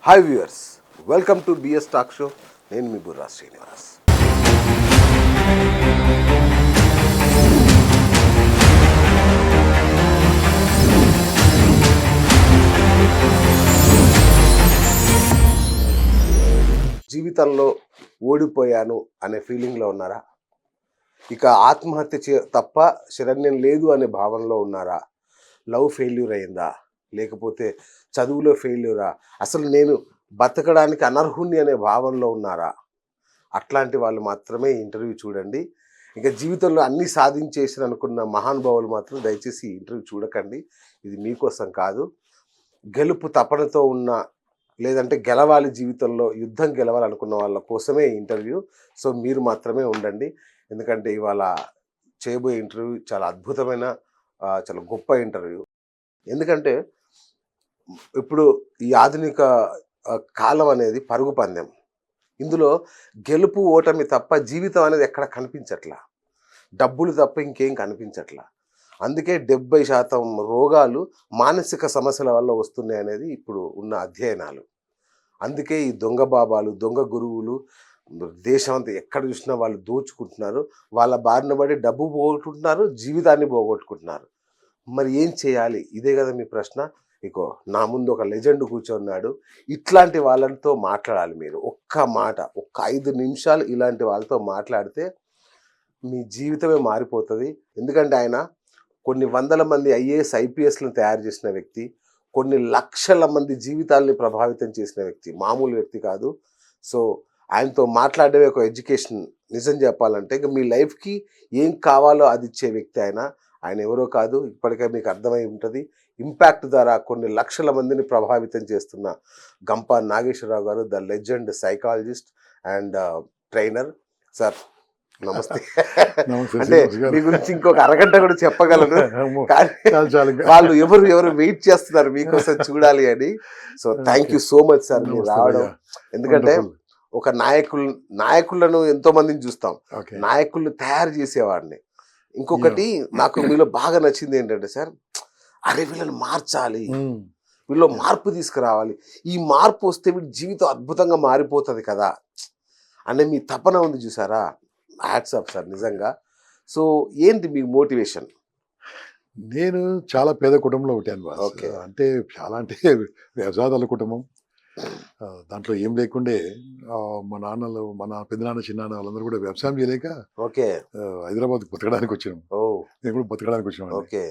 Hi viewers, welcome to BS talk show. నేను మీ బుర్రా శ్రీనివాస్. జీవితంలో ఓడిపోయాను అనే ఫీలింగ్లో ఉన్నారా? ఇక ఆత్మహత్య తప్ప శరణ్యం లేదు అనే భావనలో ఉన్నారా? లవ్ ఫెయిల్యూర్ అయిందా, లేకపోతే చదువులో ఫెయిల్యూరా, అసలు నేను బతకడానికి అనర్హుణ్ణి అనే భావనలో ఉన్నారా? అట్లాంటి వాళ్ళు మాత్రమే ఇంటర్వ్యూ చూడండి. ఇక జీవితంలో అన్నీ సాధించేసి అనుకున్న మహానుభావులు మాత్రం దయచేసి ఇంటర్వ్యూ చూడకండి. ఇది మీకోసం కాదు. గెలుపు తపనతో ఉన్న, లేదంటే గెలవాలి, జీవితంలో యుద్ధం గెలవాలనుకున్న వాళ్ళ కోసమే ఇంటర్వ్యూ. సో మీరు మాత్రమే ఉండండి. ఎందుకంటే ఇవాళ చేయబోయే ఇంటర్వ్యూ చాలా అద్భుతమైన, చాలా గొప్ప ఇంటర్వ్యూ. ఎందుకంటే ఇప్పుడు ఈ ఆధునిక కాలం అనేది పరుగు పందెం. ఇందులో గెలుపు ఓటమి తప్ప జీవితం అనేది ఎక్కడ కనిపించట్లా. డబ్బులు తప్ప ఇంకేం కనిపించట్లా. అందుకే 70% రోగాలు మానసిక సమస్యల వల్ల వస్తున్నాయి అనేది ఇప్పుడు ఉన్న అధ్యయనాలు. అందుకే ఈ దొంగ బాబాలు, దొంగ గురువులు దేశం అంతా ఎక్కడ చూసినా వాళ్ళు దోచుకుంటున్నారు. వాళ్ళ బారిన పడి డబ్బు పోగొట్టుకుంటున్నారు, జీవితాన్ని పోగొట్టుకుంటున్నారు. మరి ఏం చేయాలి? ఇదే కదా మీ ప్రశ్న. ఇకో నా ముందు ఒక లెజెండ్ కూర్చున్నాడు. ఇట్లాంటి వాళ్ళతో మాట్లాడాలి మీరు. ఒక్క మాట, ఒక్క 5 నిమిషాలు ఇలాంటి వాళ్ళతో మాట్లాడితే మీ జీవితమే మారిపోతుంది. ఎందుకంటే ఆయన కొన్ని వందల మంది ఐఏఎస్ ఐపీఎస్లను తయారు చేసిన వ్యక్తి, కొన్ని లక్షల మంది జీవితాల్ని ప్రభావితం చేసిన వ్యక్తి, మామూలు వ్యక్తి కాదు. సో ఆయనతో మాట్లాడేవి ఒక ఎడ్యుకేషన్. నిజం చెప్పాలంటే ఇక మీ లైఫ్కి ఏం కావాలో అది ఇచ్చే వ్యక్తి ఆయన. ఆయన ఎవరో కాదు, ఇప్పటికే మీకు అర్థమై ఉంటుంది. ఇంపాక్ట్ ద్వారా కొన్ని లక్షల మందిని ప్రభావితం చేస్తున్న గంప నాగేశ్వరరావు గారు, the legend psychologist and trainer. Sir నమస్తే. అంటే మీ గురించి ఇంకొక అరగంట కూడా చెప్పగలను, వాళ్ళు ఎవరు వెయిట్ చేస్తున్నారు మీకోసం చూడాలి అని. So thank you so much sir మీరు రావడం. ఎందుకంటే ఒక నాయకులను ఎంతో మందిని చూస్తాం, నాయకులను తయారు చేసేవాడిని. ఇంకొకటి నాకు మీలో బాగా నచ్చింది ఏంటంటే సార్, అరే వీళ్ళని మార్చాలి, వీళ్ళు మార్పు తీసుకురావాలి, ఈ మార్పు వస్తే వీడి జీవితం అద్భుతంగా మారిపోతుంది కదా అనే మీ తపన ఉంది చూసారా. హ్యాట్స్ ఆఫ్ సార్ నిజంగా. సో ఏంటి మీ మోటివేషన్? నేను చాలా పేద కుటుంబంలో పుట్టాను బాస్. ఓకే. అంటే చాలా అంటే వ్యవసాయదారుల కుటుంబం. దాంట్లో ఏం లేకుండే మన పెద్దనాన్న చిన్నాన్న వాళ్ళందరూ కూడా వ్యవసాయం చేయలేక ఓకే హైదరాబాద్ బతకడానికి వచ్చాను. ఓ నేను కూడా బతకడానికి వచ్చాను. ఓకే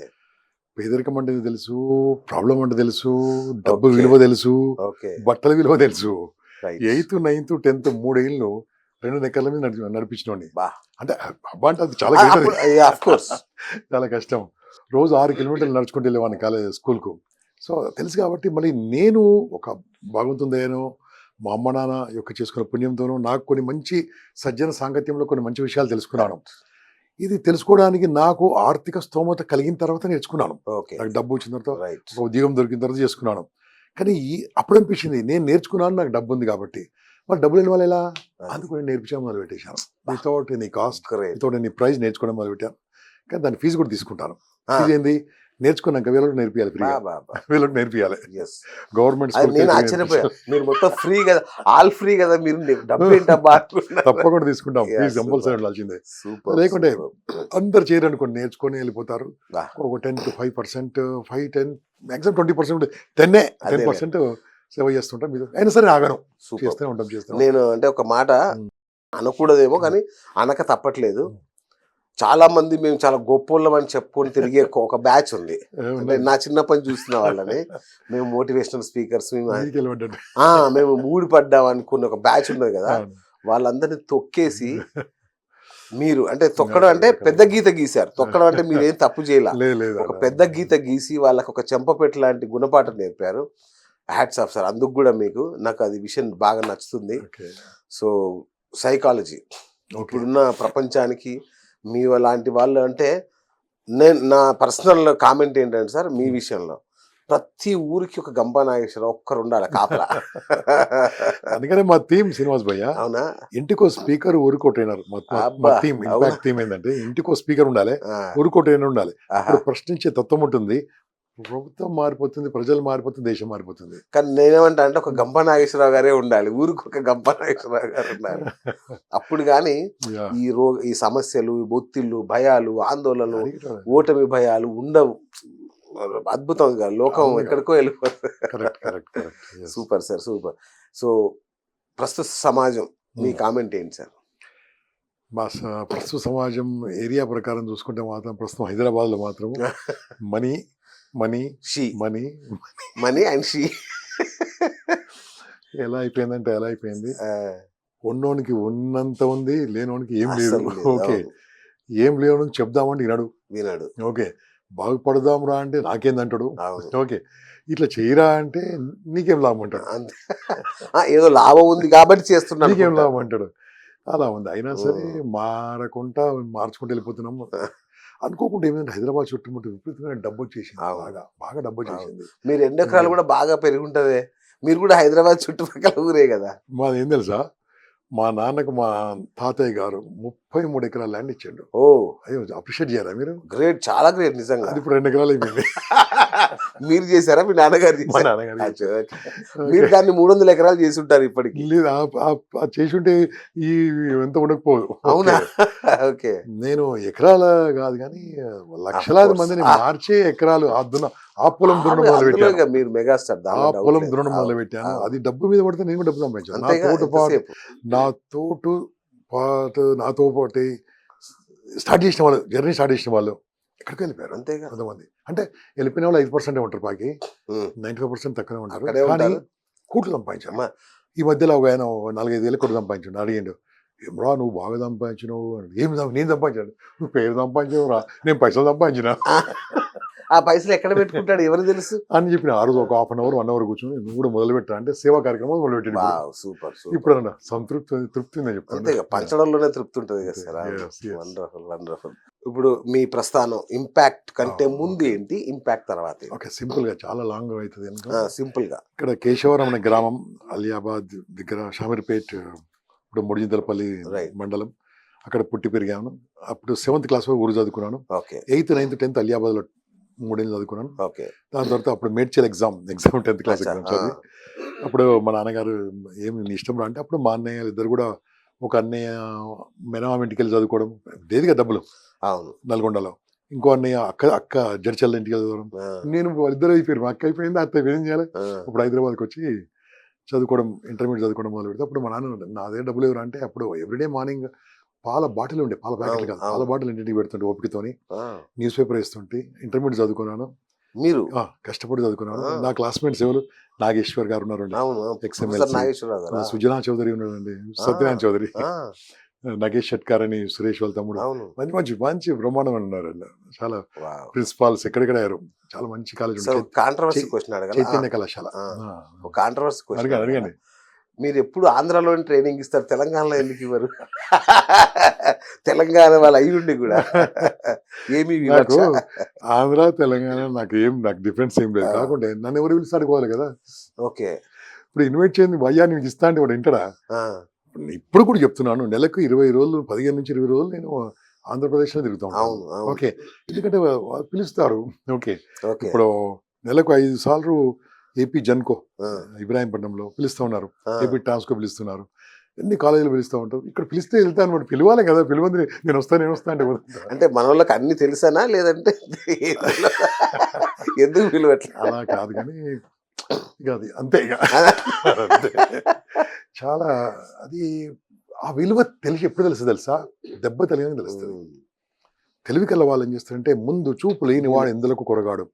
పేదరికం అంటే తెలుసు, ప్రాబ్లం అంటే తెలుసు, డబ్బు Okay. విలువ తెలుసు, ఓకే బట్టల విలువ తెలుసు. రైట్. 8th, 9th, 10th 3 ఏళ్ళు 2 నెక్కల మీద నడిపించినోడిని. బా. అంటే అబ్బా అంటే అది చాలా great అది. Of course. చాలా కష్టం. రోజు 6 కిలోమీటర్లు నడుచుకుంటూ వెళ్ళేవాడిని కాలేజ్ స్కూల్కు. సో తెలుసు కాబట్టి మళ్ళీ నేను ఒక భగవంతుందేనో మా అమ్మ నాన్న యొక్క చేసుకున్న పుణ్యంతోనూ నాకు కొన్ని మంచి సజ్జన సాంగత్యంలో కొన్ని మంచి విషయాలు తెలుసుకున్నాను. ఇది తెలుసుకోవడానికి నాకు ఆర్థిక స్తోమత కలిగిన తర్వాత నేర్చుకున్నాను. ఓకే నాకు డబ్బు వచ్చిన తర్వాత, రైట్. ఒక ఉద్యోగం దొరికిన తర్వాత చేసుకున్నాను. కానీ అప్పుడు అనిపించింది నేను నేర్చుకున్నాను, నాకు డబ్బు ఉంది కాబట్టి. మరి డబ్బులు లేని వాళ్ళు ఎలా? అందుకు నేను నేర్పించడం మొదలు పెట్టేశాను. Without any cost, Great. Without any prize నేర్చుకోవడం మొదలు పెట్టాను. కానీ దాని ఫీజు కూడా తీసుకుంటాను. ఫీజు ఏంది? నేర్చుకున్నాక వీళ్ళకి నేర్పియాలి, ఫ్రీగా వీళ్ళకి నేర్పియాలి. గవర్నమెంట్ నేను ఆశ్చర్యపోయా, మీరు మొత్తం ఫ్రీ కదా, ఆల్ ఫ్రీ కదా, మీరు డబ్బు ఏంటబ్బా అనుకున్నా. తప్పకుండా తీసుకుంటాం. Yeah, fees compulsory super. ఉండాల్సిందే. సూపర్. లేకుంటే అందరు చేయరనుకోండి, నేర్చుకొని వెళ్ళిపోతారు. Bah. ఒక 10 to 5%, 5-10 మ్యాక్సిమం 20%, 10% సేవ చేస్తుంటాం. మీరు అయినా సరే ఆగను, సూపర్. చేస్తూనే ఉంటాం చేస్తాం. నేను అంటే ఒక మాట అనకూడదేమో కానీ అనక తప్పట్లేదు. చాలా మంది మేము చాలా గొప్పోళ్ళం అని చెప్పుకొని తిరిగే ఒక బ్యాచ్ ఉంది. అంటే నా చిన్నప్పటి చూస్తున్న వాళ్ళని, మేము మోటివేషనల్ స్పీకర్స్, మేము మూడిపడ్డాం అనుకున్న ఒక బ్యాచ్ ఉన్నది కదా, వాళ్ళందరినీ తొక్కేసి మీరు అంటే తొక్కడం అంటే పెద్ద గీత గీశారు. తొక్కడం అంటే మీరు ఏం తప్పు చేయాలి, ఒక పెద్ద గీత గీసి వాళ్ళకి ఒక చెంపపెట్టు లాంటి గుణపాఠం నేర్పారు. Hats off sir. అందుకు కూడా మీకు, నాకు అది విషయం బాగా నచ్చుతుంది. సో సైకాలజీ ఇప్పుడున్న ప్రపంచానికి మీ లాంటి వాళ్ళు అంటే, నా పర్సనల్ కామెంట్ ఏంటంటే సార్, మీ విషయంలో ప్రతి ఊరికి ఒక గంపా నాగేశ్వరరావు ఒక్కరు ఉండాలి కాపలా. అందుకనే మా టీం శ్రీనివాస్ భయ్య, అవునా? ఇంటికో స్పీకర్, ఊరికో ట్రైనర్. మా టీం ఇంపాక్ట్ టీం ఏంటంటే ఇంటికో స్పీకర్ ఉండాలి, ఊరికో ట్రైనర్ ఉండాలి. ఇప్పుడు ప్రశ్నించే తత్వం ఉంటుంది, ప్రభుత్వం మారిపోతుంది, ప్రజలు మారిపోతుంది, దేశం మారిపోతుంది. కానీ నేనేమంటా అంటే ఒక గంప నాగేశ్వరరావు గారే ఉండాలి, ఊరికి ఒక గంప నాగేశ్వరరావు గారు ఉండాలి. అప్పుడు కానీ Yeah. ఈ సమస్యలు, ఈ ఒత్తిళ్ళు, భయాలు, ఆందోళనలు, అడిగిరా. ఓటమి భయాలు ఉండవు. అద్భుతంగా లోకం అవునుగా. ఎక్కడికో వెళ్ళిపోతుంది. Correct. Yes. Super sir, super. So ప్రస్తుత సమాజం మీ కామెంట్ ఏంటి సార్? మా ప్రస్తుత సమాజం ఏరియా ప్రకారం చూసుకుంటే మాత్రం ప్రస్తుతం హైదరాబాద్లో మాత్రం money money she money money and she ఎలా అయిపోయింది. ఉన్నోనికి ఉన్నంత ఉంది, లేనోనికి ఏం లేదు. ఓకే, ఏం లేవని చెప్దామంటే వినాడు. ఓకే, బాగుపడదాం రా అంటే నాకేందంటాడు. అవును. ఓకే, ఇట్లా చేయరా అంటే నీకేం లాభం అంటాడు. అంతే. ఏదో లాభం ఉంది కాబట్టి చేస్తున్నాను. నీకేం లాభం అంటాడు. అలా ఉంది. అయినా సరే మార్చుకుంటూ వెళ్ళిపోతున్నాము. అనుకోకుండా ఏమైందంటే హైదరాబాద్ చుట్టుముట్టు విపరీతమైన డబ్బు వచ్చేసింది. బాగా డబ్బు వచ్చేసింది. మీరు 2 ఎకరాలు కూడా బాగా పెరిగి ఉంటది. మీరు కూడా హైదరాబాద్ చుట్టుపక్కల ఊరే కదా. మాది ఏం తెలుసా, మా నాన్నకు మా తాతయ్య గారు 33 ఎకరాల ల్యాండ్ ఇచ్చాడు. ఓ, అయ్యో, అప్రిషియేట్ చేయారా మీరు? గ్రేట్, చాలా గ్రేట్ నిజంగా. అది ఇప్పుడు 2 ఎకరాలు అయిపోయింది. మీరు చేశారా, మీ నాన్నగారు మా చేశారా? నాన్నగారు అచ్చా, ఓకే. మీరు దాన్ని 300 ఎకరాలు చేసి ఉంటారు ఇప్పటికి. లేదు, చేసి ఉంటే ఈ ఎంత ఉండకపోదు. అవునా? ఓకే. నేను ఎకరాల కాదు కానీ లక్షలాది మందిని మార్చే ఎకరాలు ఆ పొలం దున్నడం మొదలు పెట్టాను. అందులో మీరు మెగాస్టార్. ఆ పొలం దున్నడం మొదలు పెట్టాను. అది డబ్బు మీద పడితే నేను కూడా డబ్బు సంపాదించాను. నాతో పాటు స్టార్ట్ చేసిన వాళ్ళు, జర్నీ స్టార్ట్ చేసిన వాళ్ళు ఎక్కడికి వెళ్ళిపోయారు. అంతేగా. కొంతమంది అంటే వెళ్ళిపోయిన వాళ్ళు 5% ఉంటారు, బాకి 95% తక్కువనే ఉంటారు. అక్కడే కానీ ఉంటారు. కోట్లు సంపాదించారు. అమ్మా. ఈ మధ్యలో ఒక ఆయన 4-5 వేల కోట్లు సంపాదించాడు. అడిగిండు, ఏమ్రా నువ్వు బాగా సంపాదించినావు. నేను సంపాదించాను. నువ్వు పేరు సంపాదించావు రా, నేను పైసలు సంపాదించిన ఆ పైసలు ఎక్కడ పెట్టుకుంటాడు ఎవరు తెలుసు అని చెప్పిన. ఆ రోజు ఒక 1/2 అవర్ 1 అవర్ కూర్చొని నువ్వు కూడా మొదలు పెట్టా అంటే సేవా కార్యక్రమం మొదలు పెట్టాడు. సూపర్. ఇప్పుడు అన్న తృప్తి ఉందని చెప్తాను. అంతేగా, పంచడంలోనే తృప్తి ఉంటుంది కదా సార్. Yes, yes. వండర్ఫుల్. ఇప్పుడు మీ ప్రస్థానం ఇంపాక్ట్ కంటే ముందు ఏంటి, ఇంపాక్ట్ తర్వాత ఏంటి? ఓకే, సింపుల్ గా చాలా లాంగ్ అవుతుంది కనుక సింపుల్ గా ఇక్కడ కేశవరం అనే గ్రామం, అలియాబాద్ దగ్గర షామీర్పేట్, ఇప్పుడు ముడిజింతలపల్లి Right. మండలం, అక్కడ పుట్టి పెరిగాను. అప్పుడు 7th క్లాస్ వరకు ఊరు చదువుకున్నాను. Okay. 8th, 9th, 10th Aliabad లో 3 ఏళ్ళు చదువుకున్నాను. ఓకే. దాని తర్వాత అప్పుడు మేడ్చల్ ఎగ్జామ్ 10th క్లాస్ అచ్చా, ఎగ్జామ్ చదివి అప్పుడు మా నాన్నగారు ఏమి నీ ఇష్టం రా అంటే అప్పుడు మా అన్నయ్య ఇద్దరు కూడా, ఒక అన్నయ్య మెనమామ ఇంటికి వెళ్ళి చదువుకోవడం, దేదిగా డబ్బులు అవును. నల్గొండలో, ఇంకో అన్నయ్య అక్క జడ్చల్ల ఇంటికి చదవడం. నేను వాళ్ళిద్దరు అయిపోయారు. మా అక్క అయిపోయింది, అత్త ఏం చేయాలి. ఇప్పుడు హైదరాబాద్కి వచ్చి చదువుకోవడం, ఇంటర్మీడియట్ చదువుకోవడం మొదలు పెడితే అప్పుడు మా నాన్న నాదే డబ్బులు ఎవరు అంటే అప్పుడు ఎవ్రీడే మార్నింగ్ పాల బాటిల్ ఉండే, పాల ప్యాకెట్లు కాదు, పాల బాటిల్ ఇంటికి పెడుతుంటే ఓపికతోని న్యూస్ పేపర్ వేస్తుంటే ఇంటర్మీడియట్ చదువుకున్నాను. మీరు కష్టపడి చదువుకున్నాను. నా క్లాస్మేట్స్ ఎవరు, నాగేశ్వర్ గారు ఉన్నారండి, ప్రొఫెసర్ నాగేశ్వరరావు గారా? సుజనా చౌదరి ఉన్నాడండి, సత్యనారాయణ చౌదరి, నగేష్ షెట్కార్ అని సురేష్ వాళ్ళ తమ్ముడు, అవును. మంచి బ్రహ్మాండం ఉన్నారు. చాలా Wow. ప్రిన్సిపాల్స్ ఎక్కడెక్కడ అయ్యారు. చాలా మంచి కాలేజ్ సో కాంట్రవర్సీ క్వశ్చన్ అడగాలి. చైతన్య కళాశాల. కాంట్రవర్సీ క్వశ్చన్ అడగండి. మీరు ఎప్పుడు ఆంధ్రాలోని ట్రైనింగ్ ఇస్తారు, తెలంగాణలో ఎందుకు ఇవ్వరు? తెలంగాణ వాళ్ళు అయి ఉండి కూడా ఏమి నాకు ఆంధ్ర తెలంగాణ నాకు డిఫరెన్స్ ఏం లేదు. కాకుండా నన్ను ఎవరు పిలిస్తే అడుకోవాలి కదా. ఓకే. ఇప్పుడు ఇన్వైట్ చేయండి, భయ్యా నీకు ఇస్తా అంటే వాడు వింటాడా? ఇప్పుడు కూడా చెప్తున్నాను, నెలకు 20 రోజులు, 15 నుంచి 20 రోజులు నేను ఆంధ్రప్రదేశ్లో తిరుగుతా ఉంటాను. ఓకే, ఎందుకంటే వాళ్ళు పిలుస్తారు. ఓకే, ఇప్పుడు నెలకు 5 సార్లు ఏపీ జన్కో ఇబ్రాహీంపట్నంలో పిలుస్తూ ఉన్నారు, ఏపీ ట్రాన్స్కో పిలుస్తున్నారు, ఎన్ని కాలేజీలు పిలుస్తూ ఉంటారు. ఇక్కడ పిలిస్తే వెళ్తాను, వాడు పిలవాలి కదా. పిలవంది నేను వస్తా అంటే మన వాళ్ళకి అన్ని తెలుసానా లేదంటే ఎందుకు పిలవట్లేదు? అలా కాదు కానీ ఇక అది అంతే. ఇక చాలా అది ఆ విలువ ఎప్పుడు తెలుసా, దెబ్బ తెలియని తెలుస్తుంది. తెలివి కల వాళ్ళు ఏం చేస్తారంటే ముందు చూపు లేని వాడు ఎందులకు కొరగాడు.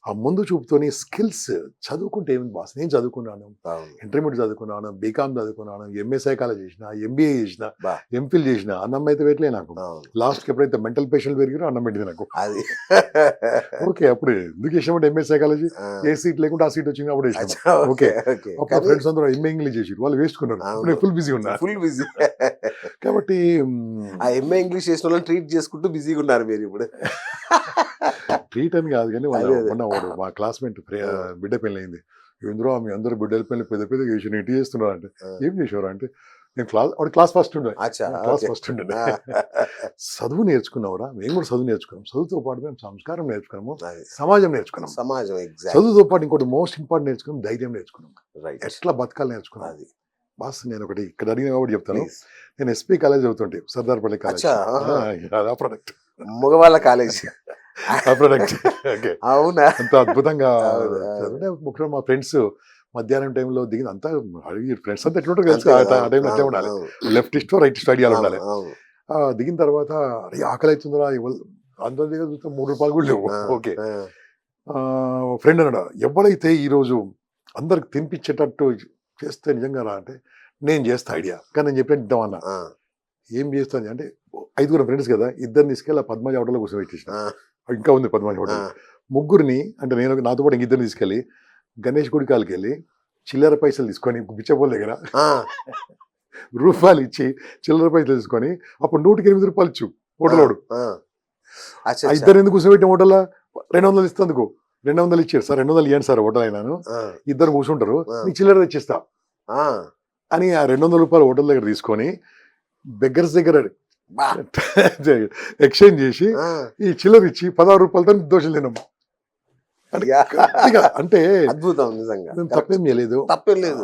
ఆ ముందు చూపుతోని స్కిల్స్ చదువుకుంటే ఏమి బాస్. నేను చదువుకున్నాను, ఇంటర్మీడియట్ చదువుకున్నాను, బీకామ్ చదువుకున్నాను, ఎంఏ సైకాలజీ చేసిన, ఎంబీఏ చేసిన, ఎంఫిల్ చేసిన. అన్నం అయితే పెట్టలే నాకు. లాస్ట్కి ఎప్పుడైతే మెంటల్ పేషెంట్ పెరిగారో అన్నం పెట్టింది నాకు. ఓకే, అప్పుడు ఎందుకు చేసినప్పుడు ఎంఏ సైకాలజీ, ఏ సీట్ లేకుంటే ఆ సీట్ వచ్చింది అప్పుడు వేసిన. ఓకే, అప్పుడు ఫ్రెండ్స్ అందరూ ఎంఏ ఇంగ్లీష్ చేసి వాళ్ళు వేసుకున్నారు. ఫుల్ బిజీ ఉన్నా, ఫుల్ బిజీ. కాబట్టి ఆ ఎంఏ ఇంగ్లీష్ చేసిన వాళ్ళని ట్రీట్ చేసుకుంటూ బిజీగా ఉన్నారు మీరు ఇప్పుడు. ట్రీట్ అని కాదు కానీ వాడు మా క్లాస్మేట్ బిడ్డ పెళ్ళి అయింది. ఇందులో మీ అందరూ బిడ్డల పెళ్ళి పెద్ద చేసి ఇటు చేస్తున్నారు అంటే ఏం చేసేవారు అంటే నేను క్లాస్ ఫస్ట్ ఉండే, అచ్చా, క్లాస్ ఓకే. ఫస్ట్ ఉండే. ఆ, చదువు నేర్చుకున్నావురా, మేము కూడా చదువు నేర్చుకున్నాం. చదువుతో పాటు మేము సంస్కారం నేర్చుకున్నాము, అది సమాజం నేర్చుకున్నాం. సమాజం ఎగ్జాక్ట్ చదువుతో పాటు ఇంకోటి మోస్ట్ ఇంపార్టెంట్ నేర్చుకున్నాం, ధైర్యం నేర్చుకున్నాం, రైట్. ఎట్లా బతకాలి నేర్చుకున్నాం. అది బాస్ నేను ఒకటి ఇక్కడ అడిగిన కాబట్టి చెప్తాను. ప్లీజ్. నేను ఎస్పీ కాలేజ్ చదువుతుంటే, సర్దార్పల్లి కాలేజ్. అచ్చా, ఆహా. ఆ ప్రొడక్ట్, మగవాళ్ళ కాలేజ్. ఆ ప్రొడక్ట్. ఓకే, అవునా? అంత అద్భుతంగా అవును, అవును. చదివితే ముఖ్యంగా మా ఫ్రెండ్స్ మధ్యాహ్నం టైంలో దిగింది అంతా ఫ్రెండ్స్ అంతా ఎట్లుంటారు తెలుసు, అంతే ఆ కదా, టైంలో అట్లే అవును, ఉండాలి. అవును, లెఫ్ట్ ఇస్టో రైట్ ఇస్టో ఐడియాలు అవును, ఉండాలి. అవును. దిగిన తర్వాత అరే ఆకలి అవుతుందిరా, అందరి దగ్గర చూస్తే 3 రూపాయలు కూడా లేవు. ఆ, ఓకే, ఆ, ఫ్రెండ్ అన్నాడు, ఎవరైతే ఈరోజు అందరికి తినిపించేటట్టు చేస్తే నిజంగా రా అంటే, నేను చేస్తా ఐడియా, కానీ నేను చెప్పినట్టు ఇద్దామన్నా. ఆ, ఏం చేస్తాను అంటే, 5 ఫ్రెండ్స్ కదా, ఇద్దరిని తీసుకెళ్ళి ఆ పద్మజ హోటల్లో కూర్చోబెట్టేసిన. ఆ, ఇంకా ఉంది పద్మజ ఆ, హోటల్. ముగ్గురిని అంటే నేను నాతో పాటు ఇంక ఇద్దరిని తీసుకెళ్ళి గణేష్ గుడి కాలికి వెళ్ళి చిల్లర పైసలు తీసుకొని బిచ్చపోల దగ్గర ఆ. రూపాయలు ఇచ్చి చిల్లర పైసలు తీసుకొని, అప్పుడు 108 రూపాయలు ఇచ్చు హోటలోడు. ఆ, అచ్చా, ఆ అచ్చా. ఇద్దరు ఎందుకు కూర్చోబెట్టిన హోటల్లో 200 ఇస్తందుకు 200 ఇచ్చారు సార్, 200 ఇవ్వండి సార్ హోటల్ అయినాను, ఆ, ఇద్దరు కూర్చుంటారు, ఆ. నీకు చిల్లర తెచ్చిస్తా ఆ, అని ఆ 200 రూపాయలు హోటల్ దగ్గర తీసుకొని బెగ్గర్స్ దగ్గర బా. ఎక్స్చేంజ్ చేసి ఆ, ఈ చిల్లర ఇచ్చి 16 రూపాయలతో దోషలు తిన్నాం. అంటే యా. గట్టిగా, అంటే అద్భుతం నిజంగా. మేము తప్పేం చేయలేదు. తప్పేం లేదు.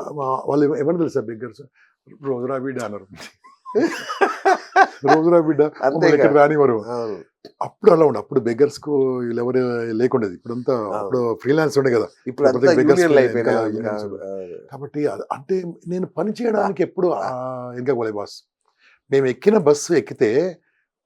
వాళ్ళు ఏమన్నా తెలుసా బెగ్గర్స్, రోజురా బిడ్డ అన్నారు. రోజురా బిడ్డ అంతే మమ్మల్ని ఇక్కడ రానివ్వరు. అవును, అప్పుడు అలా ఉండే, అప్పుడు బెగ్గర్స్ కు వీళ్ళు ఎవరు లేకుండేది, ఇప్పుడంతా అప్పుడు ఫ్రీలాన్స్ ఉండే కదా. ఇప్పుడు అంతా ప్రతి beggars యూనియన్లు కు అయిపోయినాయి. వెనకాల అవును, unions అవును, అవును. కాబట్టి అంటే నేను పని చేయడానికి ఎప్పుడు ఇంకా పోలే బాస్. మేము ఎక్కిన బస్సు ఎక్కితే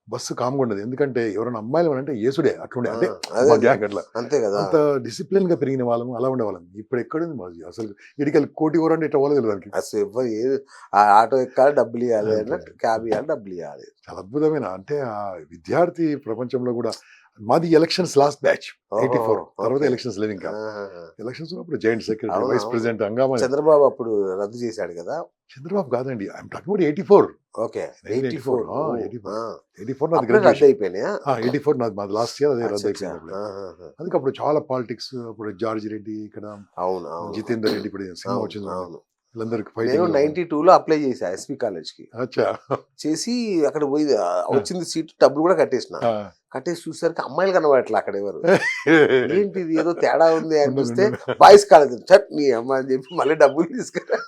బస్సు కామ్గా ఉండదు, ఎందుకంటే ఎవరైనా అమ్మాయిలు అంటే యేసుడే అట్లుండే, అంటే అదే, మా గ్యాంగ్ అట్లా అంతే కదా. అంత డిసిప్లిన్ గా పెరిగిన వాళ్ళం, అలా ఉండేవాళ్ళం. ఇప్పుడు ఎక్కడుంది మాది అసలు, ఇడికెళ్ళి కోటి ఊరంటే ఇట్లా పోలేదు దానికి. అసలు ఎవ్వరు ఆ ఆటో ఎక్కాలి, డబ్బులు ఇవ్వాలి అన్నట్టు, క్యాబ్ ఇవ్వాలి, డబ్బులు ఇవ్వాలి. చాలా అద్భుతమైన, అంటే ఆ విద్యార్థి ప్రపంచంలో కూడా మాది ఎలక్షన్స్ లాస్ట్ బ్యాచ్ 84, తర్వాత ఓకే. ఎలక్షన్స్ లేదు ఇంకా. ఆహాహా. ఎలక్షన్స్ ఉన్నప్పుడు జాయింట్ సెక్రటరీ, అవును, వైస్ అవును. ప్రెసిడెంట్ హంగామా. చంద్రబాబు అప్పుడు రద్దు చేశాడు కదా. చంద్రబాబు కాదండి, ఐఎమ్ టాకింగ్ అబౌట్ 84. ఓకే, 84, 84. 84 నాది అప్పుడే రద్దు గ్రాడ్యుయేషన్. అయిపోయినాయా? 84 నాది, మాది లాస్ట్ ఇయర్, అదే రద్దు అచ్చా, అయిపోయింది అప్పుడు. ఆహాహా. అందుకే అప్పుడు చాలా పాలిటిక్స్, అప్పుడు జార్జ్ రెడ్డి ఇక్కడ, అవును, అవును, జితేందర్ రెడ్డి, ఇప్పుడు సినిమా అవును, వచ్చింది అవును. వీళ్ళందరికి నేను ఫైటింగ్. 92లో అప్లై చేశా ఎస్పీ కాలేజ్ కి. అచ్చా. చేసి అక్కడ పోయి వచ్చింది సీట్, డబ్బులు కూడా కట్టేసిన. కట్టేసి చూసరికి అమ్మాయిలు కనబడట్లే అక్కడ ఎవరు. ఏంటి ఇది, ఏదో తేడా ఉంది అని చూస్తే బాయ్స్ కాలేజ్. చట్ నీ అమ్మ అని చెప్పి మళ్ళీ డబ్బులు తీసుకురా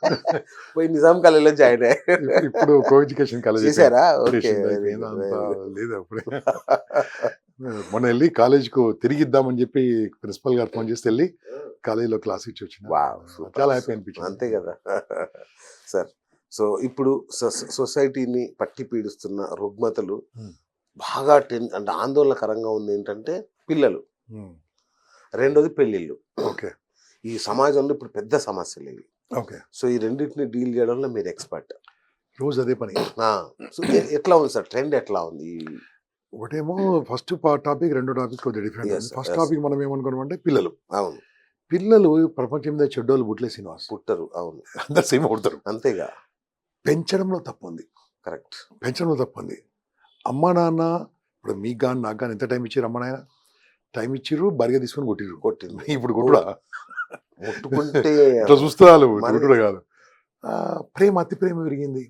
పోయి నిజాం కాలేజీలో జాయిన్ అయ్యా. ఇప్పుడు కో ఎడ్యుకేషన్ కాలేజ్ చేశారా? ఓకే, అయిపోయింది, అంతా లేదు అప్పుడే. మొన్న వెళ్ళి కాలేజ్ కు తిరిగిద్దామని చెప్పి ప్రిన్సిపల్ గారు ఫోన్ చేసి వెళ్ళి కాలేజీలో క్లాస్ ఇచ్చి వచ్చిన. చాలా హ్యాపీ అనిపించింది. అంతే కదా సార్. సో ఇప్పుడు సొసైటీని పట్టి పీడిస్తున్న రుగ్మతలు బాగా అంటే ఆందోళనకరంగా ఉంది ఏంటంటే పిల్లలు, రెండోది పెళ్ళిళ్ళు. ఓకే, ఈ సమాజంలో ఇప్పుడు పెద్ద సమస్యలు ఇవి. ఓకే. సో ఈ రెండింటిని డీల్ చేయడంలో మీరు ఎక్స్పర్ట్. రోజు అదే పని. సో ఎట్లా ఉంది సార్, ట్రెండ్ ఎట్లా ఉంది? ఒకటేమో ఫస్ట్ టాపిక్, రెండో టాపిక్ కొద్దిగా different. Yes, first yes. Topic మనం ఏమనుకున్నాం అంటే పిల్లలు. అవును, పిల్లలు ప్రపంచం మీద చెడ్డోళ్ళు పుట్టలే శ్రీనివాస్, పుట్టరు. అవును, అందరు సేమ్ పుడతారు. అంతేగా. పెంచడంలో తప్పు ఉంది, కరెక్ట్. పెంచడంలో తప్పు ఉంది. అమ్మ నాన్న ఇప్పుడు మీకు కానీ నాకు కానీ ఎంత టైం ఇచ్చారు, అమ్మ నాయన టైం ఇచ్చిర్రు, బరిగా తీసుకొని కొట్టిర్రు. కొట్టింది ఇప్పుడు కొట్టుడా ముట్టుకుంటే ఇట్లా చూస్తారు, మరి- కొట్టుడు కాదు. ప్రేమ, అతి ప్రేమ పెరిగింది.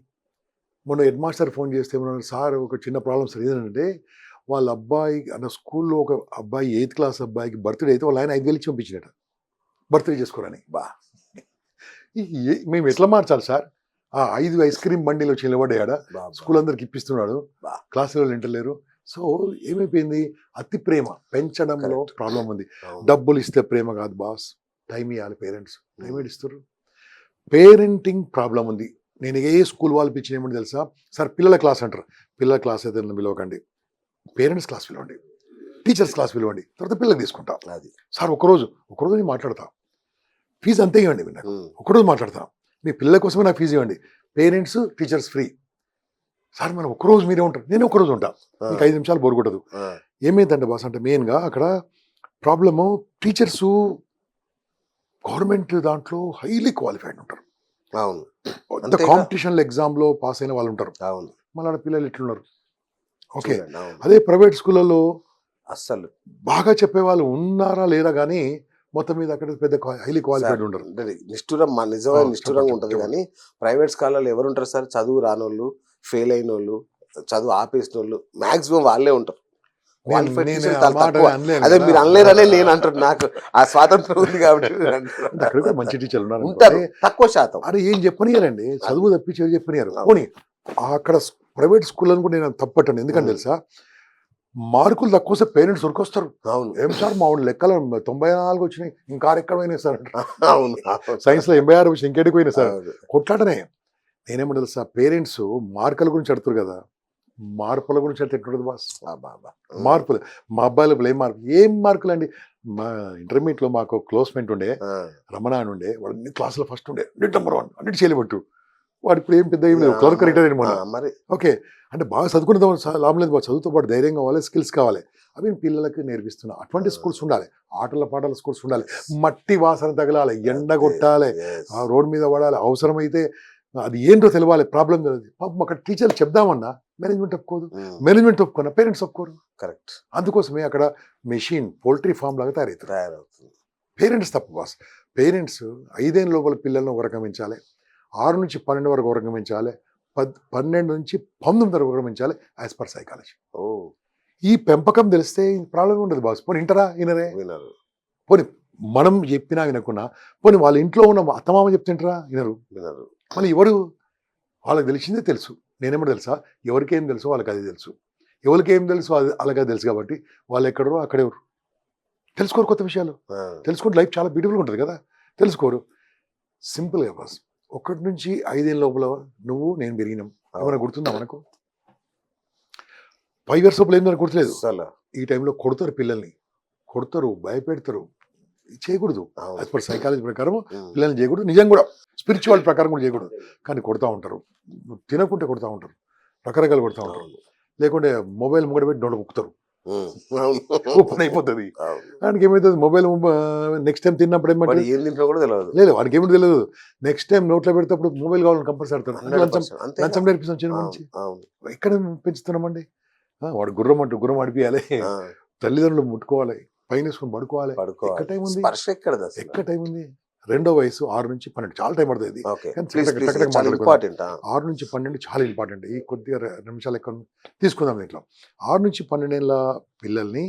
మొన్న హెడ్ మాస్టర్ ఫోన్ చేస్తే ఏమన్నారు, సార్ ఒక చిన్న ప్రాబ్లమ్ సార్ ఏంటంటే వాళ్ళ అబ్బాయి అన్న స్కూల్లో ఒక అబ్బాయి 8th క్లాస్ అబ్బాయికి బర్త్డే అయితే వాళ్ళ ఆయన 5,000 ఇచ్చి పంపించినట బర్త్డే చేసుకోరని. బా, మేము ఎట్లా మార్చాలి సార్? ఆ 5 ఐస్ క్రీమ్ బండిలో వచ్చి నిలబడ్డాడ, బా, స్కూల్ అందరికి ఇప్పిస్తున్నాడు, బా. క్లాసులో వింటలేరు. సో ఏమైపోయింది, అతి ప్రేమ పెంచడంలో Correct. ప్రాబ్లం ఉంది. అవును. డబ్బులు ఇస్తే ప్రేమ కాదు బాస్, టైం ఇవ్వాలి. పేరెంట్స్ టైం ఇస్తారు. పేరెంటింగ్ ప్రాబ్లం ఉంది. నేను ఏ స్కూల్ వాళ్ళు పిచ్చిన ఏమని తెలుసా సార్, పిల్లల క్లాస్ అంటారు, పిల్లల క్లాస్ అయితే నన్ను పిలవకండి, పేరెంట్స్ క్లాస్ పిలవండి, టీచర్స్ క్లాస్ పిలవండి, తర్వాత పిల్లలు తీసుకుంటా. అది సార్ ఒకరోజు నేను మాట్లాడతా, ఫీజు అంతే ఇవ్వండి, మీరు నాకు ఒకరోజు మాట్లాడతా, మీ పిల్లల కోసమే నాకు ఫీజు ఇవ్వండి, పేరెంట్స్ టీచర్స్ ఫ్రీ. సార్ మనం ఒకరోజు మీరే ఉంటారు, నేను ఒకరోజు ఉంటా, మీకు 5 నిమిషాలు బోరు కొట్టదు. ఏమైందంటే బాస్ అంటే మెయిన్గా అక్కడ ప్రాబ్లము, టీచర్స్ గవర్నమెంట్ దాంట్లో హైలీ క్వాలిఫైడ్ ఉంటారు. అవును, అంత కాంపిటీషన్లో ఎగ్జామ్లో పాస్ అయిన వాళ్ళు ఉంటారు. అవును. మళ్ళీ పిల్లలు ఎట్లున్నారు. ఓకే, చూడండి, అవును. అదే ప్రైవేట్ స్కూళ్ళలో అస్సలు బాగా చెప్పే వాళ్ళు ఉన్నారా లేరా కానీ మొత్తం మీద అక్కడ పెద్ద హైలీ క్వాలిఫైడ్ ఉండరు. అంటే నిష్ఠురం నిజమైన నిష్ఠురంగా చెప్పండి, ఉంటది చెప్పండి. కానీ ప్రైవేట్ స్కాలర్లు ఎవరు ఉంటారు సార్? చదువు రానోళ్ళు, ఫెయిల్ అయిన వాళ్ళు, చదువు ఆపేసిన వాళ్ళు మాక్సిమం వాళ్ళే ఉంటారు. క్వాలిఫైడ్ నేను టీచర్ ఆ చాలా మాట తక్కువ. అనలేను అదే కదా. మీరు అనలేరనే నేను అంటున్నాను. నాకు ఆ స్వాతంత్రం ఉంది కాబట్టి నేను అంటున్నా. అంటే అక్కడ కూడా మంచి టీచర్లు ఉన్నారు ఉంటారు, అనుకోండి. తక్కువ శాతం. అరే ఏం చెప్పనియారండి, చదువు తప్పించి ఏం చెప్పనియారు. అవును. పోనీ అక్కడ ప్రైవేట్ స్కూల్ అని కూడా నేను తప్పట్టను. ఎందుకంటే తెలుసా, మార్కులు తక్కువ వస్తే పేరెంట్స్ ఉరికొస్తారు. అవును ఏం సార్ మా వాడు లెక్కలు 94 వచ్చినాయి, ఇంకా ఎక్కడమైనా సార్ అవును అవును. సైన్స్ లో 86 వచ్చి ఇంకెడికి పోయినా సార్ అవును. కొట్లాటనే. నేనేమో తెలుసా, పేరెంట్స్ మార్కుల గురించి అడుగుతారు కదా, మార్పుల గురించి అంటే ఎట్లుంటుంది బాస్. బాబా. మార్పులు, మా అబ్బాయిలు ఏం మార్కులు అండి. మా ఇంటర్మీడియట్ లో మాకు క్లోజ్ ఫ్రెండ్ ఉండే, రమణ అని ఉండే, వాడు అన్ని క్లాసులో ఫస్ట్ ఉండే, నెంబర్ 1 అన్నిటి చేయలేబట్టు. వాడు ఇప్పుడు ఏం పెద్ద ఏం లేదు, క్లర్క్ రిటైర్ అయిన మొన్న. మరి ఓకే, అంటే బాగా చదువుకునే లాభం లేదు, బాగా చదువుతో పాటు ధైర్యం కావాలి, స్కిల్స్ కావాలి. అవి పిల్లలకి నేర్పిస్తున్నా. అటువంటి స్కూల్స్ ఉండాలి, ఆటల పాటల స్కూల్స్ ఉండాలి. మట్టి వాసన తగలాలి, ఎండ కొట్టాలి, ఆ రోడ్ మీద పడాలి, అవసరమైతే అది ఏంటో తెలవాలి, ప్రాబ్లం తెలియదు. పాపం అక్కడ టీచర్లు చెప్దామన్నా మేనేజ్మెంట్ ఒప్పుకోదు, మేనేజ్మెంట్ ఒప్పుకున్నా పేరెంట్స్ ఒప్పుకోరు. కరెక్ట్. అందుకోసమే అక్కడ మెషిన్ పోల్ట్రీ ఫామ్ లాగా తయారవుతుంది. పేరెంట్స్ తప్పు బాస్. పేరెంట్స్ 5 ఏళ్ళ లోపల పిల్లలను ఒక రకం పెంచాలి, 6 నుంచి 12 వరకు ఒక రకం పెంచాలి, 12 నుంచి 19 వరకు ఒక రకం పెంచాలి, యాజ్ పర్ సైకాలజీ. ఈ పెంపకం తెలిస్తే ప్రాబ్లం ఉండదు బాస్. పోనీ ఇంటరా వినరే, వినరు. పోనీ మనం చెప్పినా వినకున్నా, పోనీ వాళ్ళ ఇంట్లో ఉన్న అత్తమామ చెప్తుంటారా వినరు. వినరు. మళ్ళీ ఎవరు, వాళ్ళకి తెలిసిందే తెలుసు. నేనేమో తెలుసా, ఎవరికేం తెలుసో వాళ్ళకి అది తెలుసు, ఎవరికేం తెలుసు అది అలాగే తెలుసు. కాబట్టి వాళ్ళు ఎక్కడో అక్కడెవరు తెలుసుకోరు కొత్త విషయాలు. తెలుసుకుంటే లైఫ్ చాలా బ్యూటిఫుల్గా ఉంటుంది కదా, తెలుసుకోరు. సింపుల్గా బాస్, 1 నుంచి 5 ఏళ్ళ లోపల నువ్వు నేను పెరిగినాం. ఏమైనా గుర్తుందా మనకు? 5 years లోపల ఏమైనా గుర్తులేదు. ఈ టైంలో కొడతారు పిల్లల్ని, కొడతారు, భయపెడతారు. చేయకూడదు. యాజ్ పర్ సైకాలజీ ప్రకారం పిల్లల్ని చేయకూడదు, నిజం కూడా స్పిరిచువల్ ప్రకారం కూడా చేయకూడదు. కానీ కొడతా ఉంటారు, తినకుంటే కొడతా ఉంటారు, రకరకాలు కొడతా ఉంటారు. లేకుంటే మొబైల్ ముంగడ పెట్టి నోట ముక్కుతారు, ఓపెన్ అయిపోతుంది. వాడికి ఏమవుతుంది, మొబైల్ నెక్స్ట్ టైం తిన్నప్పుడు ఏమంటే లేదు, వాడికి ఏమిటి తెలియదు. నెక్స్ట్ టైం నోట్లో పెడితే మొబైల్ కావాలని కంపల్సరీ ఆడతారు. లంచం నేర్పిస్తాం చిన్న మంచి. ఎక్కడ పెంచుతున్నామండి? వాడు గుర్రం అంటూ గుర్రం అడిపియాలి, తల్లిదండ్రులు ముట్టుకోవాలి, పైన వేసుకొని పడుకోవాలి. ఎక్కడ టైం ఉంది, ఎక్కడ టైం ఉంది? 2వ వయసు 6 నుంచి 12 చాలా టైం పడుతుంది. 6 నుంచి 12 చాలా ఇంపార్టెంట్. ఈ కొద్దిగా 2 నిమిషాలు ఎక్కువ తీసుకుందాం. దీంట్లో 6 నుంచి 12 ఏళ్ళ పిల్లల్ని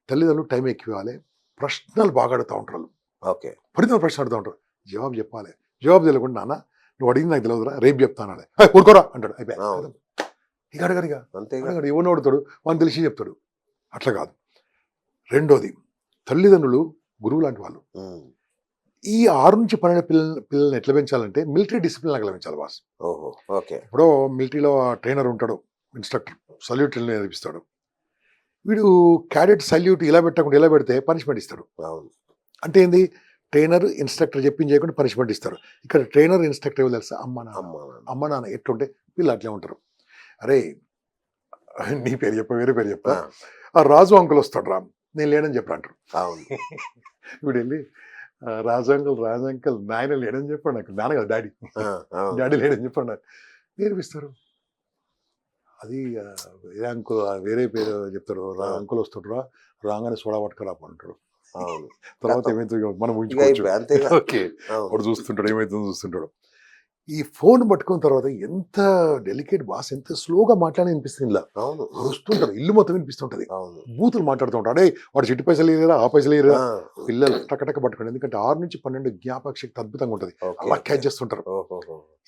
తల్లిదండ్రులు టైం ఎక్కువ ఇవ్వాలి. ప్రశ్నలు బాగా అడుగుతూ ఉంటారు. పరిధిలో ప్రశ్న అడుగుతూ ఉంటారు, జవాబు చెప్పాలి. జవాబు తెలియకుండా, నాన్న నువ్వు అడిగింది నాకు తెలియదురా, రేపు చెప్తాను అనాలి. ఊరుకోరా అంటాడు. అయిపోయి ఇక అడగడిగా ఎవరిని అడుగుతాడు, వాడిని తెలిసి చెప్తాడు. అట్లా కాదు. రెండోది, తల్లిదండ్రులు గురువు లాంటి వాళ్ళు. ఈ 6 నుంచి 12 పిల్లల్ని ఎట్లా పెంచాలంటే మిలిటరీ డిసిప్లిన్ లాగా పెంచాలి బాస్. ఇప్పుడు మిలిటరీలో ట్రైనర్ ఉంటాడు, ఇన్స్ట్రక్టర్ సల్యూట్ నేర్పిస్తాడు. వీడు క్యాడెట్ సల్యూట్ ఇలా పెట్టకుండా ఇలా పెడితే పనిష్మెంట్ ఇస్తాడు. అంటే ఏంది, ట్రైనర్ ఇన్స్ట్రక్టర్ చెప్పింది చేయకుండా పనిష్మెంట్ ఇస్తారు. ఇక్కడ ట్రైనర్ ఇన్స్ట్రక్టర్ ఎవరు తెలుసా? అమ్మ నాన్న ఎట్లుంటే పిల్లలు అట్లే ఉంటారు. అరే నీ పేరు చెప్ప, వేరే పేరు చెప్ప, ఆ రాజు అంకుల్ వస్తాడు, రా నేను లేడని చెప్పరా అంటారు. ఇప్పుడు వెళ్ళి రాజు అంకుల్ నాయన లేడని చెప్పాడు, నాకు నాన్న కదా డాడీ, డాడీ లేడని చెప్పాడు, నాకు నేర్పిస్తారు. అది అంకుల్ వేరే పేరు చెప్తాడు, అంకుల్ వస్తాడు, రాగానే సోడా పట్టుకురా అంటాడు. తర్వాత ఏమైతుంది మనం ఊహించుకోవచ్చు. ఓకే, వాడు చూస్తుంటాడు, ఏమైతుందో చూస్తుంటాడు. ఈ ఫోన్ పట్టుకున్న తర్వాత ఎంత డెలికేట్ బాస్, ఎంత స్లోగా మాట్లాడి వినిపిస్తుంది. ఇలా వస్తుంటారు, ఇల్లు మొత్తం వినిపిస్తుంటది, బూతులు మాట్లాడుతూ ఉంటాడు. అడే వాడు చెట్టు పైసలు లేరా, ఆ పైసలు లేరా. పిల్లలు టకటక పట్టుకోండి, ఎందుకంటే 6 నుంచి 12 జ్ఞాపక శక్తి అద్భుతంగా ఉంటుంది. అలా క్యాచ్ చేస్తుంటారు,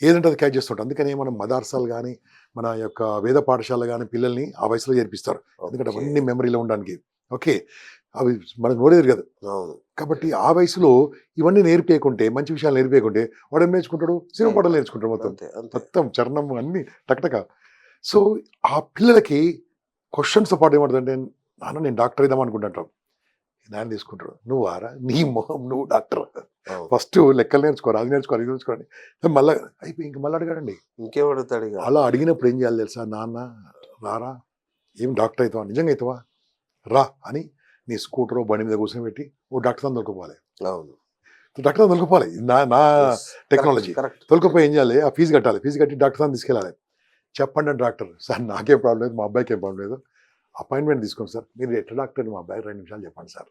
ఏదంటే అది క్యాచ్ చేస్తుంటారు. అందుకని మనం మదర్సాలు కానీ మన యొక్క వేద పాఠశాల కానీ పిల్లల్ని ఆ వయసులో చేర్పిస్తారు, ఎందుకంటే అవన్నీ మెమరీలో ఉండడానికి. ఓకే, అవి మనకు నోడేది కదా. కాబట్టి ఆ వయసులో ఇవన్నీ నేర్పేయకుంటే, మంచి విషయాలు నేర్పేయకుంటే వాడు ఏం నేర్చుకుంటాడు, సినిమా పాటలు నేర్చుకుంటాడు, మొత్తం చరణం అన్ని టక్టక. సో ఆ పిల్లలకి క్వశ్చన్స్తో పాటు ఏమంటుందంటే, నాన్న నేను డాక్టర్ అయిదాం అనుకుంటాం. నాన్న తీసుకుంటాడు, నువ్వు ఆరా నీ మొహం, నువ్వు డాక్టర్, ఫస్ట్ లెక్కలు నేర్చుకోరు, అది నేర్చుకోరు, ఇది నేర్చుకోండి, మళ్ళీ అయిపోయి ఇంక మళ్ళీ అడగాడండి, ఇంకేమడుగుతాడు. అలా అడిగినప్పుడు ఏం చేయాలి తెలుసా, నాన్న రారా ఏం డాక్టర్ అవుతావా, నిజంగా అవుతావా రా అని నీ స్కూటర్ బండి మీద కూర్చొని పెట్టి ఓ డాక్టర్ అని తొలకపోవాలి. డాక్టర్ అని తొలకపోవాలి, నా టెక్నాలజీ తొలకపోయి ఏం చేయాలి, ఆ ఫీజు కట్టాలి, ఫీజు కట్టి డాక్టర్ అని తీసుకెళ్ళాలి. చెప్పండి డాక్టర్, సార్ నాకేం ప్రాబ్లం లేదు, మా అబ్బాయికి ఏం ప్రాబ్లం లేదు, అపాయింట్మెంట్ తీసుకోండి సార్, మీరు ఎట్లా డాక్టర్, మా అబ్బాయి 2 నిమిషాలు చెప్పండి సార్.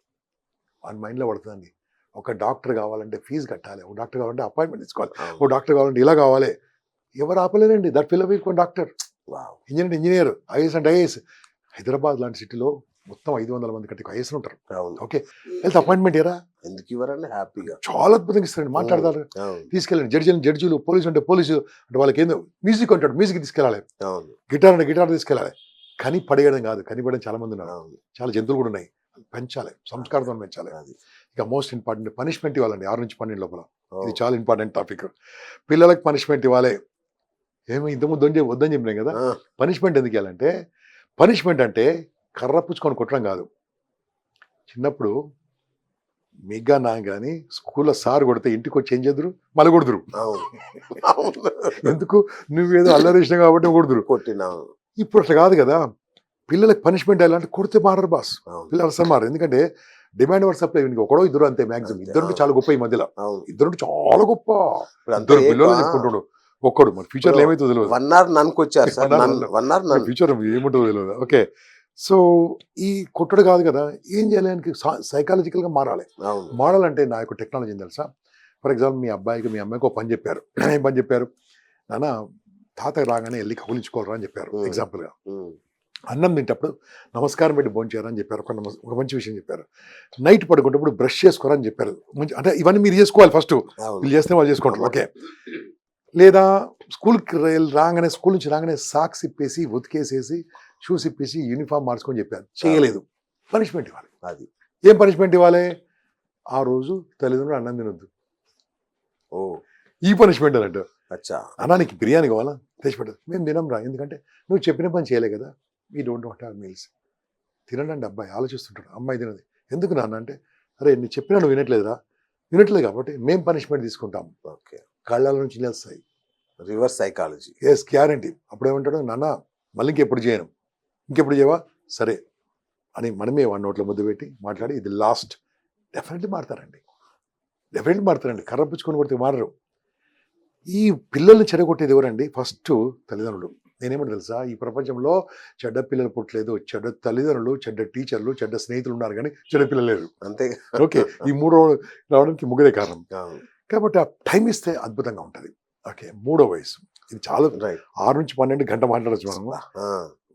వాడి మైండ్లో పడుతుందండి, ఒక డాక్టర్ కావాలంటే ఫీజు కట్టాలి, ఒక డాక్టర్ కావాలంటే అపాయింట్మెంట్ తీసుకోవాలి, అవును. ఒక డాక్టర్ కావాలంటే ఇలా కావాలి. ఎవరు ఆపలేరండి. దట్ ఫిల్ ఒక డాక్టర్, వావ్. ఇంజనీర్, ఐఏఎస్ అంటే ఐఏఎస్. హైదరాబాద్ లాంటి సిటీలో మొత్తం 500 మంది కంటే ఐఏఎస్ ఉంటారు. అవును. ఓకే, హెల్త్ అపాయింట్మెంట్ ఇయరా, ఎందుకు ఇవ్వరండి హ్యాపీగా. చాలా అద్భుతంగా ఇస్తారండి, మాట్లాడతారు. అవును. తీసుకెళ్ళండి, జడ్జీలు, పోలీసు అంటే పోలీసు, అంటే వాళ్ళకి ఏందో మ్యూజిక్ అంటాడు, మ్యూజిక్ తీసుకెళ్ళాలి, అవును. గిటార్ అంటే గిటార్ తీసుకెళ్ళాలి. కని పడేయడం కాదు, కనిపడడం చాలా మంది ఉన్నారు, అవును. చాలా జంతువులు కూడా ఉన్నాయి. పెంచాలి, సంస్కారంతో పెంచాలి. అది. ఇక మోస్ట్ ఇంపార్టెంట్ పనిష్మెంట్ ఇవ్వాలండి 6 నుంచి 12 లోపల. ఓ. ఇది చాలా ఇంపార్టెంట్ టాపిక్. పిల్లలకు పనిష్మెంట్ ఇవ్వాలి. ఏమో ఇంతకుముందు వద్దని చెప్పినాం కదా. ఆ, పనిష్మెంట్ ఎందుకు ఇవ్వాలంటే, పనిష్మెంట్ అంటే కర్ర పుచ్చుకొని కొట్టడం కాదు. చిన్నప్పుడు మీగా నా కానీ స్కూల్లో సార్ కొడితే ఇంటికి వచ్చి ఏం చేద్దరు, మళ్ళీ కొడుతురు. అవును. అవును. ఎందుకు, నువ్వేదో అల్లరేసిన కాబట్టి కొడుతురు. కొట్టినావు. ఇప్పుడు అట్లా కాదు కదా. పిల్లలకు పనిష్మెంట్ ఎలా అంటే కొడితే మారరు బాస్, అవును. పిల్లలు అసలు మారు. ఎందుకంటే డిమాండ్ వర్డ్ సప్లై, ఒకడో ఇద్దరు అంతే మ్యాక్సిమం. అంతే. ఇద్దరు చాలా గొప్ప ఈ మధ్యలో, అవును. ఇద్దరు చాలా గొప్ప. ఇప్పుడు అంతా ఇద్దరు పిల్లలు ఏక- చెప్పుకుంటాడు ఒక్కడు. మరి ఫ్యూచర్ లో ఏమైతే తెలియదు, 1 hour నన్నుకు వచ్చారు సార్. 1 hour 1 hour నన్ను. ఫ్యూచర్ ఏముంటుందో తెలియదు. ఓకే, సో ఈ కొట్టుడు కాదు కదా, ఏం చేయాలి అని సైకాలజికల్ గా మారాలి. అవును. మారాలంటే నా యొక్క టెక్నాలజీ తెలుసా. ఫర్ ఎగ్జాంపుల్ మీ అబ్బాయికి మీ అమ్మాయికి ఒక పని చెప్పారు. ఏం పని చెప్పారు, నాన్న తాత రాగానే వెళ్ళి కౌలించుకోరా అని చెప్పారు. Hmm. ఎగ్జాంపుల్ గా ఉమ్. అన్నం తింటప్పుడు నమస్కారం పెట్టి భోంచేయరా అని చెప్పారు. ఒక మంచి విషయం చెప్పారు. నైట్ పడుకునేటప్పుడు బ్రష్ చేసుకోరా అని చెప్పారు. మంచి, అంటే ఇవన్నీ మీరు చేసుకోవాలి ఫస్ట్. అవును. వీళ్ళు చేస్తే వాళ్ళు చేసుకుంటారు. ఓకే, లేదా స్కూల్కి రాగానే, స్కూల్ నుంచి రాగానే సాక్స్ ఇప్పేసి ఉతికేసేసి షూస్ ఇప్పేసి యూనిఫామ్ మార్చుకొని చెప్పారు. చేయలేదు, పనిష్మెంట్ ఇవ్వాలి. అది. ఏం పనిష్మెంట్ ఇవ్వాలి, ఆ రోజు తల్లిదండ్రులు అన్నం తినొద్దు. ఓ. ఈ పనిష్మెంట్ అన్నట్టు. అచ్చా. అన్నా నీకు బిర్యానీ కావాలా, తెచ్చి పెట్టదు. మేము తినం రా, ఎందుకంటే నువ్వు చెప్పిన పని చేయలే కదా. We don't want have meals. తినండి అబ్బాయి ఆలోచిస్తుంటాడు, అమ్మాయి తినది. ఎందుకు నాన్న అంటే, అరే నీ చెప్పినా నువ్వు వినట్లేదురా, వినట్లేదు కాబట్టి మేము పనిష్మెంట్ తీసుకుంటాం. ఓకే. కళ్ళ నుంచి నిలుస్తాయి. Reverse psychology. Yes, guarantee. అప్పుడు ఏమంటాడు, నాన్న మళ్ళీ ఇంకెప్పుడు చేయను, ఇంకెప్పుడు చేయవా, సరే అని మనమే వాడి నోట్లో ముద్దు పెట్టి మాట్లాడి, ఇది లాస్ట్. డెఫినెట్లీ మారుతారండి, డెఫినెట్లీ మారుతారండి. కర్ర పుచ్చుకొని కొడితే మారరు. ఈ పిల్లల్ని చెడగొట్టేది ఎవరండి, ఫస్ట్ తల్లిదండ్రులు. నేనేమంటే తెలుసా, ఈ ప్రపంచంలో చెడ్డ పిల్లలు పుట్టలేదు, చెడ్డ తల్లిదండ్రులు, చెడ్డ టీచర్లు, చెడ్డ స్నేహితులు ఉన్నారు, కానీ చెడ్డ పిల్లలు లేరు. అంతే. ఓకే, ఈ 3 రావడానికి ముగ్గురే కారణం. అవును. కాబట్టి ఆ టైం ఇస్తే అద్భుతంగా ఉంటుంది. ఓకే, 3వ వయసు, ఇది చాలా రైట్. 6 నుంచి 12 గంట మాట్లాడచ్చు మనము. ఆ,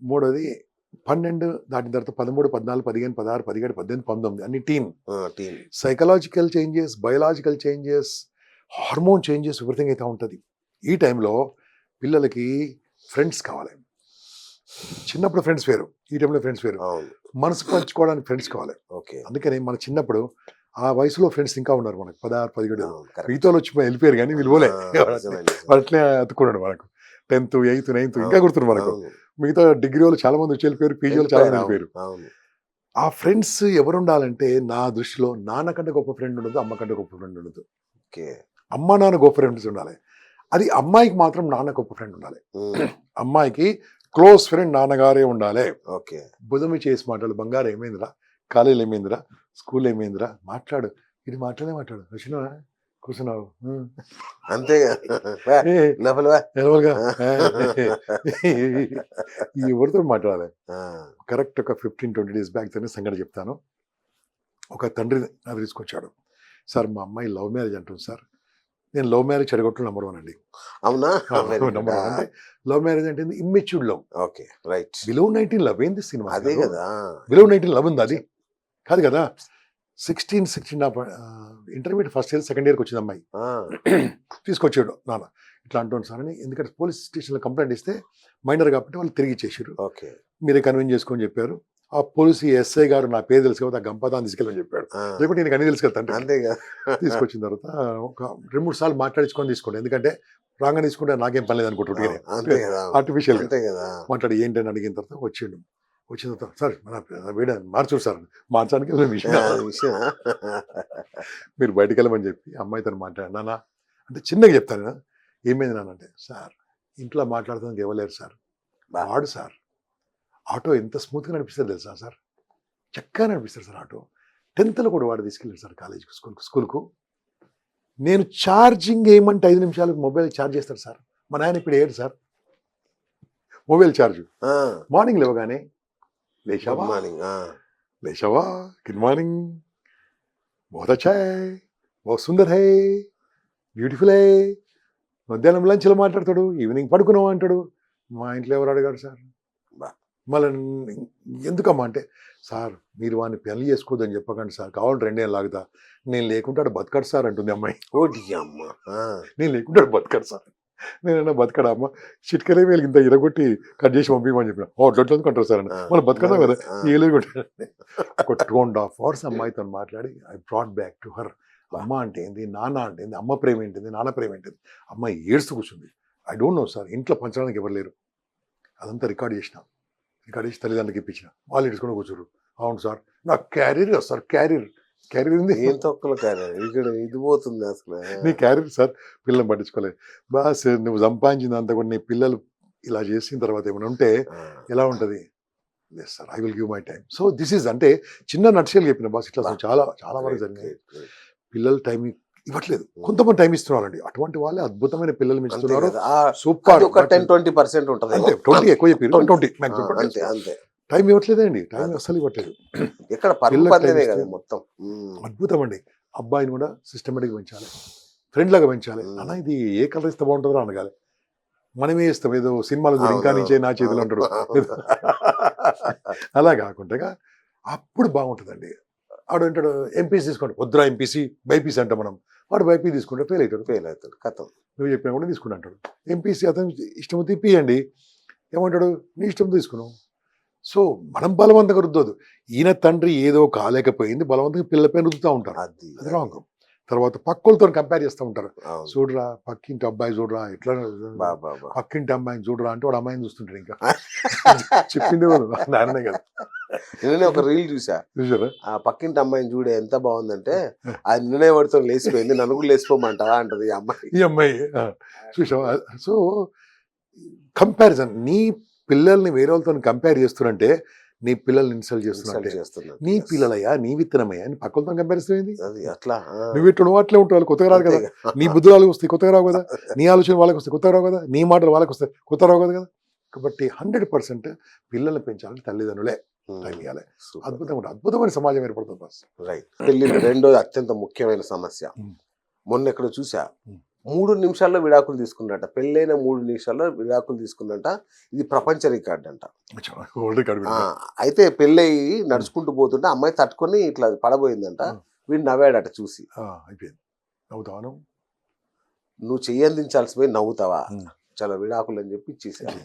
3వది 12 దాటిన తర్వాత 13, 14, 15, 16, 17, 18, 19 అన్ని team. Team. Psychological changes, biological changes, hormone changes, everything అయితే ఉంటుంది. ఈ టైంలో పిల్లలకి ఫ్రెండ్స్ కావాలి. చిన్నప్పుడు ఫ్రెండ్స్ వేరు, ఈ టైంలో ఫ్రెండ్స్ వేరు. అవును. మనసు పంచుకోవడానికి ఫ్రెండ్స్ కావాలి. ఓకే. అందుకని మన చిన్నప్పుడు ఆ వయసులో ఫ్రెండ్స్ ఇంకా ఉన్నారు మనకు, 16, 17. అవును, correct. మిగతా వచ్చి వెళ్ళిపోయారు, కానీ వీళ్ళు పోలే. ఆ, నిజమే, నిజమే. వాడు అట్లే అతుకున్నాడు మనకు. 10th, 8th, 9th ఇంకా గుర్తున్నారు మనకు. అవును. మిగతా డిగ్రీ వాళ్ళు చాలా మంది వచ్చి వెళ్ళిపోయారు, పీజీ వాళ్ళు చాలా మంది వెళ్ళిపోయారు. అవును. ఆ ఫ్రెండ్స్ ఎవరు ఉండాలంటే, నా దృష్టిలో నాన్న కంటే గొప్ప ఫ్రెండ్ ఉండదు, అమ్మ కంటే గొప్ప ఫ్రెండ్ ఉండదు. ఓకే. అమ్మ నాన్న గొప్ప ఫ్రెండ్స్ ఉండాలి. అది అమ్మాయికి మాత్రం నాన్న గొప్ప ఫ్రెండ్ ఉండాలి. ఉమ్. అమ్మాయికి క్లోజ్ ఫ్రెండ్ నాన్నగారే ఉండాలి. ఓకే. బుధమి చేసి మాట్లాడు, బంగారం ఏమైందిరా, కాలేజీలో ఏమైందిరా, స్కూల్ ఏమైందిరా, మాట్లాడు. ఇది మాట్లాడు, వచ్చినావా, కూర్చున్నావు, అంతే. లోపల ఎలవలుగా ఎవరితో మాట్లాడాలి. కరెక్ట్ ఒక 15-20 days బ్యాక్ తనే సంగతి చెప్తాను. ఒక తండ్రి నాకు తీసుకొచ్చాడు. సార్ మా అమ్మాయి లవ్ మ్యారేజ్ అంటుంది సార్. నేను లవ్ మ్యారేజ్ చెడగొట్టడం నెంబర్ 1 అండి. అవునా? నెంబర్ 1 అంటే లవ్ మ్యారేజ్ అంటే immatured love. Okay, right. Below 19 love ఏంది సినిమా? అదే కదా. బిలో 19 లవ్ ఉంది, అది కాదు కదా. 16 ఇంటర్మీడియట్ ఫస్ట్ ఇయర్ సెకండ్ ఇయర్కి వచ్చింది అమ్మాయి. తీసుకొచ్చాడు నాన్న, ఇట్లా అంటుంది సార్ అని. ఎందుకంటే పోలీస్ స్టేషన్లో కంప్లైంట్ ఇస్తే మైనర్ కాబట్టి వాళ్ళు తిరిగి ఇచ్చేసారు. ఓకే. మీరే కన్విన్స్ చేసుకొని చెప్పారు. ఆ పోలీసు ఎస్ఐ గారు నా పేరు తెలుసు కాబట్టి ఆ గంపదాన్ని తీసుకెళ్ళని చెప్పాడు. లేకపోతే నేను అన్ని తీసుకెళ్తాను. అంతే కదా. తీసుకొచ్చిన తర్వాత ఒక 2-3 సార్లు మాట్లాడించుకొని తీసుకోండి. ఎందుకంటే రాంగ్ తీసుకుంటే నాకేం పని లేదు అనుకుంటుంటే అంతే కదా. ఆర్టిఫిషియల్ అంతే కదా. మాట్లాడి ఏంటని అడిగిన తర్వాత వచ్చిన తర్వాత సార్ మన వీడ మార్చు సార్, మార్చడానికి విషయం మీరు బయటకు వెళ్ళమని చెప్పి అమ్మాయితో మాట్లాడినా అంటే చిన్నగా చెప్తాను. ఏమైంది నాన్న అంటే, సార్ ఇంట్లో మాట్లాడుతుంది ఇవ్వలేరు సార్, వాడు సార్ ఆటో ఎంత స్మూత్గా నడిపిస్తారు తెలుసా సార్, చక్కగా నడిపిస్తారు సార్ ఆటో. 10th కూడా వాడు తీసుకెళ్ళారు సార్ కాలేజీకి, స్కూల్కు. నేను ఛార్జింగ్ ఏమంటే 5 నిమిషాలకు మొబైల్ ఛార్జ్ చేస్తాడు సార్. మా నాయన ఇప్పుడు ఏడు సార్ మొబైల్ ఛార్జ్. మార్నింగ్ లేవగానే లేచావా, మార్నింగ్ లేచావా, గుడ్ మార్నింగ్, బహుత్ అచ్చా హై, ఓ సుందర్ హే, బ్యూటిఫుల్ హే, మధ్యాహ్నం లంచ్లో మాట్లాడతాడు, ఈవినింగ్ పడుకున్నావు అంటాడు. మా ఇంట్లో ఎవరు అడిగాడు సార్? బా. మళ్ళీ ఎందుకమ్మా అంటే, సార్ మీరు వాడిని పెళ్లి చేసుకోవద్దని చెప్పకండి సార్, కావాలి 2 ఏళ్ళు లాగుతా, నేను లేకుంటే ఆడు బతకడు సార్ అంటుంది అమ్మాయి. ఓడి అమ్మ. నేను లేకుంటే ఆడు బతకడు సార్. నేనన్నా బతకడా అమ్మ, చిట్కలే వేలు ఇంత ఇరగొట్టి కట్ చేసి పంపించమని చెప్పిన. అట్లా కంటారు సార్ అని. మళ్ళీ బతకదా కదా, ఏళ్ళు కొట్టాడు. ఒక 2.5 hours అమ్మాయితో మాట్లాడి I brought back to her. అమ్మ అంటే ఏంది, నాన్న అంటే ఏంది, అమ్మ ప్రేమ ఏంటిది, నాన్న ప్రేమ ఏంటిది. అమ్మాయి ఏడుస్తూ కూర్చుంది. ఐ డోంట్ నో సార్, ఇంట్లో పంచడానికి ఎవరు లేరు. అదంతా రికార్డ్ చేసిన, రికార్డ్ చేసి తల్లిదండ్రులకి ఇప్పించిన. వాళ్ళు ఇడుచుకొని కూర్చోరు. అవును సార్, నాకు క్యారియర్ కదా సార్, క్యారియర్ ఉంది. ఏం తొక్కలు కాదు ఇక్కడ, ఇది పోతుంది అసలు. నీ క్యారియర్ సార్, పిల్లల్ని పట్టించుకోలేదు. బాస్ నువ్వు సంపాదించింది అంతా కూడా నీ పిల్లలు ఇలా చేసిన తర్వాత ఏమైనా ఉంటే ఎలా ఉంటుంది? లేదు sir, I will give my time. So this is అంటే చిన్న నడిచేలు చెప్పిన బాస్. ఇట్లా చాలా చాలా వరకు జరిగింది. పిల్లలు టైం ఇవ్వట్లేదు, కొంతమంది టైం ఇస్తున్నారండి. అటువంటి వాళ్ళే అద్భుతమైన పిల్లలు ఇస్తున్నారు. సూపర్. ఒక 10-20% ఉంటుంది. అంతే, 20 ఎక్కువ చెప్పారు, 20 అంతే అంతే. టైం ఇవ్వట్లేదండి, టైం అస్సలు ఇవ్వట్లేదు. ఇక్కడ పరుపందనే కదా మొత్తం. అద్భుతం అండి. అబ్బాయిని కూడా సిస్టమేటిక్ పెంచాలి, ఫ్రెండ్ లాగా పెంచాలి. అన్న ఇది ఏ కలర్ ఇస్తే బాగుంటుందో అనగాలి. మనమే ఇస్తాం, ఏదో సినిమాలు ఇంకా నుంచే నా చేతులు అంటాడు. అలా కాకుండా అప్పుడు బాగుంటుందండి. ఆడు అంటాడు ఎంపీసీ తీసుకోండి, వద్దురా ఎంపీసీ బైపీసీ అంటాం మనం. వాడు బైపీ తీసుకుంటే ఫెయిల్ అవుతాడు కథం. నువ్వు చెప్పినా కూడా తీసుకుని అంటాడు. ఎంపీసీ అతను ఇష్టం తీపియండి, ఏమంటాడు నీ ఇష్టం తీసుకున్నావు. సో మనం బలవంతంగా రుద్దోదు. ఈయన తండ్రి ఏదో కాలేకపోయింది బలవంతంగా పిల్లపై రుద్దుతూ ఉంటారు. అది రాంగ్. తర్వాత పక్కలతో కంపేర్ చేస్తూ ఉంటారు. చూడరా పక్కింటి అబ్బాయి చూడరా, ఎట్లా పక్కింటి అమ్మాయిని చూడరా అంటే వాడు అమ్మాయిని చూస్తుంటాడు. ఇంకా చెప్పింది నాన్ననే కదా. నిన్ననే ఒక రీల్ చూసా, ఆ పక్కింటి అమ్మాయిని చూడే ఎంత బాగుందంటే, అది నిన్నే పడుతో లేచిపోయింది, నన్ను కూడా లేచిపోమంటావా అంటది ఈ అమ్మాయి. చూసావా? సో కంపారిజన్, నీ పిల్లల్ని వేరే వాళ్ళతో కంపేర్ చేస్తున్నంటే నీ పిల్లల్ని ఇన్సల్ట్ చేస్తున్నా. నీ పిల్లలయ్యా, నీ విత్తనమయ్యా అని పక్కలతో కంపారిజన్ అయింది. అట్లా నువ్వు ఎట్లా నువ్వు అట్లే ఉంటావు, కొత్తగా రాదు కదా. నీ బుద్ధులు వాళ్ళకి వస్తాయి, కొత్తగా రావు కదా. నీ ఆలోచన వాళ్ళకి వస్తాయి, కొత్తగా రావు కదా. నీ మాటలు వాళ్ళకి వస్తాయి, కొత్తగా రావు కదా. కాబట్టి 100% పిల్లల్ని పెంచాలని తల్లిదండ్రులే టైం ఇవ్వాలి. అద్భుతంగా అద్భుతమైన సమాజం ఏర్పడుతుంది బస్. రైట్. పెళ్లి రెండోది అత్యంత ముఖ్యమైన సమస్య. మొన్న ఎక్కడ చూసా, 3 నిమిషాల్లో విడాకులు తీసుకున్నట. పెళ్ళైన 3 నిమిషాల్లో విడాకులు తీసుకున్నట. ఇది ప్రపంచ రికార్డ్ అంట. అయితే పెళ్ళయి నడుచుకుంటూ పోతుంటే అమ్మాయి తట్టుకొని ఇట్లా పడబోయిందంట. వీడు నవ్వాడట చూసి. అయిపోయింది, నవ్వుతాను. నువ్వు చెయ్యందించాల్సి పోయి నవ్వుతావా, చాలా విడాకులు అని చెప్పి ఇచ్చేసాను.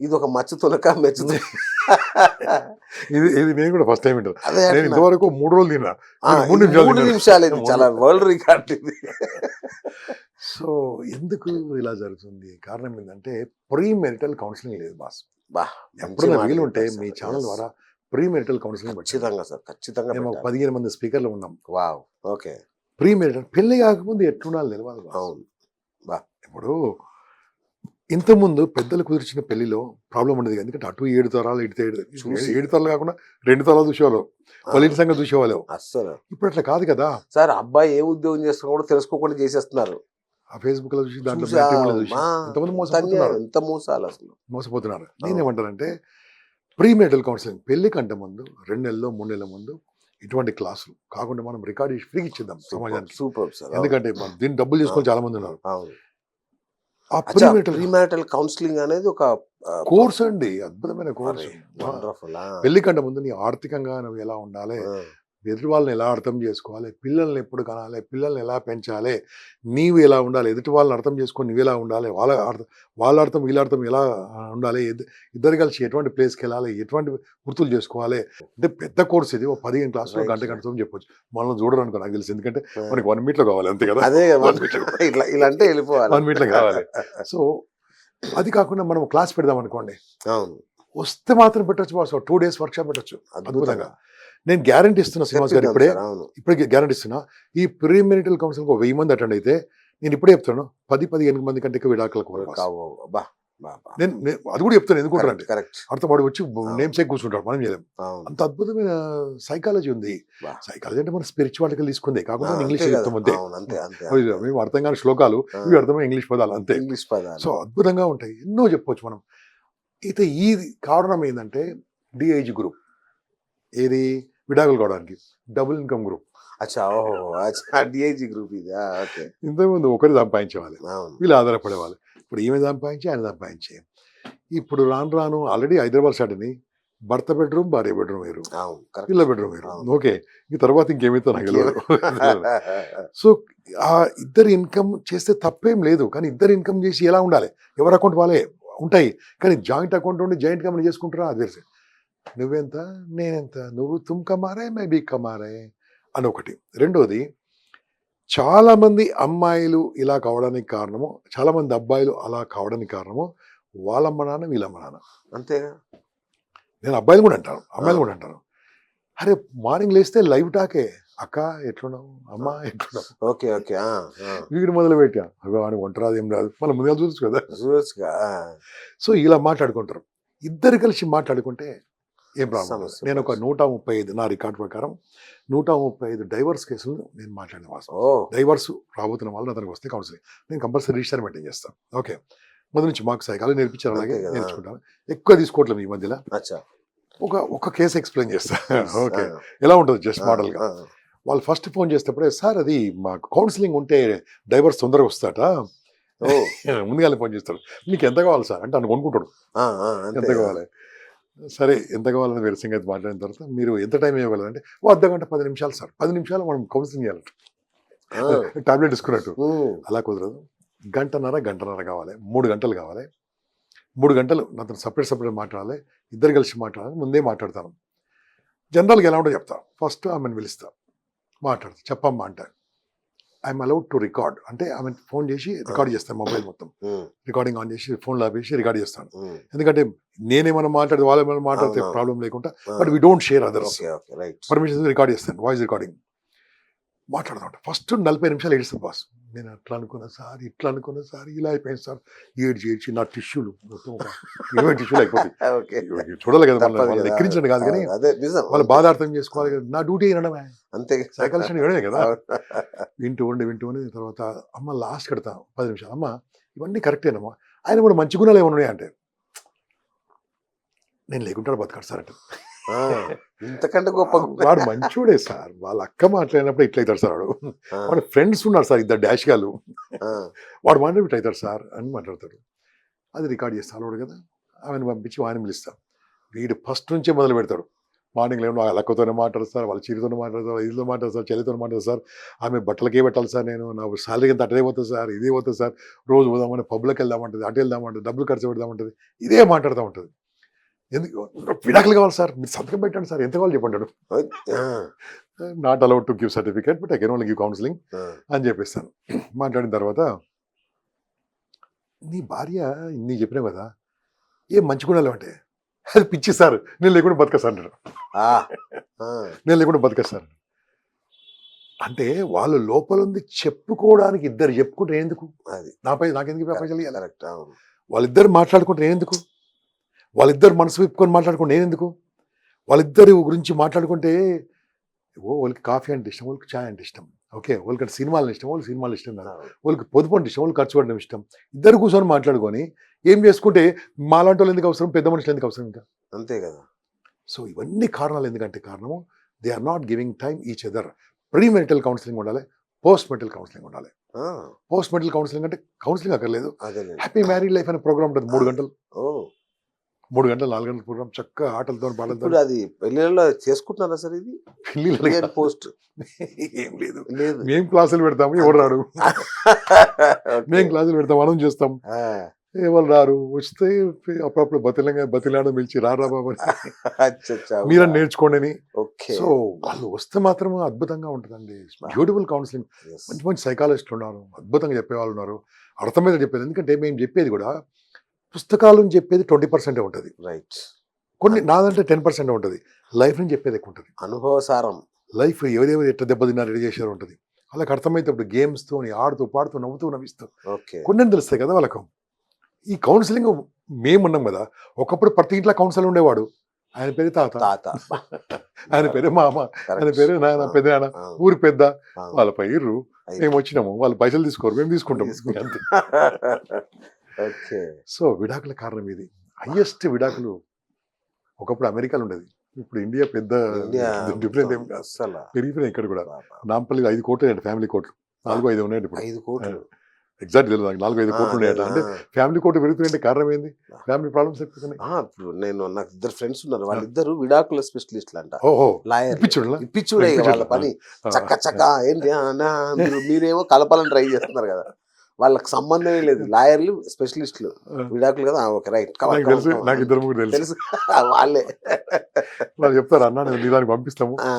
ఇది ఒక మచ్చుతునక మెచ్చుతు. ఇది నేను కూడా ఫస్ట్ టైం వింటాను. నేను ఇంతవరకు 3 రోజులు తిన్నా, 3 నిమిషాలు. ఇది చాలా వరల్డ్ రికార్డ్ ఇది. సో ఎందుకు ఇలా జరుగుతుంది? కారణం ఏంటంటే ప్రీ మెరిటల్ కౌన్సిలింగ్ లేదు బాస్. ఎప్పుడైనా వీలు ఉంటే మీ ఛానల్ ద్వారా ప్రీ మెరిటల్ కౌన్సిలింగ్ ఖచ్చితంగా సార్, ఖచ్చితంగా. 15 మంది స్పీకర్లు ఉన్నాం. వావ్. ఓకే. ప్రీ మెరిటల్ పెళ్లి కాకముందు ఎట్లుండాలి తెలియదు. అవును. ఇప్పుడు ఇంతకుముందు పెద్దలు కుదిర్చిన పెళ్లిలో ప్రాబ్లం ఉండేది, ఎందుకంటే అటు 7 తరాలు 7 తరాలు కాకుండా 2 తరాలు చూసేవాళ్ళు, వాళ్ళ ఇంటి సంగతి చూసేవాళ్ళు. అసలు ఇప్పుడు అట్లా కాదు కదా సార్. అబ్బాయి ఏ ఉద్యోగం చేస్తున్నా కూడా తెలుసుకోకుండా చేసేస్తున్నారు. ఆ ఫేస్బుక్ లో చూసి దాంట్లో ఎంత మోసాలు అసలు మోసపోతున్నారు. నేనేమంటానంటే ప్రీ మెరిటల్ కౌన్సిలింగ్ పెళ్లి కంటే ముందు 2 నెలలు 3 నెలల ముందు ఇటువంటి క్లాసులు కాకుండా మనం రికార్డ్ చేసి ఫ్రీగా ఇచ్చేద్దాం సమాజానికి. Super sir. ఎందుకంటే దీన్ని డబ్బులు చేసుకొని చాలా మంది ఉన్నారు. ప్రీ మ్యారిటల్ కౌన్సిలింగ్ అనేది ఒక కోర్స్ అండి, అద్భుతమైన కోర్సు. పెళ్లి కంటే ముందు నీ ఆర్థికంగా నువ్వు ఎలా ఉండాలి, ఎదుటి వాళ్ళని ఎలా అర్థం చేసుకోవాలి, పిల్లల్ని ఎప్పుడు కనాలి, పిల్లల్ని ఎలా పెంచాలి, నీవు ఎలా ఉండాలి, ఎదుటి వాళ్ళని అర్థం చేసుకొని నువ్వు ఎలా ఉండాలి, వాళ్ళ అర్థం వీళ్ళ అర్థం ఎలా ఉండాలి, ఇద్దరు కలిసి ఎటువంటి ప్లేస్కి వెళ్ళాలి, ఎటువంటి వృత్తులు చేసుకోవాలి. అంటే పెద్ద కోర్స్ ఇది. 15 క్లాసులో గంటతో చెప్పొచ్చు. మనల్ని చూడరు అనుకో నాకు తెలిసి, ఎందుకంటే మనకి 1 minute కావాలి అంతే కదా. అదే ఇలా అంటే వెళ్ళిపోవాలి, 1 minute కావాలి. సో అది కాకుండా మనం క్లాస్ పెడదాం అనుకోండి, వస్తే మాత్రం పెట్టచ్చు బాస్. 2 days వర్క్షాప్ పెట్టచ్చు అద్భుతంగా. నేను గ్యారంటీ ఇస్తున్నా శ్రీనివాస్ గారు, ఇప్పుడే గ్యారంటీ ఇస్తున్నా. ఈ ప్రీ మెరిటల్ కౌన్సిలింగ్ 1000 మంది అటెండ్ అయితే నేను ఇప్పుడే చెప్తాను 10-15 మంది కంటే ఎక్కువ విడాకులకు నేను అది కూడా చెప్తాను. ఎందుకుంటారంటే అర్థం వాడు వచ్చి నేమ్ సేక్ కూర్చుంటాడు, మనం చేయలేం. అంత అద్భుతమైన సైకాలజీ ఉంది. సైకాలజీ అంటే మన స్పిరిచువాలిటీ తీసుకుంది, కాకుండా ఇంగ్లీష్ చెప్తాం అంతే. మేము అర్థం కాని శ్లోకాలు, ఇవి అర్థమైన ఇంగ్లీష్ పదాలు అంతే. సో అద్భుతంగా ఉంటాయి, ఎన్నో చెప్పొచ్చు మనం. అయితే ఈ కారణం ఏంటంటే డిఐజీ గ్రూప్, ఏది విడాకులు కావడానికి డబుల్ ఇన్కమ్ గ్రూప్. అచ్చా ఓహో అచ్చా డిఐజీ గ్రూప్ ఇది ఓకే ఇంతకుముందు ఒకరు సంపాదించేవాళ్ళు, అవును వీళ్ళు ఆధారపడేవాళ్ళు. ఇప్పుడు ఈమె సంపాదించి ఆయన సంపాదించి ఇప్పుడు రాను రాను ఆల్రెడీ హైదరాబాద్ స్టార్ట్ అయింది. భర్త బెడ్రూమ్, భార్య బెడ్రూమ్ వేరు, అవును పిల్ల కరెక్ట్ బెడ్రూమ్ వేరు. అవును ఓకే, ఈ తర్వాత ఇంకేమైతే నాకు తెలియదు. సో ఆ ఇద్దరు ఇన్కమ్ చేస్తే తప్పేం లేదు, కానీ ఇద్దరు ఇన్కమ్ చేసి ఎలా ఉండాలి, ఎవరి అకౌంట్ వాళ్ళే ఉంటాయి. కానీ జాయింట్ అకౌంట్ ఉండి జాయింట్ కంపెనీ చేసుకుంటారా అది తెలిసి నువ్వెంత నేనెంత, నువ్వు తుమ్ కమారే మే బీ కమారే అని ఒకటి. రెండోది, చాలా మంది అమ్మాయిలు ఇలా కావడానికి కారణము, చాలా మంది అబ్బాయిలు అలా కావడానికి కారణము వాళ్ళమ్మ నాన్న వీళ్ళమ్మ నాన్న. అంతేగా నేను అబ్బాయిలు కూడా అంటాను, అమ్మాయిలు కూడా అంటాను. అరే మార్నింగ్ లేస్తే లైవ్ టాకే, అక్క ఎట్లున్నావు, అమ్మ ఎట్లున్నావు, ఓకే ఓకే వీడు మొదలు పెట్టా అని వంట రాదు ఏం రాదు, మళ్ళీ ముందుగా చూడొచ్చు కదా. చూడొచ్చుగా సో ఇలా మాట్లాడుకుంటారు. ఇద్దరు కలిసి మాట్లాడుకుంటే ఏం ప్రాబ్లం. సమస్య నేను ఒక 135 నా రికార్డ్ ప్రకారం 135 డైవర్స్ కేసులు నేను మాట్లాడిన వాస్తవం. ఓ డైవర్స్ రాబోతున్న వాళ్ళు అతనికి వస్తే కౌన్సిలింగ్ నేను కంపల్సరీ రిజిస్టర్ మెయింటైన్ చేస్తాను. ఓకే, ముందు నుంచి మాకు సైకాలజీ నేర్పించారు, అలాగే అంతే కదా. నేర్చుకుంటాను. ఎక్కువ తీసుకోవట్లేదు ఈ మధ్యలో. అచ్చా ఒక కేసు ఎక్స్ప్లెయిన్ చేస్తా. ఓకే, ఎలా ఉంటుంది జస్ట్ మోడల్గా. వాళ్ళు ఫస్ట్ ఫోన్ చేసేటప్పుడే, సార్ అది మాకు కౌన్సిలింగ్ ఉంటే డైవర్స్ తొందరగా వస్తాట, ఓ ముందుగానే ఫోన్ చేస్తాడు. మీకు ఎంత కావాలి సార్ అంటే అని కొనుక్కుంటాడు, ఎంత కావాలి, సరే ఎంత కావాలని వేరే సంగతి మాట్లాడిన తర్వాత మీరు ఎంత టైం ఇవ్వగలరంటే ఓ అర్ధగంట 10 నిమిషాలు సార్, 10 నిమిషాలు మనం కౌన్సిలింగ్ చేయాలంట, టాబ్లెట్ తీసుకున్నట్టు. అలా కుదరదు, గంటన్నర కావాలి, 3 గంటలు కావాలి. 3 గంటలు నాతో సపరేట్ మాట్లాడాలి, ఇద్దరు కలిసి మాట్లాడాలి. ముందే మాట్లాడతాను. జనరల్గా ఎలా ఉంటో చెప్తా. ఫస్ట్ ఆమెను పిలుస్తా, మాట్లాడతా, చెప్పమ్మా అంటే ఐఎమ్ అలౌడ్ టు రికార్డ్ అంటే ఆమె ఫోన్ చేసి రికార్డ్ చేస్తాను, మొబైల్ మొత్తం రికార్డింగ్ ఆన్ చేసి ఫోన్లో ఆపేసి రికార్డ్ చేస్తాను. ఎందుకంటే నేనేమైనా మాట్లాడితే వాళ్ళేమైనా మాట్లాడితే ప్రాబ్లం లేకుండా, but we don't share others permission. Record చేస్తాను, వాయిస్ రికార్డింగ్ మాట్లాడుతూ ఉంటాను. ఫస్ట్ 40 నిమిషాలు ఏడుస్తాను బాస్, నేను అట్లా అనుకున్నా సార్, ఇట్లా అనుకున్నా సార్, ఇలా అయిపోయింది సార్, ఏడ్చి నా టిష్యూలు మొత్తం ఒక 20 టిష్యూలు అయిపోతాయి. చూడాలి కదా, వాళ్ళు ఎక్కిరించండి కాదు కానీ వాళ్ళు బాధ అర్థం చేసుకోవాలి కదా, నా డ్యూటీ వినడమే, అంతే సైకాలజీ వినడమే కదా. వింటూ ఉండి తర్వాత అమ్మ లాస్ట్ కడతా 10 నిమిషాలు, అమ్మ ఇవన్నీ కరెక్టేనమ్మా, ఆయన కూడా మంచి గుణాలు ఏమైనా ఉన్నాయా అంటే, నేను లేకుంటాడు బతకాడు సార్ అంటే. ఇంతకంటే గొప్ప వాడు మంచోడే సార్, వాళ్ళ అక్క మాట్లాడినప్పుడు ఇట్లా అవుతాడు సార్, వాడు ఫ్రెండ్స్ ఉన్నారు సార్, ఇద్దరు డాష్ గాలు, వాడు మాట్లాడి ఇట్లా అవుతాడు సార్ అని మాట్లాడతాడు. అది రికార్డ్ చేస్తా అలవాడు కదా, ఆమెను పంపించి వాడిని పిలుస్తాం. వీడు ఫస్ట్ నుంచే మొదలు పెడతాడు. మార్నింగ్ లేవు వాళ్ళ అక్కతోనే మాట్లాడతారు, వాళ్ళ చీరతోనే మాట్లాడతారు, ఇదిలో మాట్లాడతారు, చెల్లితో మాట్లాడతారు సార్, ఆమె బట్టలకే పెట్టాలి సార్, నేను నా సాలరీ ఎంత అటే పోతుంది సార్, ఇదే పోతుంది సార్, రోజు పోదామని పబ్లోకి వెళ్దామంటుంది, అటు వెళ్దామంటుంది, డబ్బులు ఖర్చు పెడదామంటుంది, ఇదే మాట్లాడుతూ ఉంటుంది. ఎందుకు విడాకులు కావాలి సార్, మీరు సంతకం పెట్టండి సార్, ఎంత కావాలి చెప్పంటాడు. Not allowed to give certificate but I can only give counselling అని చెప్పేస్తాను. మాట్లాడిన తర్వాత, నీ భార్య నీ చెప్పినావు కదా, ఏం మంచి గుణాలు అంటే, అది పిచ్చి సార్, నేను లేకుండా బతకస్తా అంటాడు. నేను లేకుండా బతకస్తాను అంటే వాళ్ళు లోపల ఉంది చెప్పుకోవడానికి, ఇద్దరు చెప్పుకుంటే ఎందుకు, అది నాపై నాకెందుకు ప్రపంచాలు, కరెక్ట్. వాళ్ళిద్దరు మాట్లాడుకుంటే ఎందుకు, వాళ్ళిద్దరు మనసు విప్పుకొని మాట్లాడుకుంటే నేనెందుకు, వాళ్ళిద్దరి గురించి మాట్లాడుకుంటే వాళ్ళకి కాఫీ అంటే ఇష్టం, వాళ్ళకి ఛాయ్ అంటే ఇష్టం, ఓకే, వాళ్ళకి సినిమాలు ఇష్టం, వాళ్ళకి సినిమాలు ఇష్టం కాదు, వాళ్ళకి పొదుపు అంటే ఇష్టం, వాళ్ళకి ఖర్చు పెట్టడం ఇష్టం. ఇద్దరు కూర్చొని మాట్లాడుకొని ఏం చేసుకుంటే మాలాంటి వాళ్ళు ఎందుకు అవసరం, పెద్ద మనుషులు ఎందుకు అవసరం ఇంకా, అంతే కదా. సో ఇవన్నీ కారణాలు. ఎందుకంటే కారణము they are not giving time each other. Premarital counselling ఉండాలి, పోస్ట్ మెరిటల్ కౌన్సిలింగ్ ఉండాలి. పోస్ట్ మెరిటల్ కౌన్సిలింగ్ అంటే కౌన్సిలింగ్ అక్కర్లేదు, హ్యాపీ మ్యారీడ్ లైఫ్ అనే ప్రోగ్రామ్ ఉంటుంది, 3 గంటలు, 3 గంటలు 4 గంటల ప్రోగ్రామ్, చక్కగా ఆటలతో పాటలతో. అది పెళ్ళిళ్ళలో చేసుకుంటున్నారా సార్, ఇది పెళ్లి పోస్ట్ ఏం లేదు, మేము క్లాసులు పెడతాము, ఎవరు రాడు, మేము క్లాసులు పెడతాం, మనం చేస్తాం, ఎవరు రారు, వస్తే అప్పుడప్పుడు బతిలాడ పిలిచి రారా బాబు మీరని నేర్చుకోండి అని. సో వాళ్ళు వస్తే మాత్రం అద్భుతంగా ఉంటుందండి, బ్యూటిఫుల్ కౌన్సిలింగ్. మంచి మంచి సైకాలజిస్టులు ఉన్నారు, అద్భుతంగా చెప్పేవాళ్ళు ఉన్నారు, అర్థమైతే చెప్పేది. ఎందుకంటే మేము చెప్పేది కూడా పుస్తకాలను చెప్పేది 20% ఉంటుంది, రైట్, కొన్ని నాదంటే 10% ఉంటుంది, లైఫ్ నుంచి చెప్పేది ఎక్కువ ఉంటుంది, అనుభవసారం. లైఫ్ ఎవరెవరు ఎట్లా దెబ్బతిన్నారు, రెడీ చేశారు ఉంటుంది. వాళ్ళకి అర్థమైతే ఇప్పుడు గేమ్స్తో ఆడుతూ పాడుతూ నవ్వుతూ నవ్విస్తూ కొన్ని తెలుస్తాయి కదా వాళ్ళకు. ఈ కౌన్సిలింగ్ మేమున్నాం కదా, ఒకప్పుడు ప్రతి ఇంట్లో కౌన్సిలర్ ఉండేవాడు, ఆయన పేరు తాత, ఆయన పేరు మామ, ఆయన పేరు నాన్న, పెద్ద నాన్న, ఊరి పెద్ద, వాళ్ళ పైర్రు, మేము వచ్చినాము, వాళ్ళు పైసలు తీసుకోరు, మేము తీసుకుంటాం అంతే. సో విడాకుల కారణం ఇది. హైయెస్ట్ విడాకులు ఒకప్పుడు అమెరికాలో ఉండేది, ఇప్పుడు ఇండియా పెద్ద ఇండియా డిఫరెంట్ ఏం కాదు, అస్సలు పెరిగిపోయినాయి ఇక్కడ కూడా. బాబా. నాంపల్లి 5 కోట్లు అండి, ఫ్యామిలీ కోట్లు 4-5 ఉన్నాయండి ఇప్పుడు. 5 కోట్లు ఎగ్జాక్ట్ తెలియదు నాకు, 4-5 కోట్లు ఉన్నాయట. అంటే ఫ్యామిలీ కోట్లు పెరుగుతున్నాయంటే కారణం ఏంది? ఫ్యామిలీ ప్రాబ్లమ్స్ ఎక్కుతున్నాయి. ఇప్పుడు నాకు 2 ఫ్రెండ్స్ ఉన్నారు, వాళ్ళిద్దరు విడాకుల స్పెషలిస్టులు అంట, ఓహో, లాయర్ ఇప్పించుడులా? ఇప్పించుడే ఇక వాళ్ళ పని. చక్క చక్క ఏంటి అన్నా, మీరేమో కలపాలని ట్రై చేస్తున్నారు కదా, వాళ్ళకి సంబంధమే లేదు, లాయర్లు స్పెషలిస్టులు విడాకులు కదా. ఓకే రైట్, నాకు తెలుసు, నాకు 2-3 తెలుసు. తెలుసు వాళ్ళే. వాళ్ళు చెప్తారు, అన్న నేను నీ దానికి పంపిస్తాము, ఆ,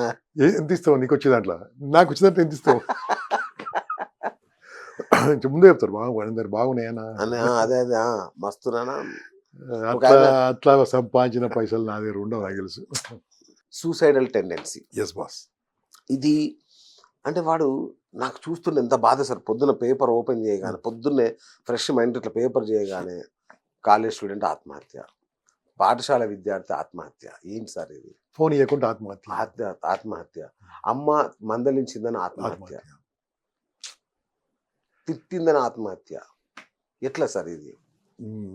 ఎంత ఇస్తావు నీకు వచ్చే దాంట్లో, నాకు వచ్చిందంటే ఎంత ఇస్తావు ముందే చెప్తారు, బాగున్నాయన్నా. అదే అదే మస్తునా. అట్లా అట్లా సంపాదించిన పైసలు నా దగ్గర ఉండవు నాకు తెలుసు. Suicidal tendency, yes boss. ఇది అంటే వాడు నాకు చూస్తుండే ఎంత బాధ సార్. పొద్దున్న పేపర్ ఓపెన్ చేయగానే, పొద్దున్నే ఫ్రెష్ మైండ్ ఇట్లా పేపర్ చేయగానే కాలేజ్ స్టూడెంట్ ఆత్మహత్య, పాఠశాల విద్యార్థి ఆత్మహత్య. ఏంటి సార్ ఇది? ఫోన్ ఇవ్వకుండా ఆత్మహత్య, ఆత్మహత్య. అమ్మ మందలించిందని ఆత్మహత్య, తిట్టిందని ఆత్మహత్య. ఎట్లా సార్ ఇది?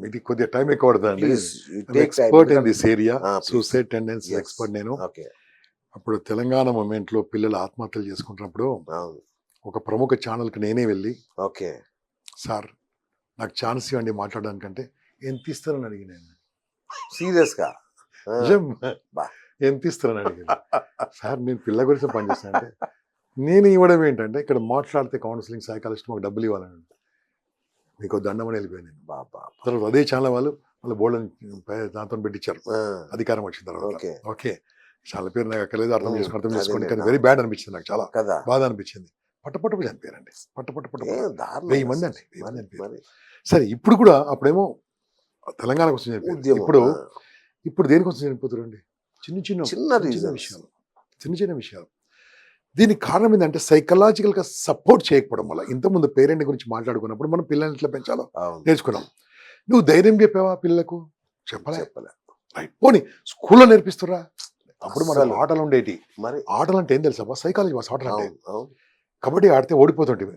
ఇది కొద్దిగా టైం ఎక్కువ పడుతుందండి. Please, you take time. Expert in this area, please. Suicide tendency Yes. Expert నేను. ఓకే, అప్పుడు తెలంగాణ మూమెంట్ లో పిల్లలు ఆత్మహత్యలు చేసుకుంటున్నప్పుడు అవును, ఒక ప్రముఖ ఛానల్కి నేనే వెళ్ళి, ఓకే, సార్ నాకు ఛాన్స్ ఇవ్వండి మాట్లాడడానికంటే, ఎంత ఇస్తారని అడిగినాను. సీరియస్ గా నిజం, బా. ఎంత ఇస్తారని అడిగాను. సార్ నేను పిల్ల గురించి పనిచేస్తాను అంటే, నేను ఇవ్వడం ఏంటంటే ఇక్కడ మాట్లాడితే కౌన్సిలింగ్ సైకాలజిస్ట్ మాకు డబ్బులు ఇవ్వాలని, మీకు దండం అని వెళ్ళిపోయాను. బాబా. తర్వాత అదే ఛానల్ వాళ్ళు బోర్డు దాంతో పెట్టించారు అధికారం వచ్చిన తర్వాత. ఓకే ఓకే, చాలా పేరు నాకు అక్కర్లేదు, అర్థం చేసుకోండి అదే కానీ నేను. వెరీ బ్యాడ్ అనిపించింది నాకు, చాలా కదా, బాధ అనిపించింది. పట్టపట్టు చనిపోయారండి, పట్టపట్టు ఏ దారుణం 1000 మంది సార్. అండి, 1000 మంది మరి- చనిపోయారు. మరి సరే, ఇప్పుడు కూడా అప్పుడేమో తెలంగాణ కోసం చనిపోయారు, ఉద్యమం. ఇప్పుడు దేనికోసం చనిపోతారండి? చిన్న చిన్న చిన్న చిన్న reasons. విషయాలు, చిన్న చిన్న విషయాలు. దీనికి కారణం ఏంటంటే సైకలాజికల్ గా సపోర్ట్ చేయకపోవడం వల్ల. ఇంతకుముందు పేరెంట్ గురించి మాట్లాడుకున్నప్పుడు మనం పిల్లల్ని ఎట్లా పెంచాలో అవును, నేర్చుకున్నాం. నువ్వు ధైర్యం చెప్పావా పిల్లలకు? చెప్పలే. చెప్పలే. రైట్, పోనీ స్కూల్లో నేర్పిస్తురా? అప్పుడు మన అస్సలు. ఆటలు ఉండేటి. మరి ఆటలు అంటే ఏం తెలుసా? సైకాలజీ వాస్ ఆటలు అంటే. అవును, అవును. కబడ్డీ ఆడితే ఓడిపోతుంటివి,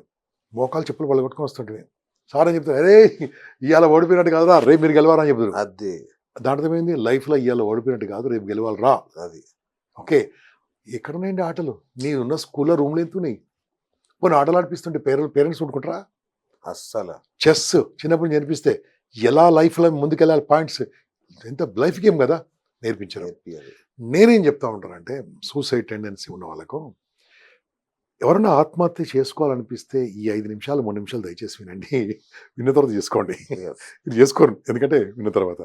మోకాలు చెప్పులు వాళ్ళు కొట్టుకొని వస్తుంటివి. సార్ అని చెప్తారు, అరే ఇవాళ ఓడిపోయినట్టు కాదురా, రేపు మీరు గెలవాలని చెప్తారు. అది దాంట్లో ఏమైంది? లైఫ్లో ఇవాళ ఓడిపోయినట్టు కాదు, రేపు గెలవాలరా. అది ఓకే, ఎక్కడున్నాయండి ఆటలు? నీవున్న స్కూల్లో రూమ్లు ఎంతున్నాయి? పోనీ ఆటలు ఆడిపిస్తుంటే పేరెంట్స్ ఊడుకుంటారా? అస్సలు చెస్ చిన్నప్పుడు నేర్పిస్తే ఎలా లైఫ్లో ముందుకెళ్ళాలి, పాయింట్స్ ఎంత లైఫ్ గేమ్ కదా, నేర్పించారు. నేర్పియాలి. నేనేం చెప్తా ఉంటానంటే, సూసైడ్ టెండెన్సీ ఉన్న వాళ్ళకు ఎవరైనా ఆత్మహత్య చేసుకోవాలనిపిస్తే ఈ 5 నిమిషాలు 3 నిమిషాలు దయచేసి వినండి, విన్న తర్వాత చేసుకోండి. Yes. ఇది చేసుకోరు, ఎందుకంటే విన్న తర్వాత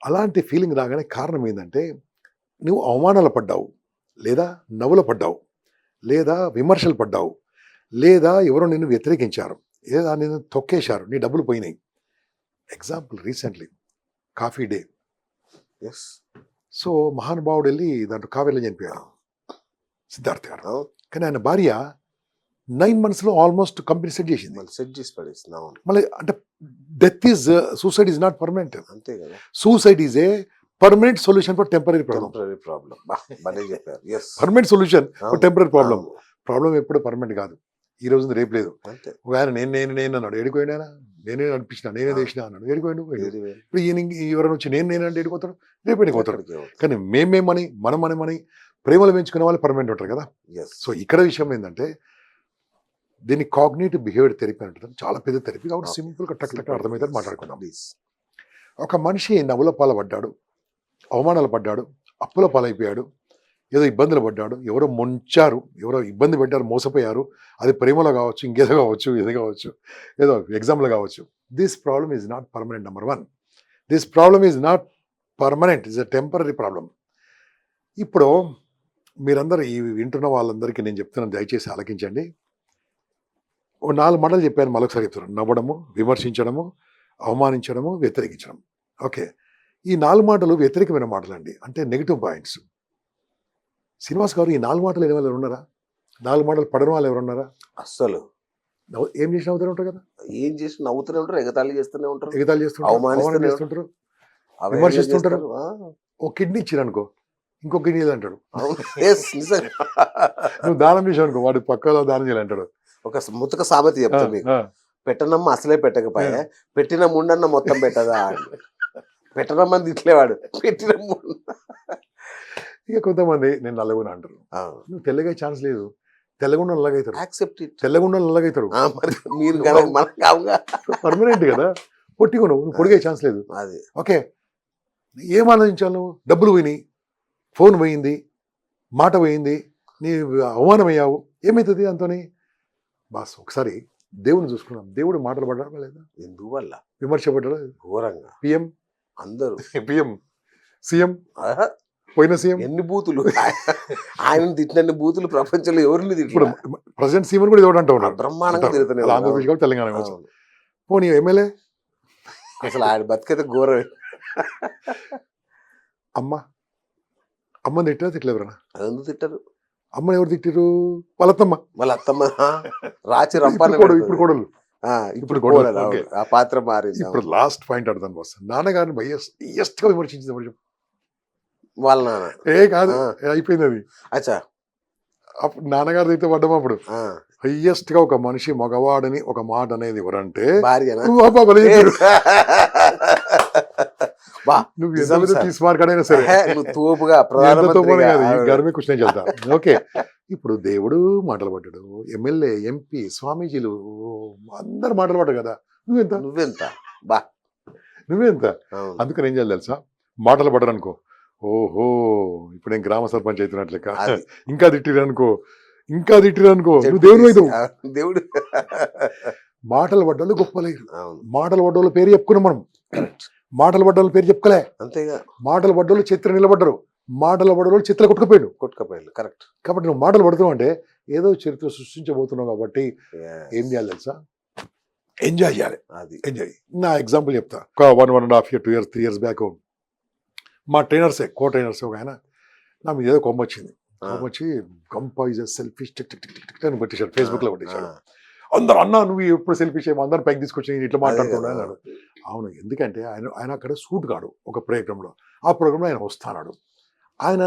అలాంటి ఫీలింగ్ రాగానే కారణం ఏంటంటే, నువ్వు అవమానాలు పడ్డావు, లేదా నవ్వుల పడ్డావు, లేదా విమర్శలు పడ్డావు, లేదా ఎవరో నిన్ను వ్యతిరేకించారు, లేదా నిన్ను తొక్కేశారు, నీ డబ్బులు పోయినాయి. Example, recently coffee day. Yes. So మహానుభావుడు వెళ్ళి దాంట్లో కావేరిలో చనిపోయాడు, సిద్ధార్థ్ గారు. అవును. కానీ ఆయన భార్య 9 months ఆల్మోస్ట్ కంపెనీ సెట్ చేసింది. మళ్ళీ సెట్ చేసి పడేసింది. అవును, మళ్ళీ అంటే death is suicide is not permanent. అంతే కదా, suicide is a permanent solution for temporary problem. Temporary problem. భలే చెప్పారు. ఎస్, పర్మనెంట్ సొల్యూషన్ ఫర్ అవును. Temporary problem. అవును. ప్రాబ్లం ఎప్పుడు పర్మనెంట్ కాదు, ఈ రోజు రేపు లేదు. అంతే. ఒక ఆయన నేను అన్నాడు, ఏడిపోయినా నేనే నడిపించిన, నేనే చేసిన అన్నాడు, ఏడిపోయాడు. ఇప్పుడు ఈయన ఎవరైనా వచ్చి నేను అంటే ఏడిపోతాడు, రేపు ఏడిపోతాడు. ఎక్కడికి అవుతుంది. కానీ మేమేమని మనమని ప్రేమలు పెంచుకునే వాళ్ళు పర్మనెంట్ ఉంటారు కదా. Yes. సో ఇక్కడ విషయం ఏంటంటే, దీన్ని కాగ్నిటివ్ బిహేవియర్ థెరపీ అంటారు. చాలా పెద్ద థెరపీ కాబట్టి Okay. సింపుల్ గా టక్ అర్థమైతే మాట్లాడుకుందాం. Please. ఒక మనిషి నవ్వుల పాలపడ్డాడు, అవమానాలు పడ్డాడు, అప్పుల పాలైపోయాడు, ఏదో ఇబ్బందులు పడ్డాడు, ఎవరో ముంచారు, ఎవరో ఇబ్బంది పెట్టారు, మోసపోయారు. అది ప్రేమలో కావచ్చు, ఇంకేదో కావచ్చు, ఏదో కావచ్చు, ఏదో ఎగ్జామ్లో కావచ్చు. This problem is not permanent. Number 1, this problem is not permanent, is a temporary problem. ఇప్పుడు మీరందరూ ఈ వింటున్న వాళ్ళందరికీ నేను చెప్తున్నాను, దయచేసి ఆలకించండి. ఓ 4 మాటలు చెప్పాను, మరొకసారి చెప్తున్నాను. నవ్వడము, విమర్శించడము, అవమానించడము, వ్యతిరేకించడం. ఓకే, ఈ 4 మాటలు వ్యతిరేకమైన మాటలు అండి, అంటే నెగిటివ్ పాయింట్స్. శ్రీనివాస్ గారు, ఈ 4 మాటలు వినే వాళ్ళు ఎవరున్నారా? 4 మాటలు పడని వాళ్ళు ఎవరున్నారా? అస్సలు ఏం చేసిన అవుతూనే ఉంటారు కదా, ఏం చేసి నవ్వుతూనే ఉంటారు, ఎగతాళి చేస్తూనే ఉంటారు, ఎగతాళి చేస్తుంటారు, అవమానిస్తూనే అవమానం చేస్తుంటారు, అవేర్నెస్ విమర్శిస్తుంటారు. చేస్తారు. ఓ కిడ్నీ ఇచ్చిరనుకో, ఇంకో కిడ్నీ అంటాడు. అవును. Yes, నిజంగా. నువ్వు దానం చేసావు అనుకో, వాడు పక్కలో దానం చేయాలంటాడు. ఒక ముతక సామెత చెప్తా మీకు. పెట్టనమ్మ అసలే పెట్టకపోయా, పెట్టిన ముండన్న మొత్తం పెట్టదా అని. పెట్టనమ్మని తిట్లేవాడు, పెట్టిన ముండ. ఇక కొంతమంది నేను నల్లగున్నా అంటారు. నువ్వు తెల్లగా ఛాన్స్ లేదు, తెల్లగుండ నల్లగైతారు, యాక్సెప్ట్ ఇట్. తెల్లగుండ నల్లగైతారు, మరి మీరు కనుక మనకు కావుగా పర్మనెంట్ కదా. పొట్టిగా నువ్వు పొడిగే ఛాన్స్ లేదు. అది ఓకే, ఏం ఆలోచించాలి నువ్వు? డబ్బులు పోయినాయి, ఫోన్ పోయింది, మాట పోయింది, నీ అవమానం అయ్యావు, ఏమవుతుంది అంతని? బాస్ ఒకసారి దేవుని చూసుకున్నాం, దేవుడు మాటలు పడ్డా లేదా? ఎందువల్ల విమర్శ పడ్డా? ఘోరంగా పిఎం అందరూ పిఎం సీఎం ఆహా, పోయిన సీఎం ఎన్ని బూతులు ఆయన తిట్టినన్ని బూతులు ప్రపంచంలో ఎవరిని ఇప్పుడు తిట్టిన ప్రెసిడెంట్ సీఎం కూడా ఇదొకటి అంటూ ఉన్నాడు. బ్రహ్మాండంగా తిరుగుతూనే అలా ఆంధ్రప్రదేశ్ కావచ్చు, తెలంగాణ కావచ్చు. పోనీ ఎమ్మెల్యే అసలు ఆయన బతికైతే ఘోరం. అమ్మని తిట్టినా తిట్టలే ఎవరన్నా? అది ఎందుకు తిట్టరు? అమ్మని ఎవరు తిట్టిరు? వాళ్ళత్తమ్మ. వాళ్ళ అత్తమ్మ రాచి రంపాన ఇప్పుడు కోడలు. ఇప్పుడు కోడలు. కోడలు, ఓకే. ఆ పాత్ర మారింది. ఇప్పుడు లాస్ట్ పాయింట్ అడతాను బాస్. నాన్నగారిని హైయెస్ట్ గా విమర్శించింది ఎవరు చెప్పు? వాళ్ళ నాన్న. కాదు, అయిపోయింది అది. అచ్చా, అప్పుడు నాన్నగారు తిట్టే పడ్డం. అప్పుడు హైయెస్ట్ గా ఒక మనిషి మగవాడని ఒక మాట అనేది ఎవరంటే భార్యనా? నువ్వు ఎంత తీసుమార్కాడైనా సరే నువ్వు తోపుగా గర్మే కృష్ణ చెల్తా. ఓకే, ఇప్పుడు దేవుడు మాటలు పడ్డాడు, ఎమ్మెల్యే, ఎంపీ, స్వామీజీలు అందరు మాటలు పడ్డాడు కదా. నువ్వెంత బా నువ్వెంత? అందుకని ఏం చేయాలి తెలుసా? మాటలు పడ్డారు అనుకో, ఓహో ఇప్పుడు నేను గ్రామ సర్పంచ్ అవుతున్నట్లే. ఇంకా తిట్టిరనుకో నువ్వు దేవుడు అవుతావు. దేవుడు మాటలు పడ్డాలు గొప్పలేరు. మాటలు పడ్డోళ్ళ పేరు చెప్పుకున్నాం మనం, మాటలు పడ్డోళ్ళ పేరు చెప్పుకోలే. అంతేగా, మాటలు పడ్డోళ్ళు చిత్ర నిలబడ్డరు, మాటలు పడ్డోళ్ళు చిత్ర కొట్టుకుపోయాడు. కరెక్ట్. కాబట్టి నువ్వు మాటలు పడుతున్నావు అంటే ఏదో చరిత్ర సృష్టించబోతున్నావు. కాబట్టి ఏం చేయాలి తెలుసా? ఎంజాయ్ చేయాలి. అది ఎంజాయ్. నా ఎగ్జాంపుల్ చెప్తా. ఒక 1.5 years 2 years 3 years బ్యాక్ మా ట్రైనర్సే, కో ట్రైనర్స్ ఒక ఆయన నా మీద ఏదో కొమ్మ వచ్చింది. వచ్చి కంప ఈజ్ సెల్ఫిష్ అని పెట్టేశాడు, ఫేస్బుక్ లో పెట్టేశాడు. అందరు అన్నా నువ్వు ఎప్పుడు సెల్ఫిష్ ఏమో అందరు పైకి తీసుకొచ్చి ఇట్లా మాట్లాడుతున్నా అన్నాడు. అవును, ఎందుకంటే ఆయన అక్కడ సూట్ కాడు ఒక ప్రోగ్రాంలో, ఆ ప్రోగ్రాంలో ఆయన వస్తాడు, ఆయన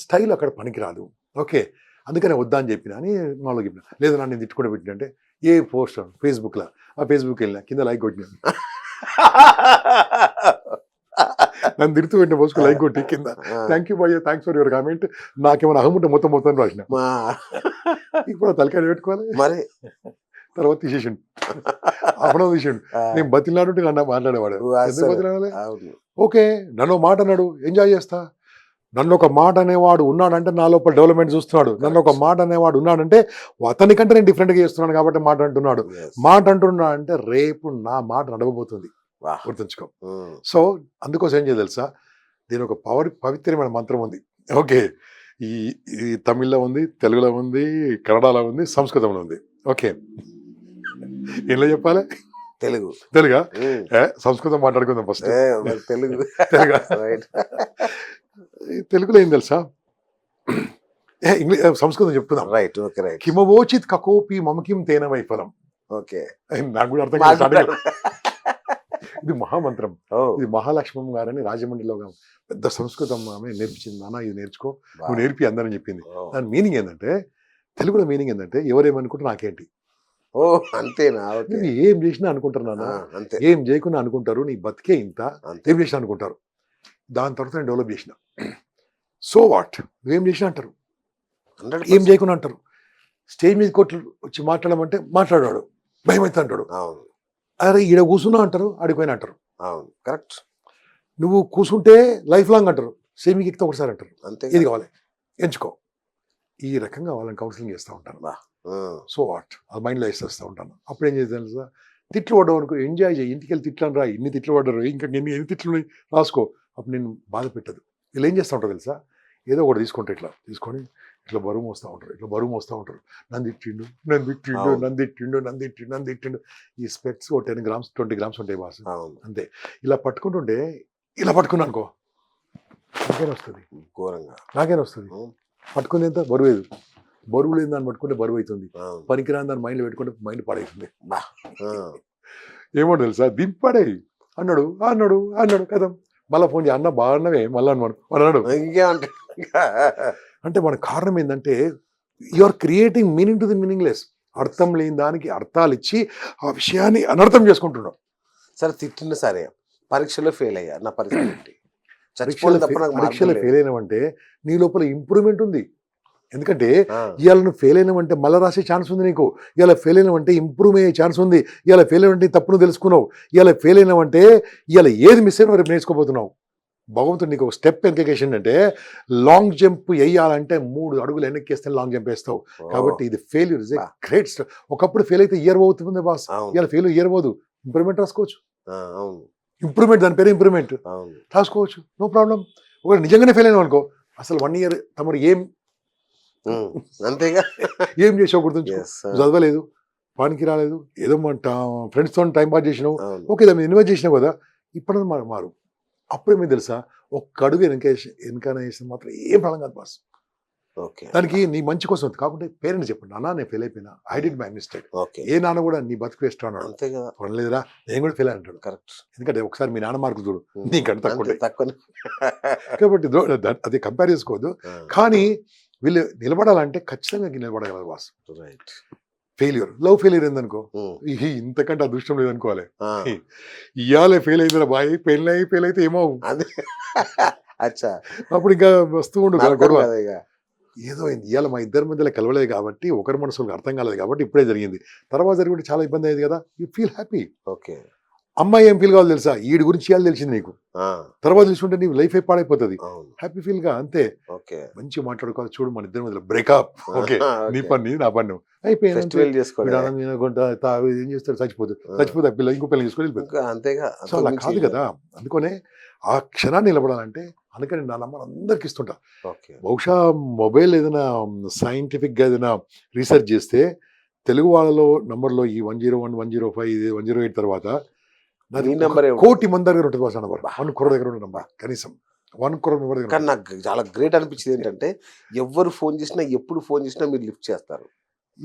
స్టైల్ అక్కడ పనికిరాదు. ఓకే, అందుకనే వద్దా అని చెప్పిన అని మాలో చెప్పిన. లేదా నన్ను తిట్టుకుంటూ పెట్టినంటే ఏ పోస్ట్ ఫేస్బుక్లో, ఆ ఫేస్బుక్ వెళ్ళినా కింద లైక్ కొట్టినాను. నన్ను తిడుతూ పెట్టిన పోస్ట్ లైక్ కొట్టి కింద థ్యాంక్ యూ భయ్య, థ్యాంక్స్ ఫర్ యువర్ కామెంట్, నాకేమైనా అహముంటే మొత్తం రాసిన. ఇప్పుడు తలకాయ పెట్టుకోవాలి. మరి తర్వాత తీసేసిండు, అప్పుడు తీసిండు. నేను బతిలాడుంటే నన్ను మాట్లాడేవాడు. ఎందుకు బతిలాడాలి? ఓకే, నన్ను మాట అన్నాడు, ఎంజాయ్ చేస్తా. నన్ను ఒక మాట అనేవాడు ఉన్నాడంటే నా లోపల డెవలప్మెంట్ చూస్తున్నాడు. నన్ను ఒక మాట అనేవాడు ఉన్నాడంటే అతనికంటే నేను డిఫరెంట్గా చేస్తున్నాను కాబట్టి మాట అంటున్నాడు. మాట అంటున్నా అంటే రేపు నా మాట నడవబోతుంది, గుర్తుంచుకో. సో అందుకోసం ఏం చేయాలి తెలుసా? దీని ఒక పవిత్రమైన మంత్రం ఉంది. ఓకే, ఈ తమిళ్లో ఉంది, తెలుగులో ఉంది, కన్నడలో ఉంది, సంస్కృతంలో ఉంది. ఓకే, ఏం చెప్పాలి? తెలుగా సంస్కృతం మాట్లాడుకుందాం ఫస్ట్. తెలుగులో ఏం తెలుసా? సంస్కృతం చెప్తున్నాం. Right, okay, right. కిమవోచిత్ కకోపి మమకిం తేన వైఫలం. ఓకే, నాకు కూడా అర్థం కాదు. ఇది మహామంత్రం. ఇది మహాలక్ష్మమ్మ గారని రాజమండ్రిలో పెద్ద సంస్కృతం ఆమె నేర్పించింది. నాన్న ఇది నేర్చుకో, నువ్వు నేర్పి అందరని చెప్పింది. దాని మీనింగ్ ఏంటంటే, తెలుగులో మీనింగ్ ఏంటంటే ఎవరేమనుకుంటే నాకేంటి. ఓ అంతేనా? నువ్వు ఏం చేసినా అనుకుంటారు నాన్న, ఏం చేయకుండా అనుకుంటారు, నీ బతికే ఇంత, ఏం చేసినా అనుకుంటారు. దాని తర్వాత నేను డెవలప్ చేసిన. సో వాట్, నువ్వేం చేసినా అంటారు, ఏం చేయకుండా అంటారు. స్టేజ్ మీద కొట్లు వచ్చి మాట్లాడమంటే మాట్లాడాడు, భయం అయితే అంటాడు. అరే ఈడ కూర్చున్నా అంటారు, ఆడిపోయినా అంటారు. కరెక్ట్. నువ్వు కూర్చుంటే లైఫ్ లాంగ్ అంటారు, సేమ్ ఎక్కితే ఒకసారి అంటారు. అంతే, ఏది కావాలి ఎంచుకో. ఈ రకంగా వాళ్ళని కౌన్సిలింగ్ చేస్తూ ఉంటాను. సో వాట్, అది మైండ్లో వేసేస్తూ ఉంటాను. అప్పుడు ఏం చేస్తాను తెలుసా? తిట్లు పడ్డావు అనుకో, ఎంజాయ్ చేయి, ఇంటికి వెళ్ళి తిట్లు రా, ఇన్ని తిట్లు పడ్డారు, ఇంకా ఎన్ని తిట్లు రాసుకో. అప్పుడు నేను బాధ పెట్టదు. వీళ్ళు ఏం చేస్తూ ఉంటారు తెలుసా? ఏదో ఒకటి తీసుకుంటారు, ఇట్లా తీసుకొని ఇట్లా బరువు మోస్తూ ఉంటారు. నన్ను తిట్టిండు. ఈ స్పెక్ట్స్ 10 grams 20 grams ఉంటాయి బాస్, అంతే. ఇలా పట్టుకుంటుంటే ఇలా పట్టుకున్నా అనుకో, నాకేనా వస్తుంది? ఘోరంగా నాకేనా వస్తుంది? పట్టుకుని ఎంత బరువు బరువు లేని దాన్ని పట్టుకుంటే బరువు అవుతుంది, పనికిరాని దాన్ని మైండ్లో పెట్టుకుంటే మైండ్ పాడవుతుంది. ఏమో తెలుసా? దింపడే అన్నాడు కదా. మళ్ళీ ఫోన్ చేయ, అన్న బాగున్నవే మళ్ళీ అన్నాడు. అంటే మన కారణం ఏంటంటే, you are creating meaning to the meaningless. అర్థం లేని దానికి అర్థాలు ఇచ్చి ఆ విషయాన్ని అనర్థం చేసుకుంటున్నాం. సరే, తిట్టిన సరే, పరీక్షలో ఫెయిల్ అయ్యా, నా పరిస్థితి ఏంటి? చచ్చిపోవడం తప్ప నాకు పరీక్షలో మార్గం ఫెయిల్ లేదు. అయినావంటే నీ లోపల ఇంప్రూవ్మెంట్ ఉంది. ఎందుకంటే ఆ, ఇవాళ నువ్వు ఫెయిల్ అయినావంటే మళ్ళీ రాసే ఛాన్స్ ఉంది నీకు. ఇలా ఫెయిల్ అయినావంటే ఇంప్రూవ్ అయ్యే ఛాన్స్ ఉంది. ఇలా ఫెయిల్ అయినంటే తప్పును తెలుసుకున్నావు. ఇలా ఫెయిల్ అయినావంటే ఇలా ఏది మిస్ అయినా రేపు నేర్చుకోబోతున్నావు. భగవంతుడు నీకు ఒక స్టెప్ వెనకేషన్ అంటే లాంగ్ జంప్ వేయాలంటే 3 అడుగులు వెనక్కేస్తే లాంగ్ జంప్ వేస్తావు. ఓ, కాబట్టి ఇది ఫెయిల్యూర్ ఇస్ ఏ బా. Great step. ఒకప్పుడు ఫెయిల్ అయితే ఇయర్ అవుతుంది బాస్, అవును. ఇలా ఫెయిల్ ఇయర్ అవ్వదు. ఇంప్రూవ్మెంట్ రాసుకోవచ్చు. అవును ఇంప్రూవ్మెంట్, దాని పేరు ఇంప్రూవ్మెంట్ అవును. రాసుకోవచ్చు. No problem. ఒక నిజంగానే ఫెయిల్ అయినావు అనుకో, అసలు 1 ఇయర్ తమరు ఉమ్, అంతేగా. ఏం చేసావు గుర్తుంచుకో. Yes, నువ్వు చదవలేదు, పనికి రాలేదు, ఏదో ఫ్రెండ్స్తో టైం పాస్ చేసినావు, అవును. ఓకే దాన్ని ఇన్వెస్ట్ చేసినావు కదా, ఇప్పుడు మారు. అప్పుడేమీ తెలుసా, ఒక్క అడుగు వెనకాల వేసిన మాత్రం ఏం ప్రాబ్లం కాదు బాస్. ఓకే దానికి నీ మంచి కోసం కాకుండా పేరెంట్స్ చెప్పండి, నాన్న నేను ఫెయిల్ అయిపోయినా, I did my mistake. Okay ఏ నాన్న కూడా నీ బతుకు వేస్ట్ అన్నాడు, అంతే కదా. పడలేదురా నేను కూడా ఫెయిల్ అంటాడు. కరెక్ట్. ఎందుకంటే ఒకసారి మీ నాన్న మార్కులు చూడు, నీకంటే తక్కువ ఉంటాయి. తక్కువ. కాబట్టి అది కంపేర్ చేసుకోవద్దు. కానీ వీళ్ళు నిలబడాలంటే ఖచ్చితంగా నిలబడగలరు boss. Right. Failure, love failure ఏందనుకో, ఇంతకంటే అదృష్టం లేదనుకోవాలి. ఇవాళ ఫెయిల్ అయిందిరా బాయ్, పెళ్ళి ఫెయిల్ అయితే ఏమో అదే. అచ్చా. అప్పుడు ఇంకా వస్తూ ఉండు కదా నరకం గొడవ. కదా ఇక. ఏదో అయింది ఇవాళ మా ఇద్దరి మధ్యలో కలవలేదు కాబట్టి, ఒకరి మనసులకు అర్థం కాలేదు కాబట్టి ఇప్పుడే జరిగింది. తర్వాత జరిగి చాలా ఇబ్బంది అయ్యేది కదా, యూ ఫీల్ హ్యాపీ. ఓకే. అమ్మాయి ఏం ఫీల్ కావాలి తెలుసా, ఈడి గురించి ఇవాళ తెలిసింది నీకు, ఆ, తర్వాత తెలుసుకుంటే నీ లైఫ్ పాడైపోతుంది. అవును. హ్యాపీ ఫీల్ గా అంతే. ఓకే. మంచి మాట్లాడుకోవాలి. చూడు మన ఇద్దరి మధ్యలో బ్రేకప్, ఓకే నీ పని నా పని అయిపోయింది. ఫెస్టివల్ చేసుకోవాలి. ఏం చేస్తాడు, చచ్చిపోతే పిల్ల ఇంకో పిల్లలు తీసుకొని వెళ్ళిపోతుంది. ఇంకా అంతేగా. సో అలా కాదు కదా. అందుకనే ఆ క్షణాన్ని నిలబడాలంటే, అందుకని నా నంబర్ అందరికి ఇస్తుంటా. ఓకే. బహుశా మొబైల్ ఏదైనా సైంటిఫిక్గా ఏదైనా రీసెర్చ్ చేస్తే తెలుగు వాళ్ళలో నంబర్లో ఈ 101, 105, 108 తర్వాత నాది నీ నెంబర్ 1 కోటి మంది దగ్గర ఉంటుంది బాస్ నంబర్. 1 crore దగ్గర ఉన్న నంబర్, కనీసం 1 crore నంబర్ దగ్గర. కానీ నాకు చాలా గ్రేట్ అనిపించింది ఏంటంటే, ఎవరు ఫోన్ చేసినా ఎప్పుడు ఫోన్ చేసినా మీరు లిఫ్ట్ చేస్తారు.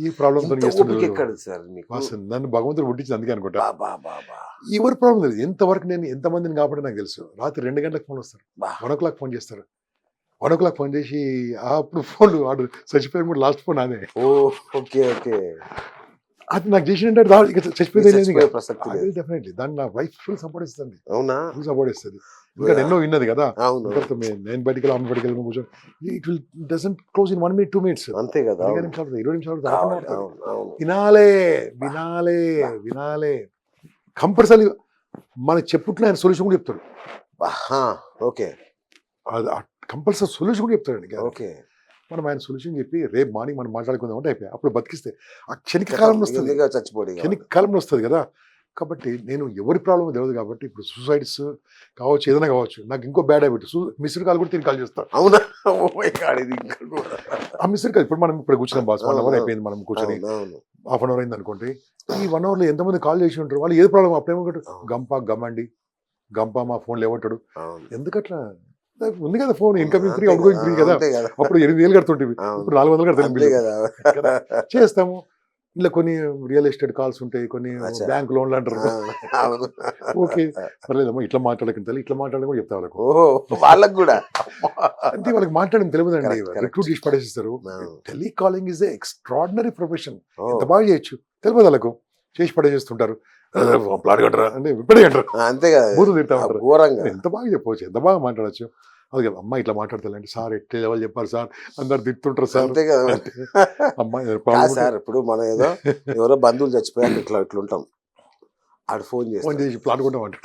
ఈ ప్రాబ్లంతో ఇంత ఓపిక ఎక్కడ సార్ మీకు? నన్ను భగవంతుడు పుట్టించింది అందుకే అనుకుంటా. బా బా బా. ఎవరి ప్రాబ్లం లేదు. ఎంతవరకు నేను ఎంతమందిని కాబట్టి నాకు తెలుసు. రాత్రి 2 గంటలకు ఫోన్ వస్తారు, బా. 1 o'clock ఫోన్ చేస్తారు. 1 o'clock ఫోన్ చేసి అప్పుడు ఫోన్ వాడు చచ్చిపోయిన కూడా లాస్ట్ ఫోన్ అదే. ఓ, ఓకే ఓకే. అది నాకు చేసినట్టు చచ్చిపోయింది లేదు. చచ్చిపోయే ప్రసక్తి లేదు. డెఫినెట్లీ దాన్ని నా వైఫ్ ఫుల్ సపోర్ట్ ఇస్తుంది. అవునా? ఫుల్ సపోర్ట్ ఇస్తుంది. ఇంకా ఎన్నో విన్నది కదా. అవును. నేను బయటికి ఆమె బయటికి వెళ్ళి కూర్చొని it will doesn't close in 1 minute 2 minutes. అంతే కదా. 20 నిమిషాలు 20 నిమిషాలు అవును, అవును, అవును. వినాలే వినాలే వినాలే. కంపల్సరీ మన చెప్పుట్లో ఆయన సొల్యూషన్ కూడా చెప్తాడు. ఆహా, ఓకే కంపల్సరీ సొల్యూషన్ కూడా చెప్తాడు. ఓకే. మనం ఆయన సొల్యూషన్ చెప్పి రేపు మార్నింగ్ మనం మాట్లాడుకుందాం అంటే అయిపోయి అప్పుడు బతికిస్తే ఆ క్షణిక కాలంలో వస్తుంది. చచ్చిపోయి క్షణిక కాలంలో వస్తుంది కదా. కాబట్టి నేను ఎవరి ప్రాబ్లం తెలియదు కాబట్టి ఇప్పుడు సూసైడ్స్ కావచ్చు, ఏదైనా కావచ్చు, నాకు ఇంకో బ్యాడ్ హ్యాబిట్, మిస్డ్ కాల్ కూడా తిరిగి కాల్ చేస్తాను. అవునా? ఓ మై గాడ్, ఇది ఇంకా కూడా. ఆ మిస్డ్ కాల్ ఇప్పుడు మనం ఇప్పుడు కూర్చున్నాం బాస్, 1 hour అయిపోయింది మనం కూర్చొని, అవును, అవును. హాఫ్ అన్ అవర్ అయింది అనుకోండి. ఈ 1 hourలో ఎంతమంది కాల్ చేసి ఉంటారు, వాళ్ళు ఏది ప్రాబ్లం అప్పుడేమంటాడు, గమ్మండి గంప మా ఫోన్ లేవంటాడు. అవును. ఎందుకట్లా ఉంది కదా phone, incoming free, out going free కదా. అంతే కదా. అప్పుడు 8,000 కడుతుంటేవి, అవును. ఇప్పుడు 400 అంతే కడతాను. కదా. చేస్తాము. ఇలా కొన్ని రియల్ ఎస్టేట్ కాల్స్ ఉంటాయి, కొన్ని అచ్చా. బ్యాంక్ లోన్లు అంటారు. అవును. ఓకే పర్లేదమ్మా, ఇట్లా మాట్లాడకండి, ఇట్లా మాట్లాడడం కూడా చెప్తా వాళ్ళకు. ఓహో, వాళ్ళకు కూడా. అంటే వాళ్ళకి మాట్లాడడం తెలియదండి. Correct, correct. రిక్రూట్ చేసి పడేసిస్తారు. అవును. Telecalling is extraordinary profession. ఓ, ఎంత బాగా చేయొచ్చు తెలియదు వాళ్ళకు. చేసి పడేసేస్తుంటారు. ప్లాట్ కట్టరా అంటే ఇప్పుడే అంటారు, అంతే కదా. బూతులు తిడతా ఉంటారు. ఘోరంగా. ఎంత బాగా చెప్పవచ్చు, ఎంత బాగా మాట్లాడచ్చు. అది కదా అమ్మ ఇట్లా మాట్లాడతారంటే, సార్ ఎట్లా లెవెల్ చెప్పారు సార్, అందరు తిట్టుంటారు సార్. అంతే కదా. అమ్మాయి కాదు సార్, ఇప్పుడు మనం ఏదో ఎవరో బంధువులు చచ్చిపోయాక ఇట్లా ఉంటాం, ఆడు ఫోన్ ఫోన్ చేసి చేసి ప్లాట్ కొంటాం అంటారు,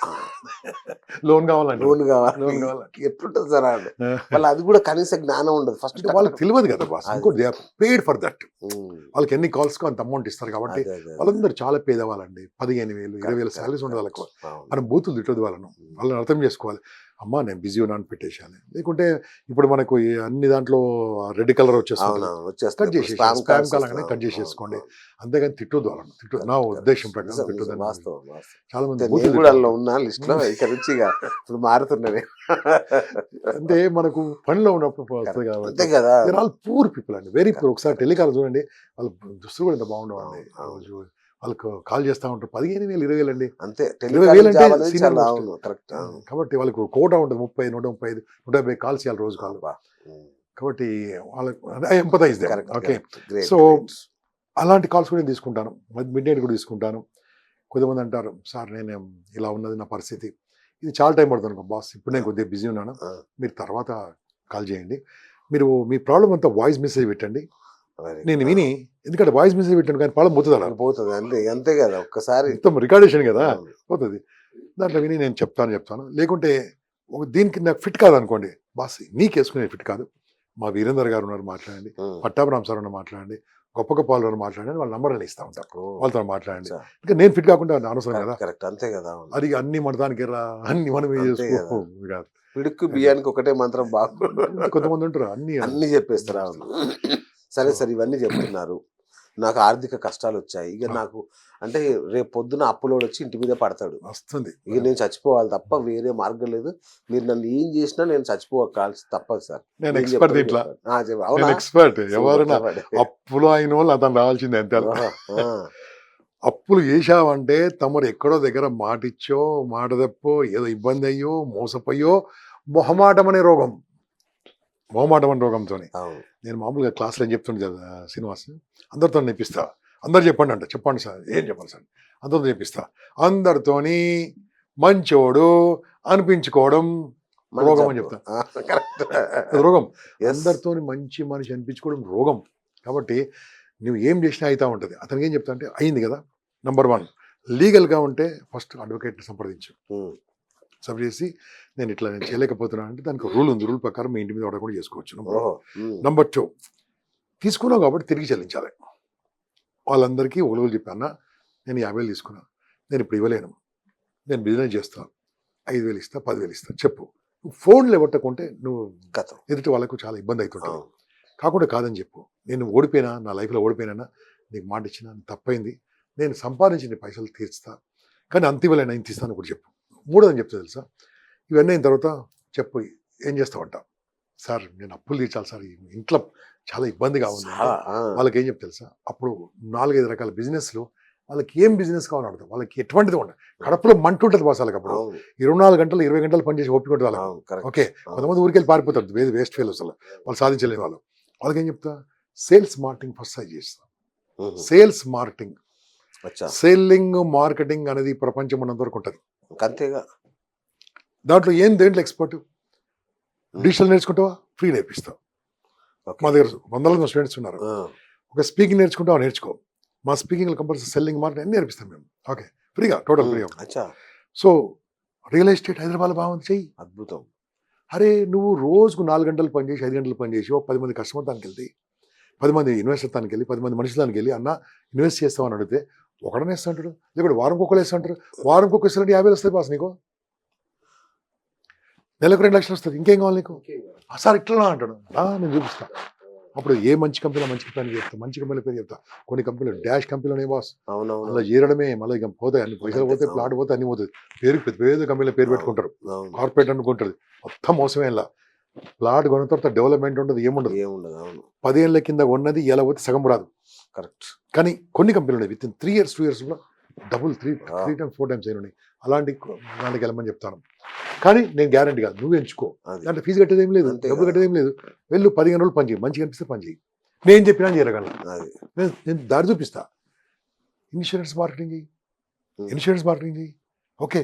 లోన్ కావాలంటే లోన్ కావాలి, లోన్ కావాలి. ఎట్లుంటది సార్ ఆడు? వాళ్ళ అది కూడా కనీస జ్ఞానం ఉండదు ఫస్ట్. అంటే వాళ్ళకి తెలియదు కదా బాస్. ఇంకోటి they are paid for that. Um, వాళ్ళకి ఎన్ని కాల్స్ అంత అమౌంట్ ఇస్తారు కాబట్టి అదే, అదే, అదే. వాళ్ళందరూ చాలా పేదవాళ్ళండి. 15,000 20,000 శాలరీస్ ఉండదు వాళ్ళకు. అవును. మనం బూతులు తిట్టదు వాళ్ళను. వాళ్ళని అర్థం చేసుకోవాలి. అమ్మా నేను బిజీ ఉన్నాను పెట్టేశాను. లేకుంటే ఇప్పుడు మనకు ఈ అన్ని దాంట్లో రెడ్ కలర్ వచ్చేస్తుంది, అవునవును, వచ్చేస్తుంది. కట్ చేసేసి Spam స్పామ్ calls కాల్ అనగానే వస్తాయి. కట్ చేసేసుకోండి. అవును, అంతేగాని తిట్టొద్దు వాళ్ళను. తిట్టొద్దు, నా Correct, ఉద్దేశం correct. ప్రకారం నిజం, తిట్టొద్దు. నిజం, వాస్తవం, వాస్తవం. చాలా మంది నేను బూతులు కూడా తిడతారు. అందులో ఉన్నా లిస్ట్ లో, ఇక నుంచి ఇక ఇప్పుడు మారుతున్నది. అంటే మనకు పనిలో ఉన్నప్పుడు వస్తుంది అంతే కాబట్టి. కదా. దేర్ ఆల్ పూర్ పీపుల్ అండి, వెరీ పూర్. ఒకసారి టెలికాల్ చూడండి, వాళ్ళ దుస్తులు కూడా ఎంత బాగుండవండి. అవును, రోజు వాళ్ళకు కాల్ చేస్తూ ఉంటారు 15,000 20,000 అండి. అంతే. 20,000 అంటే టెలికాలింగ్ senior చాలా, most. అవును, కరెక్ట్. కాబట్టి వాళ్ళకు కోటా ఉంటుంది 30, 135, 150 కాల్స్ చేయాలి రోజు కాల్. కాబట్టి వాళ్ళకి ఎంపథైజ్ ఓకే. సో అలాంటి కాల్స్ కూడా నేను తీసుకుంటాను. మిడ్ నైట్ కూడా తీసుకుంటాను. కొంతమంది అంటారు, సార్ నేను ఇలా ఉన్నది నా పరిస్థితి, ఇది చాలా టైం పడుతుంది అనుకో బాస్, ఇప్పుడు నేను కొద్దిగా బిజీ ఉన్నాను, ఆ, మీరు తర్వాత కాల్ చేయండి, మీరు మీ ప్రాబ్లం అంతా వాయిస్ మెసేజ్ పెట్టండి, very నేను good. విని, ఎందుకంటే వాయిస్ మెసేజ్ పెట్టాను కానీ ప్రాబ్లం పోతుంది అలా, పోతుంది అంతే అంతే కదా ఒక్కసారి. మొత్తం రికార్డేషన్ కదా అవును. పోతుంది. దాంట్లో విని నేను చెప్తాను. లేకుంటే దీనికి నాకు ఫిట్ కాదు అనుకోండి, బాస్ నీకు వేసుకునే ఫిట్ కాదు, మా వీరేందర్ గారు ఉన్నారు మాట్లాడండి, ఉమ్. పట్టాభిరామ్ సార్ ఉన్నారు మాట్లాడండి, గొప్ప గొప్ప వాళ్ళు ఉన్నారు మాట్లాడండి, వాళ్ళ నంబర్లు ఇస్తా ఉంటారు, ఓ, వాళ్ళతో మాట్లాడండి. అచ్చా. ఇంకా నేను ఫిట్ కాకుండా అనవసరం కదా, కరెక్ట్ అంతే కదా. అవును. అది అన్ని మనదానికి రా, అన్ని మనం అంతే చేసుకో కాదు. పిడుక్కు బియ్యానికి ఒకటే మంత్రం బాగు కొంతమంది ఉంటారు అన్ని అన్ని చెప్పేస్తారు. అవును. సరే సార్, ఇవన్నీ చెప్తున్నారు, నాకు ఆర్థిక కష్టాలు వచ్చాయి, ఇక నాకు అంటే రేపు పొద్దున అప్పులోడు వచ్చి ఇంటి మీద పడతాడు, వస్తుంది. ఇక నేను చచ్చిపోవాలి తప్ప వేరే మార్గం లేదు, మీరు నన్ను ఏం చేసినా నేను చచ్చిపోవాల్సి తప్పదు సార్. నేను ఏం ఎక్స్పర్ట్ చెప్పండి ఇట్లా, చెప్పండి. ఆ, చెప్పు. నేను అవునా? ఎక్స్పర్ట్. ఎవరైనా చెప్పండి. అప్పులో అయిన వాళ్ళు అతను రావాల్సిందే అంతే. ఓహో, ఆ, అప్పులు చేశావంటే తమరు ఎక్కడో దగ్గర మాటిచ్చో, మాట తప్పో, ఏదో ఇబ్బంది అయ్యో, మోసపోయో, మొహమాటం అనే రోగంతో అవును. నేను మామూలుగా క్లాసులో ఏం చెప్తుండే కదా శ్రీనివాస్, అందరితో నేర్పిస్తా, అందరు చెప్పండి చెప్పండి సార్, ఏం చెప్పాలి సార్, అందరితో నేర్పిస్తా, అందరితోని మంచోడు అనిపించుకోవడం మన రోగం అని జబ్బు. చెప్తా. ఆ, correct. అది రోగం. Yes. అందరితో మంచి మనిషి అనిపించుకోవడం రోగం. కాబట్టి నువ్వు ఏం చేసినా అవుతా ఉంటుంది. అతనికి ఏం చెప్తా అంటే, అయింది కదా, నంబర్ 1 లీగల్గా ఉంటే ఫస్ట్ అడ్వకేట్ని సంప్రదించు, ఉమ్. చేసి నేను చేయలేకపోతున్నాను అంటే దానికి రూల్ ఉంది, రూల్ ప్రకారం మీ ఇంటి మీద ఆర్డర్ కూడా చేసుకోవచ్చు. ఓహో, ఉమ్. నంబర్ 2 తీసుకున్నావు కాబట్టి తిరిగి చెల్లించాలి. వాళ్ళందరికీ ఒలుగులు చెప్పాను, నేను 50,000 తీసుకున్నా, నేను ఇప్పుడు ఇవ్వలేను, నేను బిజినెస్ చేస్తాను, 5,000 ఇస్తా, 10,000 ఇస్తా, చెప్పు. ఫోన్లు ఇవ్వట్టుకుంటే నువ్వు కథం. ఎదుటి వాళ్ళకు చాలా ఇబ్బంది అవుతుంటుంది. అవును. కాకుండా కాదని చెప్పు, నేను ఓడిపోయినా, నా లైఫ్లో ఓడిపోయినా, నీకు మాట ఇచ్చినా, తప్పైంది, నేను సంపాదించిన పైసలు తీర్చుతా, కానీ అంత ఇవ్వలేనా, ఇంత ఇస్తాను కూడా చెప్పు. 3వది చెప్తా తెలుసా, ఇవన్నీ అయిన తర్వాత చెప్పు ఏం చేస్తావంట, సార్ నేను అప్పులు తీర్చాలి సార్, ఈ ఇంట్లో చాలా ఇబ్బందిగా ఉంది అంటే, చాలా, ఆ. వాళ్ళకి ఏం చెప్తా తెలుసా, అప్పుడు 4-5 రకాల బిజినెస్లు, వాళ్ళకి ఏం బిజినెస్ కావాలని అడుగుతాం, వాళ్ళకి ఎటువంటిది ఉండదు, కడపలో మంట ఉంటుంది బాస్ వాళ్ళకి, అప్పుడు అవును. 24 గంటలు 20 గంటలు పనిచేసి ఓపిక ఉంటుంది వాళ్ళకి. అవును, correct. ఓకే, అవును. కొంతమంది ఊరికెళ్ళి పారిపోతారు, వేస్ట్ ఫెయిల్ అసలు, వాళ్ళు సాధించలేని వాళ్ళు. వాళ్ళకి ఏం చెప్తా, సేల్స్ మార్కెటింగ్ ఫస్ట్ సైజ్ చేస్తా. ఉహు. సేల్స్ మార్కెటింగ్, అచ్చా. సేల్లింగ్ మార్కెటింగ్ అనేది ప్రపంచం ఉన్నంత వరకు ఉంటుంది. అంతేగా. దాంట్లో దేంట్లో ఎక్స్పర్ట్, డిజిటల్ నేర్చుకుంటావా, ఫ్రీ నేర్పిస్తావు. ఓకే. మా దగ్గర వందల మంది స్టూడెంట్స్ ఉన్నారు. ఆ, ఒక స్పీకింగ్ నేర్చుకుంటావా, నేర్చుకో, మా స్పీకింగ్లో కంపల్సరీ సెల్లింగ్ మార్కెటింగ్ అన్ని నేర్పిస్తాం మేము. ఓకే, ఫ్రీగా, టోటల్ ఫ్రీగా. అచ్చా, సో రియల్ ఎస్టేట్ హైదరాబాద్ బాగుంది, చెయ్యి. అద్భుతం. అరే నువ్వు రోజుకు 4 గంటలు పనిచేసి 5 గంటలు పనిచేసి ఒక 10 మంది కస్టమర్ దానికి వెళ్తే, 10 మంది ఇన్వెస్టర్ దానికి వెళ్ళి, 10 మంది మనుషుల దానికి వెళ్ళి, అన్న ఇన్వెస్ట్ చేస్తామని అడిగితే ఒకడనే ఇస్తా అంటాడు, లేకపోతే వారంకి ఒకరు వేస్తా అంటారు, వారంకి ఒక ఇస్తారంటే 50,000 వస్తాయి బాస్ నీకు, నెలకు 2 లక్షలు వస్తుంది, ఇంకేం కావాలి నీకు, సార్ ఇట్లా అంటాడు, నేను చూపిస్తా. అప్పుడు ఏ మంచి కంపెనీలో మంచి కంపెనీ చెప్తా, మంచి కంపెనీల పేరు చెప్తా. కొన్ని కంపెనీలు డాష్ కంపెనీలోనే బాస్, అవునవును. అలా చేరడమే, మళ్ళీ ఇక పోతాయి, అన్ని పైసలు పోతాయి, అవును. ప్లాట్ పోతాయి, అన్ని పోతాయి, పేరు పెద్ద పెద్ద కంపెనీల పేరు పెట్టుకుంటారు, అవును. కార్పొరేట్ అనుకుంటారు, మొత్తం మోసమే. ఇలా ప్లాట్ కొన్న తర్వాత డెవలప్మెంట్ ఉండదు, ఏముండదు. ఏముండదు. అవును, 10 ఏళ్ళ కింద ఉన్నది ఎలా పోతే సగం రాదు. కరెక్ట్. కానీ కొన్ని కంపెనీలు ఉన్నాయి with in 3 years 2 years double 3 Ah. times 4 times అయిన ఉన్నాయి. దానికి వెళ్ళమని చెప్తాను. కానీ నేను గ్యారంటీ కాదు, నువ్వు ఎంచుకో. అది. దాంట్లో ఫీజు కట్టేది ఏం లేదు, అంతే డబ్బులు కదా. కట్టేది ఏం లేదు. వెళ్ళు 15 రోజులు పని చేయి, మంచిగా అనిపిస్తే పని చేయి, నేను చెప్పినా చేయగలను, అది. నేను దారి చూపిస్తా. ఇన్సూరెన్స్ మార్కెటింగ్ చేయి, Hmm. ఇన్సూరెన్స్ మార్కెటింగ్ చేయి. ఓకే,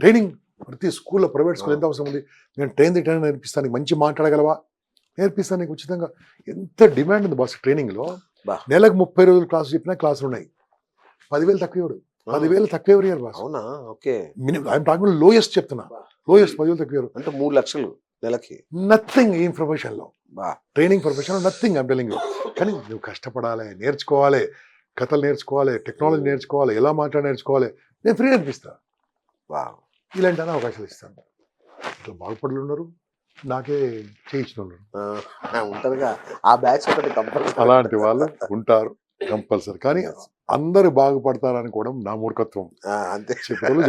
ట్రైనింగ్ ప్రతి స్కూల్లో, ప్రైవేట్ స్కూల్ ఎంత అవసరం ఉంది, నేను ట్రైన్ నేర్పిస్తాను, నీకు మంచి మాట్లాడగలవా, నేర్పిస్తాను నీకు ఉచితంగా. ఎంత డిమాండ్ ఉంది బాస్ ట్రైనింగ్లో. బా. నెలకు 30 రోజులు క్లాసు చెప్పినా క్లాసులు ఉన్నాయి. 10,000 తక్కువ ఇవ్వడు, 10,000 తక్కువ ఎవరు ఇయ్యరు బాస్. అవునా? ఓకే. ఐఎమ్ టాకింగ్ లోయెస్ట్ చెప్తున్నా, లోయెస్ట్ 10,000 తక్కువ ఇవ్వరు. అంటే 3 లక్షలు నెలకి. నథింగ్ ఈ ప్రొఫెషన్లో, బా. ట్రైనింగ్ ప్రొఫెషన్లో నథింగ్ ఐమ్ టెలింగ్ యూ. కానీ నువ్వు కష్టపడాలి, నేర్చుకోవాలి, కథలు నేర్చుకోవాలి, టెక్నాలజీ నేర్చుకోవాలి, ఎలా మాట్లాడి నేర్చుకోవాలి. నేను ఫ్రీ నేర్పిస్తా, వా. ఇలాంటి అవకాశాలు ఇస్తాను. ఇట్లా బాగుపడులు ఉన్నారు, నాకే చేయించిన వాళ్ళు ఉంటారుగా. ఆ బ్యాచ్ ఒకటి కంపల్సరీ. అలాంటి వాళ్ళు ఉంటారు కంపల్సరీ. కానీ అందరూ బాగుపడతారనుకోవడం నా మూర్ఖత్వం. అంతే.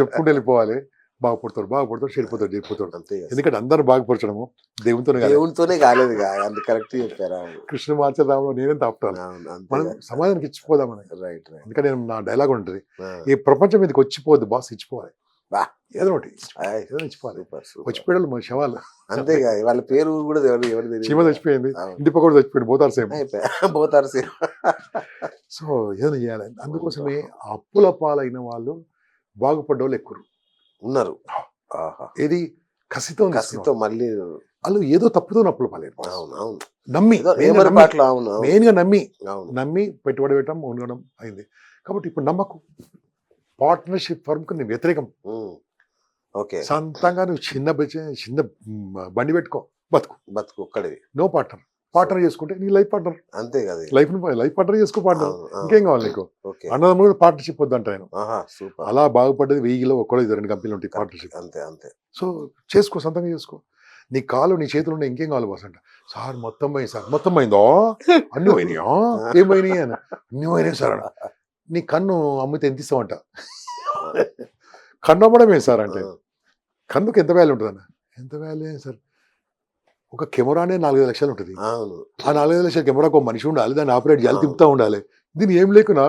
చెప్పుకుంటూ వెళ్ళిపోవాలి, బాగుపడతారు, చెడిపోతాడు. అంతే. ఎందుకంటే అందరూ బాగుపరచడము దేవునితోనే కాలేదు. అది కరెక్ట్ చెప్పారా? కృష్ణ మార్చడంలో నేనే తప్పుతాను. మనం సమాజానికి ఇచ్చిపోదామని. రైట్. ఎందుకంటే నా డైలాగ్ ఉంటుంది, ఈ ప్రపంచం మీదకి వచ్చిపోవద్దు బాస్, ఇచ్చిపోవాలి, ఏదో ఒకటి ఇచ్చిపోవాలి. వచ్చిపోయాడు మన శవాలు. అంతేగా. వాళ్ళ పేరు కూడా చీమ చచ్చిపోయింది, ఇంటి పక్క కూడా చచ్చిపోయింది, పోతారు సేమ్. సో ఏదైనా చేయాలి. అందుకోసమే అప్పుల పాలైన వాళ్ళు బాగుపడ్డ వాళ్ళు ఎక్కువ ఉన్నారు. ఆహా. ఏది కసితో కసితో మళ్ళీ వాళ్ళు ఏదో తప్పుతో నప్పులు పాలేరు boss. అవును అవును నమ్మి ఏదో ఏమరపాట్లు అవును అవును మెయిన్ గా నమ్మి అవును పెట్టుబడి పెట్టడం ఉండడం అయింది. కాబట్టి ఇప్పుడు నమ్మకు పార్ట్నర్షిప్ ఫర్మ్ కు నేను వ్యతిరేకం. ఓకే సొంతంగా నువ్వు చిన్న బండి పెట్టుకో, బతుకు, బతుకు ఒక్కడివి నో పార్ట్నర్ చేసుకుంటే నీ లైఫ్ పార్ట్నర్, అంతే కదా లైఫ్ పార్ట్నర్ చేసుకో, పార్ట్నర్. అవును, అవును. ఇంకేం కావాలి నీకు? ఓకే అన్నదమ్ములు కూడా పార్ట్నర్షిప్ వద్దంట ఆయన. ఆహా సూపర్ అలా బాగుపడ్డది 1000లో ఒక్కడో 2 కంపెనీలు ఉంటాయి పార్ట్నర్షిప్. అంతే అంతే సో చేసుకో, సొంతంగా చేసుకో. నీ కాలు నీ చేతులు ఉండే ఇంకేం కావాలి బాస్ అంట. సార్ మొత్తం పోయింది సార్. మొత్తం పోయిందో? అన్ని పోయినాయా? ఏం పోయినాయి అని. అన్ని పోయినాయి సార్ అన్న. నీ కన్ను అమ్మితే ఎంత ఇస్తావంట? కన్ను అమ్మడమే సార్ అంటే. కన్నుకి ఎంత వాల్యూ ఉంటుంది అన్న? ఎంత వాల్యూ సార్? ఒక కెమెరానే 4-5 లక్షలు ఉంటుంది. అవును ఆ 4-5 లక్షల కెమెరాకు ఒక మనిషి ఉండాలి, దాన్ని ఆపరేట్ చేయాలి, అవును. తిప్పుతూ ఉండాలి. దీన్ని ఏం లేకున్నా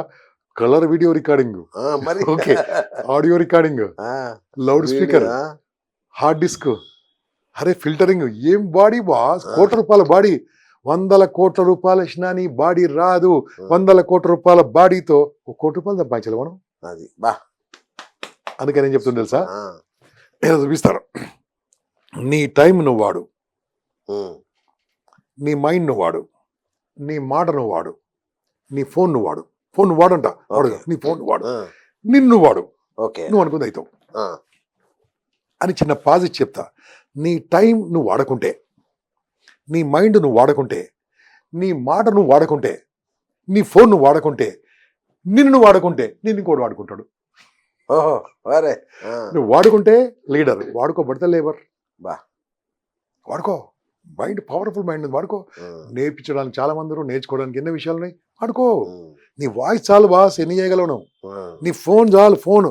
కలర్ వీడియో రికార్డింగ్, మరి okay, audio recording, loud speaker, hard disk, అరే ఫిల్టరింగ్, ఏం బాడీ బాస్! కోట్ల రూపాయల బాడీ, 100 కోట్ల రూపాయల నీ బాడీ రాదు. 100 కోట్ల రూపాయల బాడీతో 1 కోటి రూపాయలు సంపాదించాలి మనం. అది బా అందుకని ఏం చెప్తుంది తెలుసా? ఏదో చూపిస్తారు. నీ టైం నువ్వు వాడు, నీ మైండ్ నువ్వు వాడు, నీ మాట నువ్వు వాడు, నీ ఫోన్ నువ్వు వాడు. ఫోన్ నువ్వు వాడంట, వాడు నీ ఫోన్ నువ్వు వాడు, నిన్ను వాడు, ఓకే నువ్వు అనుకుంది అవుతావు అని చిన్న పాజిటివ్ చెప్తా. నీ టైం నువ్వు వాడకుంటే, నీ మైండ్ నువ్వు వాడకుంటే, నీ మాట నువ్వు వాడకుంటే, నీ ఫోన్ నువ్వు వాడకుంటే, నిన్ను వాడకుంటే నిన్ను ఇంకోటి వాడుకుంటాడు. ఓహో అరే నువ్వు వాడుకుంటే లీడర్, వాడుకోబడితే లేబర్. బా వాడుకో, మైండ్ పవర్ఫుల్ మైండ్ వాడుకో. నేర్పించడానికి చాలా మంది ఉన్నారు, నేర్చుకోవడానికి ఎన్నో విషయాలు ఉన్నాయి, వాడుకో. నీ వాయిస్ చాలు బాస్, ఎన్ని చేయగలవు నువ్వు. నీ ఫోన్ చాలు, ఫోన్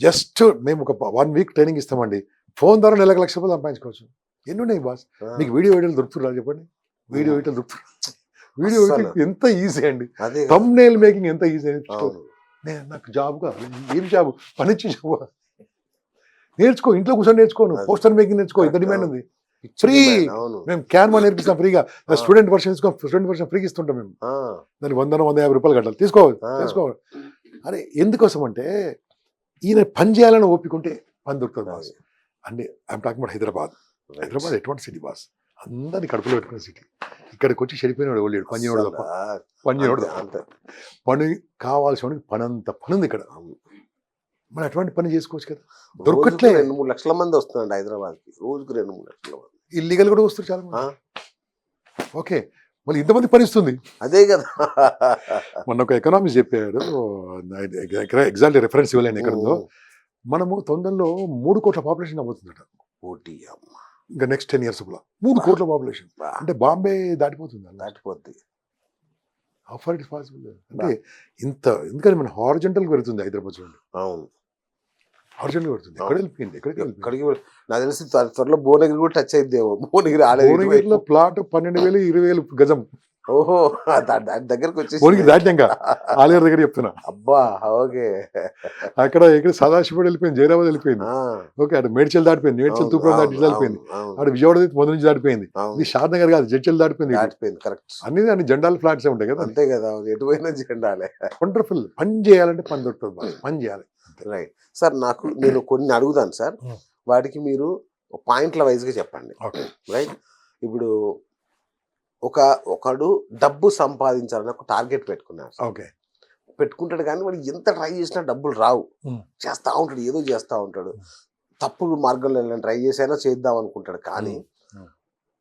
జస్ట్ మేము ఒక 1 వీక్ ట్రైనింగ్ ఇస్తామండి. ఫోన్ ద్వారా నెలకు ₹1,00,000 సంపాదించుకోవచ్చు. ఎన్ని ఉన్నాయి బాస్? మీకు వీడియో ఎడిటర్లు దొరుకుతున్నా చెప్పండి? వీడియో ఎడిటర్లు దొరుకుతున్నారు. వీడియో ఎడిటింగ్ ఎంత ఈజీ అండి, థంబ్నెయిల్ మేకింగ్ ఎంత ఈజీ అని. నాకు జాబ్ కావాలి. ఏం జాబ్? పనిచ్చి జాబ్ నేర్చుకో, ఇంట్లో కూర్చొని నేర్చుకోను. పోస్టర్ మేకింగ్ నేర్చుకో, ఎంత డిమాండ్ ఉంది. ఫ్రీ, మేము క్యాన్వా నేర్పిస్తాం ఫ్రీగా. స్టూడెంట్ వర్షన్ ఫ్రీగా ఇస్తుంటాం మేము. దానికి ₹100-150 కట్టాలి. తీసుకో. అరే ఎందుకోసం అంటే ఈయన పని చేయాలని ఒప్పుకుంటే పని దొరుకుతుంది బాస్. అంటే ఐఎమ్ టాకింగ్ అబౌట్ హైదరాబాద్ ఎటువంటి సిటీ బాస్? అందరినీ కడుపులో పెట్టుకున్న సిటీ. ఇక్కడికి వచ్చి చెడిపోయినాడు ఎవరు లేడు, పని చేయడం తప్ప. పని కావాల్సిన పని అంత పని ఉంది ఇక్కడ. మరి అటువంటి పని చేసుకోవచ్చు కదా, దొరకట్లే. 2-3 లక్షల మంది వస్తున్నారండి హైదరాబాద్కి, రోజుకు 2-3 లక్షల మంది. ఇల్లీగల్ కూడా వస్తారు చాలా మంది. ఓకే, మళ్ళీ ఇంతమంది పని ఇస్తుంది. అదే కదా. మొన్న ఒక ఎకనామిక్స్ చెప్పాడు, ఎగ్జాక్ట్లీ రిఫరెన్స్ ఇవ్వలేను ఎక్కడ ఉందో. మనము 90లో 3 కోట్ల పాపులేషన్ అవ్వుతుందట. ఇంకా నెక్స్ట్ 10 years 3 కోట్ల పాపులేషన్ అంటే బాంబే దాటిపోతుంది. How far it is possible? అంటే ఇంత, ఎందుకని మన హారిజంటల్ పెరుగుతుంది హైదరాబాద్ చూడండి. అవును, హారిజంటల్ పెరుగుతుంది. ఎక్కడ వెళ్ళిపోయింది? ఎక్కడికి నాకు తెలిసి త్వరలో భువనగిరి కూడా టచ్ అయిద్దేమో. భువనగిరిలో ప్లాట్ 12,000, 20,000 గజం. ఓహో, దగ్గరకు వచ్చేసి భువనగిరి దాటాక ఆలేరు దగ్గర చెప్తున్నా. అబ్బా ఓకే. అక్కడ ఇక్కడ సదాశివుడు వెళ్ళిపోయింది, జైరాబాద్ వెళ్ళిపోయింది. ఓకే, అటు మేడ్చల్ దాటిపోయింది, మేడ్చల్ తూప్రం దాటి వెళ్ళిపోయింది. అటు విజయవాడ మొదటి నుంచి దాటిపోయింది. ఇది షాద్ నగర్ కాదు, జడ్చల్ దాటిపోయింది. కరెక్ట్. అన్ని జెండాల ఫ్లాట్స్ ఉంటాయి కదా. అంతే కదా, ఎటువైనా జెండాలే. వండర్ఫుల్. పని చేయాలంటే పని దొరుకుతుంది, పని చేయాలి. రైట్ సార్, నేను కొన్ని అడుగుతాను సార్, వాటికి మీరు పాయింట్ల వైజ్గా చెప్పండి. రైట్, ఇప్పుడు ఒకడు డబ్బు సంపాదించాలని ఒక టార్గెట్ పెట్టుకున్నాడు. ఓకే, పెట్టుకుంటాడు కానీ వాడు ఎంత ట్రై చేసినా డబ్బులు రావు. చేస్తూ ఉంటాడు, ఏదో చేస్తూ ఉంటాడు. తప్పుడు మార్గంలో వెళ్ళని ట్రై చేసైనా చేద్దాం అనుకుంటాడు. కానీ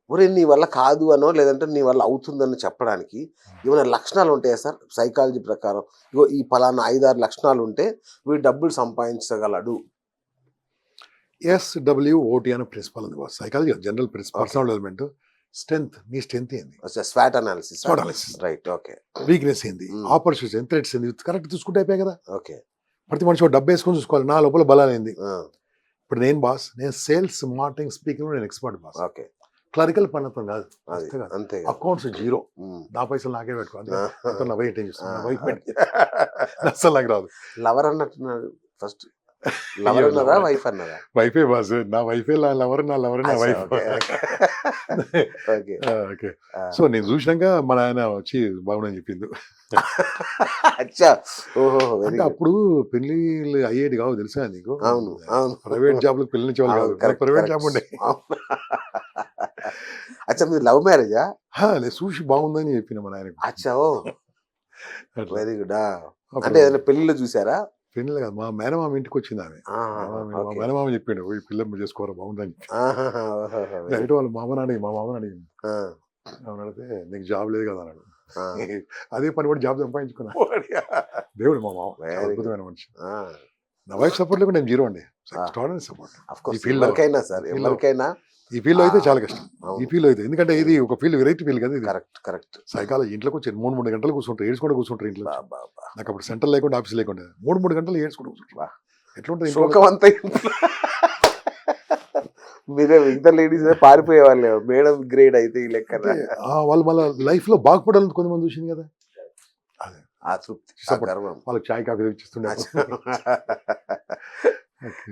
ఒరే నీ వల్ల కాదు అనో, లేదంటే నీ వల్ల అవుతుందని చెప్పడానికి ఏమైనా లక్షణాలు ఉంటాయా సార్ సైకాలజీ ప్రకారం? ఇగో ఈ ఫలానా 5-6 లక్షణాలు ఉంటే వీడు డబ్బులు సంపాదించగలడు. SWOT అనే ప్రిన్సిపల్ ఉంది boss, psychology general principal, personal development. Strength, నీ స్ట్రెంత్ ఏంది? Swat analysis. Right, okay. Weakness ఏంది, ఆపర్చునిటీస్ ఏంది, థ్రెట్స్ ఏంది, కరెక్ట్ చూసుకుంటే అయిపోయాయి కదా. ఓకే, ప్రతి మనిషి డబ్బు వేసుకొని చూసుకోవాలి. నా లోపల బలాలు ఏంది. ఇప్పుడు నేను బాస్, నేను సేల్స్, మార్కెటింగ్, స్పీకింగ్ నేను ఎక్స్పర్ట్ బాస్. ఓకే, క్లరికల్ పని కాదు, అంతే. అకౌంట్స్ 0, నా పైసలు నాకే పెట్టుకోవాలి. నా వైఫ్ ఏం చేస్తాను, నా వైఫ్ అసలు నాకు రాదు. లవర్ అన్నట్టున్నాడు ఫస్ట్. లవర్ అన్నారా వైఫ్ అన్నారా? వైఫే బాస్, నా వైఫే లవర్, నా లవర్ నా వైఫ్. ఓకే, సో నేను చూసినాక మన ఆయన వచ్చి బాగుండని చెప్పింది. అచ్చా. ఓహో, వెరీ అంటే గుడ్. అప్పుడు పెళ్లిళ్ళు అయ్యేది కావు తెలుసా నీకు? అవును, అవును. ప్రైవేట్ జాబ్‌లకు పెళ్ళినిచ్చేవాళ్ళు కాదు. అవును, నాకు కరెక్ట్, ప్రైవేట్ కరెక్ట్. జాబ్ ఉండే. అవును. అచ్చా, మీది లవ్ మ్యారేజా? లేదు చూసి బాగుందని చెప్పిన మా నాయనకు. అచ్చా, ఓ అట్లా. Very good. అంటే అప్పుడు ఏదైనా పెళ్లిలో చూసారా? పెళ్ళిళ్ళు కాదు. మా మేనమామ ఇంటికొచ్చింది ఆమె. ఆహాహా, మా ఓకే. మేనమామ చెప్పిండు, "ఈ పిల్లని చేసుకోరా బాగుందని." ఆహాహా, ఓహోహో, వెరీ నైట్ గుడ్. వాళ్ళ మా మామని అడిగింది. ఆమెను అడిగితే, "నీకు జాబ్ లేదు కదా" అన్నాడు. అదే పని కూడా జాబ్ సంపాదించుకున్నా. దేవుడు మా మామ. చాలా వెరీ గుడ్. అద్భుతమైన మనిషి. నా వైఫ్ సపోర్ట్ లేకుండా నేను జీరో అండి. Extraordinary support. ఆఫ్ కోర్స్, ఈ ఫీల్డ్‌లో ఎవరికైనా సార్, ఈ ఫీల్డ్‌లో ఎవరికైనా. ఈ ఫీల్డ్‌లో అయితే చాలా కష్టం. ఈ అవును, ఫీల్డ్‌లో అయితే ఎందుకంటే ఇది ఒక ఫీల్డ్, వెరైటీ ఫీల్డ్ కదా ఇది. Correct, correct. సైకాలజీ ఇంట్లోకి వచ్చి 3 గంటలు కూర్చుంటారు, ఏడ్చుకుంటూ కూర్చుంటారు ఇంట్లో వచ్చి. బా. నాకు అప్పుడు సెంటర్ లేకుండా ఆఫీస్ లేకుండా 3 గంటలు ఏడ్చుకుంటూ కూర్చుంటారు. బా. ఎట్లుంటుంది ఇంట్లో? శోకమంతా ఇంట్లో. మీరే మిగతా లేడీస్ పారిపోయే వాళ్ళే, మేడం గ్రేడ్ అయితే ఈ లెక్కన. అంటే వాళ్ళు మళ్ళీ లైఫ్లో బాగుపడాలని కొంతమంది చూసింది కదా. అదే ఆ తృప్తి, ఆ Support. గర్వం. వాళ్ళకి చాయ్ కాఫీ తెచ్చిస్తుండే.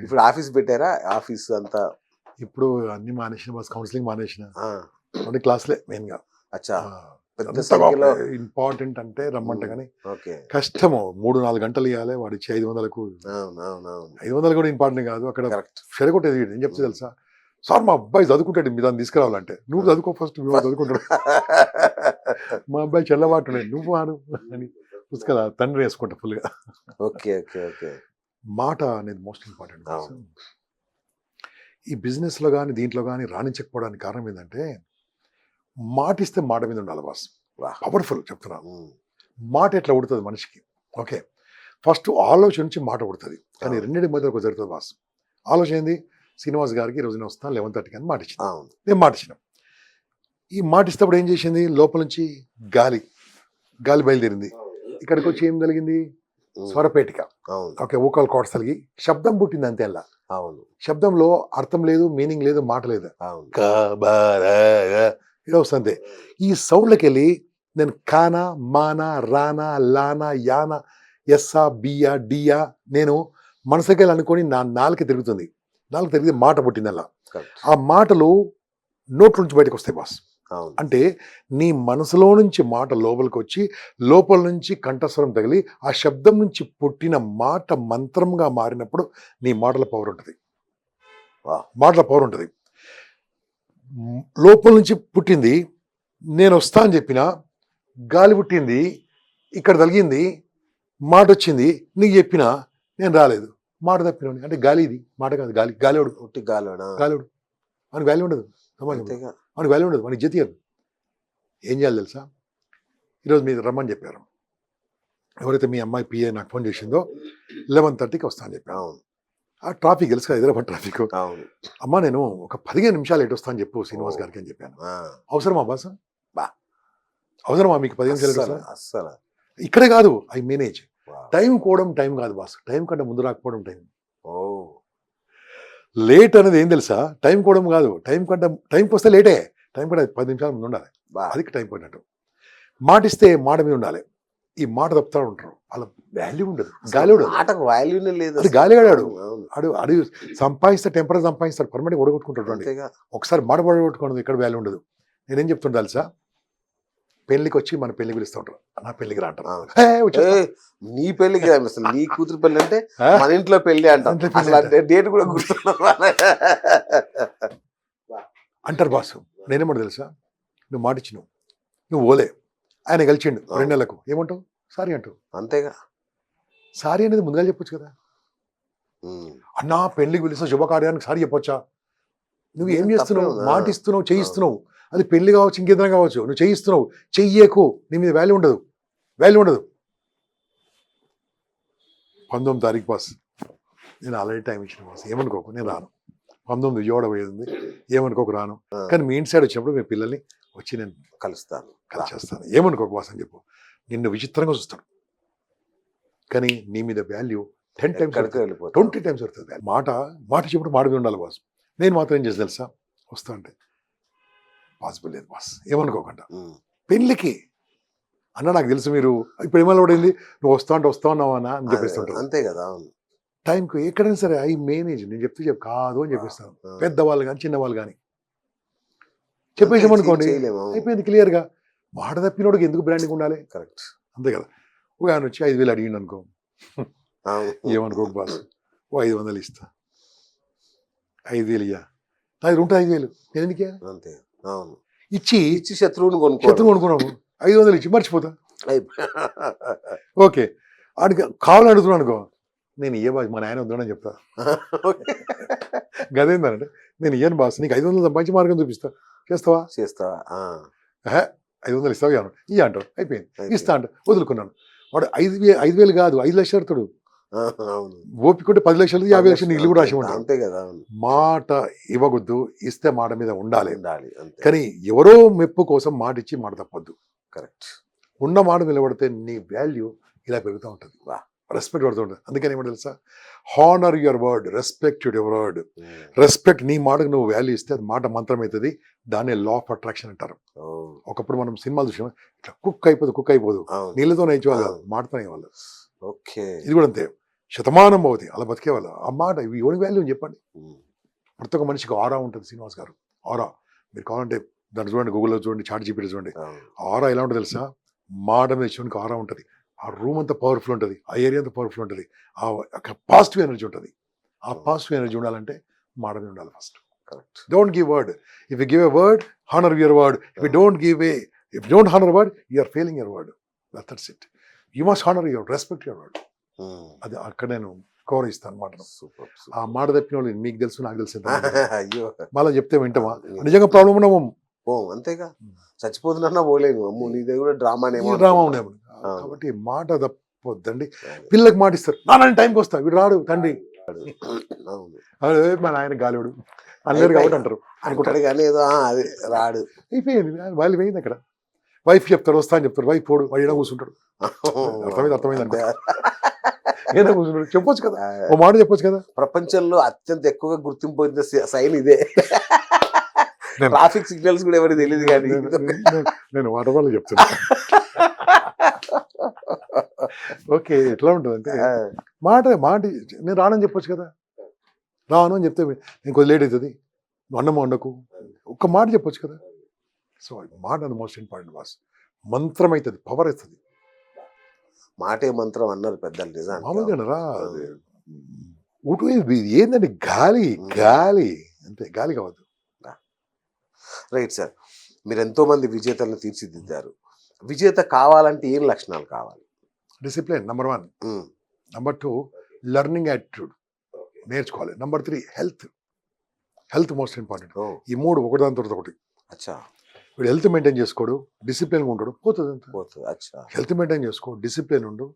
ఇప్పుడు ఆఫీస్ పెట్టారా? ఆఫీస్ అంతా. ఇప్పుడు అన్ని మానేసిన బస్, కౌన్సిలింగ్ మానేసిన. ఆ, ఓన్లీ క్లాస్లే మెయిన్ గా. అచ్చా, పెద్ద సంఖ్యలో. ఇంపార్టెంట్ అంటే రమ్మంట కానీ ఓకే. కష్టము. 3-4 గంటలు ఇవ్వాలి, వాడిచ్చి 500కు. అవును, అవును, అవును. 500 కూడా ఇంపార్టెంట్ కాదు అక్కడ. కరెక్ట్. చెడగొట్టేది వీడు. ఏం చెప్తే తెలుసా, సార్ మా అబ్బాయి చదువుకుంటాడు, మీ దాన్ని తీసుకురావాలంటే నువ్వు చదువుకో ఫస్ట్, నువ్వు చదువుకుంటాడు. మా అబ్బాయి చెల్లబాటు నువ్వు ఆడు అని పుస్తకాల తండ్రి వేసుకుంటా ఫుల్గా. Okay, okay, okay. మాట అనేది మోస్ట్ ఇంపార్టెంట్. అవును. ఈ బిజినెస్లో కానీ దీంట్లో కానీ రాణించకపోవడానికి కారణం ఏంటంటే, మాట ఇస్తే మాట మీద ఉండాలి బాస్. వాహ్. పవర్ఫుల్ చెప్తున్నాను. ఉమ్, మాట ఎట్లా ఉడుతుంది మనిషికి? ఓకే, ఫస్ట్ ఆలోచన నుంచి మాట ఉడుతుంది, కానీ అవును. రెండింటి మధ్య ఒక జరుగుతుంది బాస్. ఆలోచన ఏంది? శ్రీనివాస్ గారికి ఈ రోజున వస్తాను 11:30 అని మాట ఇచ్చింది. అవును. నేను మాట ఇచ్చిన. ఈ మాట ఇస్తేప్పుడు ఏం చేసింది? లోపల నుంచి గాలి బయలుదేరింది. ఇక్కడికి వచ్చి ఏం కలిగింది? స్వరపేటిక. అవును, ఓకే, ఓకల్ కార్డ్స్ కలిగి శబ్దం పుట్టింది అంతే. అలా అవును, శబ్దంలో అర్థం లేదు, మీనింగ్ లేదు, మాట లేదు. అవును. ఇలా వస్తుంది. ఈ సౌండ్లకి వెళ్ళి నేను కానా, మానా, రానా, లానా, యానా, ఎస్సా, బియా, డియా నేను మనసుకి వెళ్ళి అనుకొని నా నాలుక తిరుగుతుంది. నాలుక తిరిగి మాట పుట్టింది అలా. కరెక్ట్. ఆ మాటలు నోట్ల నుంచి బయటకు వస్తాయి బాస్. అవును. అంటే నీ మనసులో నుంచి మాట లోపలికి వచ్చి లోపల నుంచి కంఠస్వరం తగిలి ఆ శబ్దం నుంచి పుట్టిన మాట మంత్రంగా మారినప్పుడు నీ మాటల పవర్ ఉంటుంది. వాహ్. మాటల పవర్ ఉంటుంది. లోపల నుంచి పుట్టింది. నేను వస్తా అని చెప్పిన గాలి పుట్టింది, ఇక్కడ తగిలింది, మాట వచ్చింది, నీకు చెప్పినా నేను రాలేదు, మాట తప్పిన అంటే గాలి. ఇది మాట కాదు, గాలివాడు. ఉట్టి గాలోనా? గాలివాడు వానికి వాల్యూ ఉండదు సమాజంలో. అంతేగా. వానికి వాల్యూ ఉండదు, వానికి జతీయదు. ఏం చేయాలి తెలుసా? ఈరోజు మీరు రమ్మని చెప్పారు. ఎవరైతే మీ అమ్మాయి పిఏ నాకు ఫోన్ చేసిందో 11:30కి వస్తా అని చెప్పాను. అవును, ఆ ట్రాఫిక్ తెలుసు కదా, హైదరాబాద్ ట్రాఫిక్. అవును. అమ్మా నేను ఒక 15 నిమిషాలు ఎటు వస్తా అని చెప్పు శ్రీనివాస్ గారికి అని చెప్పాను. ఆ, అవసరమా బాస్? బా. అవసరమా మీకు 15 నిమిషాలు ఎటు అస్సలు, వస్తా? అస్సలు. ఇక్కడే కాదు, ఐ మేనేజ్. వావ్. టైం కోవడం టైం కాదు బాస్, టైం కంటే ముందు రాకపోవడం టైం. ఓ, లేట్ అనేది ఏం తెలుసా? టైం కోవడం కాదు, టైంకి వస్తే లేటే. టైం కూడా 10 నిమిషాల ముందు ఉండాలి, బా. అది టైం పోయినట్టు. మాట ఇస్తే మాట మీద ఉండాలి. ఈ మాట తప్పుతా ఉంటారు, వాళ్ళ వాల్యూ ఉండదు. గాలివాడు, మాటకు వాల్యూనే లేదు. అది గాలివాడాడు. అవును, అడు సంపాదిస్తే టెంపరీ సంపాదిస్తాడు, పర్మనెంట్ ఒడగొట్టుకుంటాడు. అంతేగా. ఒకసారి మాట ఒడగొట్టుకోవడం ఇక్కడ వాల్యూ ఉండదు. నేనేం చెప్తుంటా తెలుసా? పెళ్లికి వచ్చి మన పెళ్లి పిలుస్తూ ఉంటారు, నా పెళ్లికి రా అంటారు. అవును. "ఏ, వచ్చేస్తా." ఏయ్, నీ పెళ్లికి కాదు అసలు, నీ కూతురు పెళ్లి అంటే ఆ? మన ఇంట్లో పెళ్లి అంటాం. ఇంట్లో పెళ్లి అసలు ఆ డేట్ కూడా గుర్తున్నా. అంటారు బాసు. నేనేమంటా తెలుసా? నువ్వు మాట ఇచ్చినావు, నువ్వు ఓలే, ఆయన కలిసిండు 2 నెలలకు, ఏమంటావు? సారీ అంటావు. అంతేగా. సారీ అనేది ముందుగా చెప్పొచ్చు కదా. ఉమ్, అన్నా పెళ్లికి పిలిస్తే శుభకార్యానికి సారీ చెప్పొచ్చా? నువ్వు ఏం ఏం చేస్తున్నావు? తప్పేం మాట లేదు. ఇస్తున్నావు, చేయిస్తున్నావు. అది పెళ్లి కావచ్చు, ఇంకేదైనా కావచ్చు, నువ్వు చేయిస్తున్నావు. చెయ్యకు, నీ మీద వాల్యూ ఉండదు. 19 తారీఖు బాస్, నేను ఆల్రెడీ టైం ఇచ్చిన బాస్, ఏమనుకోకు, నేను రాను. 19 విజయవాడ పోయింది, ఏమనుకోకు రాను. ఆ, కానీ మీ ఇంటి సైడ్ వచ్చినప్పుడు మీ పిల్లల్ని వచ్చి నేను కలుస్తాను. కలిసేస్తాను, ఏమనుకోకు బాస్ అని చెప్పు. నిన్ను విచిత్రంగా చూస్తాడు, కానీ నీ మీద వాల్యూ 10 టైమ్స్ ఎక్కడికి వెళ్ళిపోతాను. 20 టైమ్స్ వస్తుంది. మాట చెప్పుడు మాట మీద ఉండాలి బాస్. నేను మాత్రం ఏం చేసి తెలుసా? వస్తా అంటే పాసిబుల్ లేదు బాస్, ఏమనుకోకుండా. ఉమ్, పెళ్ళికి అన్న నాకు తెలుసు మీరు ఇప్పుడు ఏమైనా పడింది, నువ్వు వస్తా ఉన్నావా అన్న అని చెప్పేస్తుంటారు. అంతే కదా. అవును. టైంకి ఎక్కడైనా సరే ఐ మేనేజ్, నేను చెప్పు కాదు అని చెప్పేస్తాను. ఆ, పెద్దవాళ్ళు కానీ చిన్నవాళ్ళు కానీ చెప్పేసామనుకోండి, చేయలేము. అవును. అయిపోయింది క్లియర్గా. మాట తప్పినోడికి ఎందుకు బ్రాండింగ్ ఉండాలి? కరెక్ట్. అంతే కదా. ఒక ఆయన వచ్చి 5,000 అడిగిండు అనుకో, అవును. ఏమనుకోకు బాస్, ఓ 500 ఇస్తా, 5,000 ఇయ్యా, నా దగ్గర ఉంటే 5,000 నేను ఎందుకు ఇయ్యాలి? అంతే. అవును. ఇచ్చి ఇచ్చి శత్రువుని కొనుక్కో. శత్రువు కొనుక్కున్నాము, 500 ఇచ్చి మర్చిపోతా. ఓకే, ఆడికి కావాలని అడుగుతున్నాను అనుకో, నేను ఇయ్య బాస్, మా నాయన వద్దానని చెప్తా. గదేందంటే, నేను ఇయ్యను బాస్, నీకు 500 సంపాదించి మార్గం చూపిస్తా, చేస్తావా? చేస్తావా? 500 ఇస్తావు ఇయ్యను, ఇయ్య అంటారు, అయిపోయింది. ఇస్తా అంట, వదులుకున్నాను. వాడు 5,000 కాదు 5 లక్షలు అడుగుతాడు. అవును. ఓపిక ఉంటే 10 లక్షలు 50 లక్షలు ఇల్లు కూడా రాసి ఉంటాడు. అంతే కదా. అవును. మాట ఇవ్వకూడదు, ఇస్తే మాట మీద ఉండాలి. ఉండాలి అంతే. కానీ ఎవరో మెప్పు కోసం మాట ఇచ్చి మాట తప్పొద్దు. కరెక్ట్. ఉన్న మాట నిలబడితే నీ వాల్యూ ఇలా పెరుగుతూ ఉంటుంది, వా. రెస్పెక్ట్ పడుతూ ఉంటుంది. అందుకని ఏమంటే తెలుసా, honour your word, respect your word. Respect, నీ మాటకు నువ్వు వాల్యూ ఇస్తే అది మాట మంత్రం అవుతుంది. దాన్ని లా ఆఫ్ అట్రాక్షన్ అంటారు. ఒకప్పుడు మనం సినిమాలు చూసాం, ఇట్లా కుక్ అయిపోదు, నీళ్ళతో నేర్చేవాళ్ళు కాదు, మాటతో నేర్చేవాళ్ళు. ఓకే. ఇది కూడా అంతే, శతమానం అవుతుంది అలా బతికేవాళ్ళు. ఆ మాట ఎవరికి వాల్యూ చెప్పండి. ప్రతి ఒక్క మనిషికి ఆరా ఉంటుంది. శ్రీనివాస్ గారు, ఆరా మీరు కావాలంటే దాన్ని చూడండి, గూగుల్లో చూడండి, చాట్ జీపీటీ చూడండి. ఆరా ఎలా ఉంటుంది తెలుసా, మాట మీద ఇచ్చేవానికి ఆరా ఉంటుంది. ఆ రూమ్ అంతా పవర్ఫుల్ ఉంటుంది, ఆ ఏరియా అంతా పవర్ఫుల్ ఉంటుంది, ఆ పాజిటివ్ ఎనర్జీ ఉంటుంది. ఆ పాజిటివ్ ఎనర్జీ ఉండాలంటే మాట మీద ఉండాలి first. Correct. Don't give word. If you give a word, honour your word. If you don't give a, if you don't honour word, you are failing your word. That's it. You must honour your, respect your word. అది అక్కడ నేను గౌరవిస్తాను మాట. ఆ మాట తప్పిన వాళ్ళు మీకు తెలుసు, నాకు తెలుసు. అయ్యో, మళ్ళీ చెప్తే వింటామా? నిజంగా ప్రాబ్లం ఉన్నాము, అంతేగా. చచ్చిపోతున్నా పోలేను. అమ్మో, నీ దగ్గర డ్రామా ఉన్నాము. కాబట్టి మాట తప్పొద్దండి. పిల్లకి మాట ఇస్తారు, నాన్న టైంకి వస్తా, వీడు రాడు తండ్రి, మా నాయన గాలివాడు అందరు కాబట్టి అంటారు అనుకుంటాడు, కానీ ఏదో అది రాడు. అయిపోయింది, వాళ్ళు పోయింది. అక్కడ వైఫ్ చెప్తారు, వస్తా అని చెప్తారు, వైఫ్ పోడు, వాడు ఏదో కూర్చుంటాడు. అర్థమైంది అనుకో, ఏదో కూర్చుంటాడు. చెప్పొచ్చు కదా, ఓ మాట చెప్పొచ్చు కదా. ప్రపంచంలో అత్యంత ఎక్కువగా గుర్తింపు పొందిన సైన్ ఇదే. ట్రాఫిక్ సిగ్నల్స్ కూడా ఎవరికి తెలియదు, కానీ నేను వాటర్ వల్ల చెప్తున్నా. ఓకే, ఎట్లా ఉంటుంది అంటే, మాట నేను రానని చెప్పొచ్చు కదా. రాను అని చెప్తే నేను కొద్ది లేట్ అవుతుంది, అన్నం వండకు, ఒక్క మాట చెప్పొచ్చు కదా. సో మాట అది మోస్ట్ ఇంపార్టెంట్ బాస్. మంత్రం అవుతుంది, పవర్ అవుతుంది. మాటే మంత్రం అన్నారు పెద్దలు. నిజానికి మామూలుగా రా, ఏంటంటే గాలి గాలి అంతే, గాలి కావద్దు. రైట్ సార్, మీరు ఎంతో మంది విజేతలను తీర్చిదిద్దారు. విజేత కావాలంటే ఏం లక్షణాలు కావాలి? Discipline number 1. Number 2 learning attitude, నేర్చుకోవాలి. Number 3 health most important. ఈ 3 ఒకదాని తర్వాత ఒకటి. అచ్చా. వీడు హెల్త్ మెయింటైన్ చేసుకోడు, డిసిప్లిన్గా ఉంటాడు, పోతుంది. అచ్చా. హెల్త్ మెయింటైన్ చేసుకో, డిసిప్లిన్ ఉండు.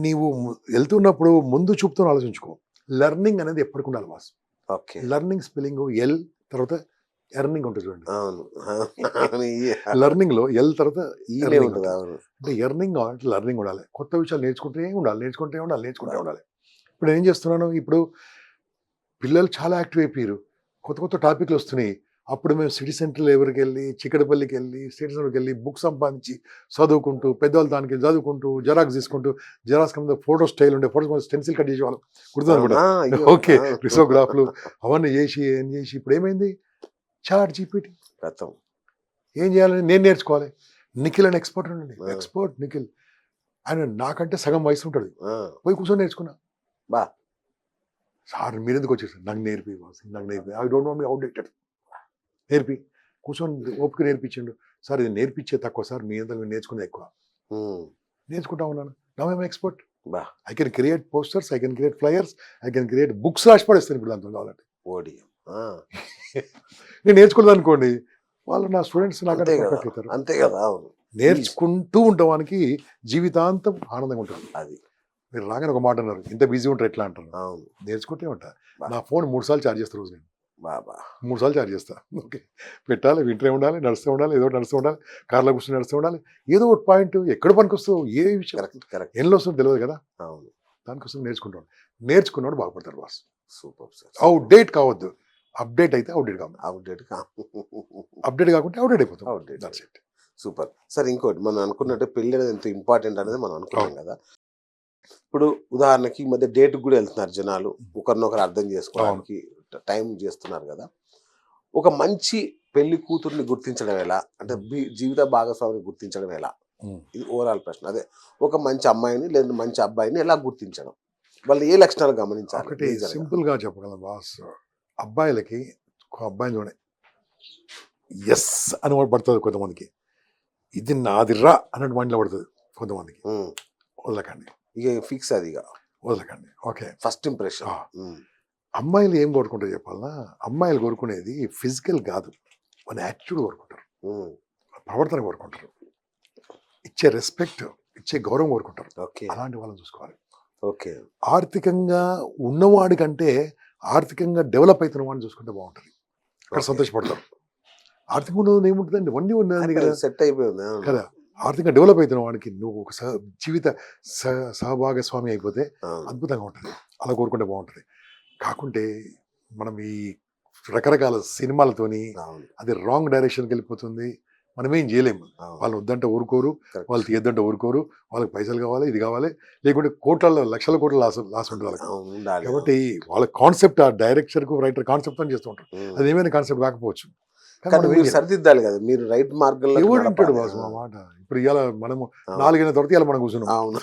నీవు వెళ్తున్నప్పుడు ముందు చూపుతూ ఆలోచించుకో. లెర్నింగ్ అనేది ఎప్పటికి ఉండాలి boss. Okay. Learning spelling L తర్వాత ఎర్నింగ్ ఉంటుంది చూడండి. అవును. లెర్నింగ్ లో ఎల్ తర్వాత ఉంటుంది. అంటే ఎర్నింగ్ కావాలంటే లెర్నింగ్ ఉండాలి. కొత్త విషయాలు నేర్చుకుంటే ఉండాలి. ఇప్పుడు నేను ఏం చేస్తున్నాను, ఇప్పుడు పిల్లలు చాలా యాక్టివ్ అయిపోయారు, కొత్త టాపిక్లు వస్తున్నాయి. అప్పుడు మేము సిటీ సెంటర్ లెవెల్కి వెళ్ళి, చిక్కడపల్లికి వెళ్ళి, స్టేట్ సెంటర్కి వెళ్ళి బుక్ సంపాదించి చదువుకుంటూ, పెద్దవాళ్ళు దానికి వెళ్ళి చదువుకుంటూ, జెరాక్స్ తీసుకుంటూ, జెరాక్స్ కింద ఫోటో స్టైల్ ఉండే ఫోటోస్ స్టెన్సిల్ కట్ చేసేవాళ్ళం, గుర్తున్నా. ఓకే, రిసోగ్రాఫ్లు అవన్నీ ఏం చేసి ఇప్పుడు ఏమైంది, చాట్ జీపీటీ. ఏం చేయాలని నేను నేర్చుకోవాలి. నిఖిల్ అని ఎక్స్పర్ట్ ఉండండి, ఎక్స్పర్ట్ నిఖిల్. ఆయన నాకంటే సగం వయసు ఉంటుంది, పోయి కూర్చొని నేర్చుకున్నా. సార్ మీరు ఎందుకు వచ్చేసారు, నాకు నేర్పి, I don't want be outdated, నేర్పి కూర్చొని ఓపిక నేర్పించండు. సార్ ఇది నేర్పించే తక్కువ సార్, మీ అంతా నేర్చుకునేది ఎక్కువ. నేర్చుకుంటా ఉన్నాను. Now I'm expert. I can create posters, I can create flyers, I can create books రాసి పడేస్తాను ఇప్పుడు దాంతో కావాలంటే. నేను నేర్చుకున్నది అనుకోండి, వాళ్ళు నా స్టూడెంట్స్ నాకంటే పర్ఫెక్ట్ అవుతారు. అంతే కదా. నేర్చుకుంటూ ఉండడానికి జీవితాంతం ఆనందంగా ఉంటుంది. అది మీరు రాగానే ఒక మాట అన్నారు, ఇంత బిజీ ఉంటారు ఎట్లా అంటారు. నేర్చుకుంటే ఉంటా. నా ఫోన్ 3 సార్లు ఛార్జ్ చేస్తారు రోజు. నేను 3 సార్లు ఛార్జ్ చేస్తా. ఓకే, పెట్టాలి, వింటూనే ఉండాలి, నడుస్తూ ఉండాలి, ఏదో ఒకటి నడుస్తూ ఉండాలి, కార్లో కూర్చొని నడుస్తూ ఉండాలి, ఏదో ఒకటి పాయింట్ ఎక్కడ పనికి వస్తుందో, ఏ విషయం ఎన్నో వస్తుందో తెలియదు కదా. దానికోసం నేర్చుకున్నాడు బాగుపడతారు బాస్. Super sir. అవుట్డేట్ కావద్దు, అప్డేట్ అయితే అప్డేట్ కాకుంటే అవుట్డేట్ అయిపోతుంది. That's it. Super sir. ఇంకోటి మనం అనుకున్నట్టు పెళ్లి అనేది ఎంత ఇంపార్టెంట్ అనేది మనం అనుకున్నాం కదా. ఇప్పుడు ఉదాహరణకి ఈ మధ్య డేట్ కూడా వెళ్తున్నారు జనాలు, ఒకరినొకరు అర్థం చేసుకోవడానికి టైం చేస్తున్నారు కదా. ఒక మంచి పెళ్లి కూతుర్ని గుర్తించడం ఎలా, అంటే జీవిత భాగస్వామిని గుర్తించడం ఎలా? ఉమ్. ఇది ఓవరాల్ ప్రశ్న. అదే ఒక మంచి అమ్మాయిని లేదా మంచి అబ్బాయిని ఎలా గుర్తించడం, వాళ్ళు ఏ లక్షణాలు గమనించాలి ఒకటి major గా? సింపుల్ గా చెప్పగలం బాస్. అబ్బాయిలకి ఒక అబ్బాయిని చూడండి, ఎస్ అని పడుతుంది కొంతమందికి, ఇది నాదిరా అన్నట్టు మైండ్లో పడుతుంది కొంతమందికి. ఉమ్. వదలకండి, ఇక ఫిక్స్ అది, ఇక వదలకండి. ఓకే. First impression. అమ్మాయిలు ఏం కోరుకుంటారు చెప్పాలన్నా, అమ్మాయిలు కోరుకునేది ఫిజికల్ కాదు, మన యాటిట్యూడ్ కోరుకుంటారు, ప్రవర్తన కోరుకుంటారు, ఇచ్చే రెస్పెక్ట్, ఇచ్చే గౌరవం కోరుకుంటారు. ఓకే. అలాంటి వాళ్ళని చూసుకోవాలి. ఓకే. ఆర్థికంగా ఉన్నవాడి కంటే ఆర్థికంగా డెవలప్ అవుతున్న వాడిని చూసుకుంటే బాగుంటుంది. అక్కడ Okay. సంతోషపడతారు. ఆర్థికంగా ఉన్నది ఏముంటుందండి, వన్నీ ఉన్నది కదా సెట్ అయిపోయింది. కదా. ఆర్థికంగా డెవలప్ అవుతున్న వాడికి నువ్వు ఒక జీవిత సహభాగస్వామి అయిపోతే అద్భుతంగా ఉంటుంది. అలా కోరుకుంటే బాగుంటుంది. కాకుంటే మనం ఈ రకరకాల సినిమాలతోని అవును. అది రాంగ్ డైరెక్షన్కి వెళ్ళిపోతుంది. మనం ఏం చేయలేము. అవును. వాళ్ళు వద్దంటే ఊరుకోరు, Correct. వాళ్ళు తీయద్దంటే ఊరుకోరు. వాళ్ళకి పైసలు కావాలి, ఇది కావాలి, లేకుంటే కోట్లలో లక్షల కోట్ల లాస్ ఉంటుంది వాళ్ళకి. అవును, ఉండాలి. కాబట్టి వాళ్ళ కాన్సెప్ట్, ఆ డైరెక్టర్ కు రైటర్ కాన్సెప్ట్ అని చేస్తూ ఉంటారు. ఉమ్. అది ఏమైనా కాన్సెప్ట్ కాకపోవచ్చు. కానీ కానీ మనం ఏం మీరు చేయలేం. సరిదిద్దాలి కదా, మీరు రైట్ మార్గంలో ఎవడు వింటాడు నడపాలి. బాసు మా మాట. ఇప్పుడు ఇవాళ మనము అవును. 4 తర్వాత ఇవాళ మనం కూర్చున్నాం అవును.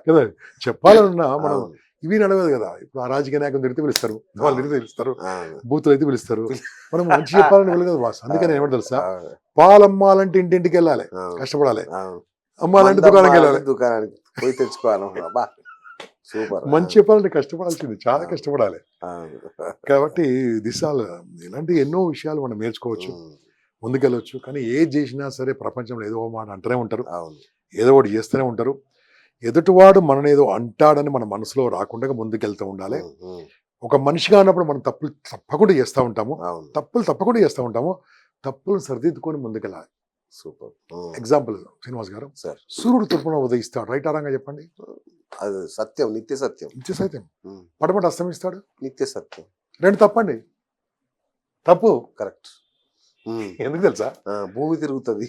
కదా. చెప్పాలన్నా మనం అవును. ఇవి నడవదు కదా. ఇప్పుడు ఆ రాజకీయ నాయకులు తిడితే పిలుస్తారు, వాళ్ళు తిడితే పిలుస్తారు, అవును. బూతులు అయితే పిలుస్తారు. మనం మంచి చెప్పాలని వెళ్ళదు బాస్. అందుకని ఏమంటే తెలుసా, అవును. పాలు అమ్మాలంటే ఇంటింటికి వెళ్ళాలి, అవును. కష్టపడాలి. అవును. అమ్మాలంటే మందు దుకాణంకి అమ్మాలంటే వెళ్ళాలి. దుకాణానికి పోయి తెచ్చుకోవాలి. బా సూపర్. మంచి చెప్పాలంటే కష్టపడాల్సింది, చాలా అవును. కష్టపడాలి. అవును. కాబట్టి దిశాలు ఇలాంటి ఎన్నో విషయాలు మనం నేర్చుకోవచ్చు, ఉమ్. ముందుకెళ్ళవచ్చు. కానీ ఏది చేసినా సరే ప్రపంచంలో ఏదో ఒక మాట అంటూనే ఉంటారు, అవును. ఏదో ఒకటి చేస్తూనే ఉంటారు. ఎదుటివాడు మననేదో అంటాడని మన మనసులో రాకుండా ముందుకెళ్తూ ఉండాలి. ఉమ్. ఉమ్. ఒక మనిషిగా అన్నప్పుడు మనం తప్పులు తప్పకుండా చేస్తూ ఉంటాము, అవును. తప్పులు తప్పకుండా చేస్తూ ఉంటాము. తప్పులు సరిదిద్దుకొని ముందుకెళ్ళాలి. సూపర్. ఎగ్జాంపుల్ శ్రీనివాస్ గారు, సార్, సూర్యుడు తరపున ఉదయిస్తాడు, రైట్ ఆరంగా చెప్పండి. అది సత్యం, నిత్య సత్యం. నిత్య సైతం. ఉమ్. పడమట అస్తమిస్తాడు, నిత్య సత్యం. 2 తప్పండి, తప్పు. కరెక్ట్. ఎందుకు తెలుసా, భూమి తిరుగుతుంది.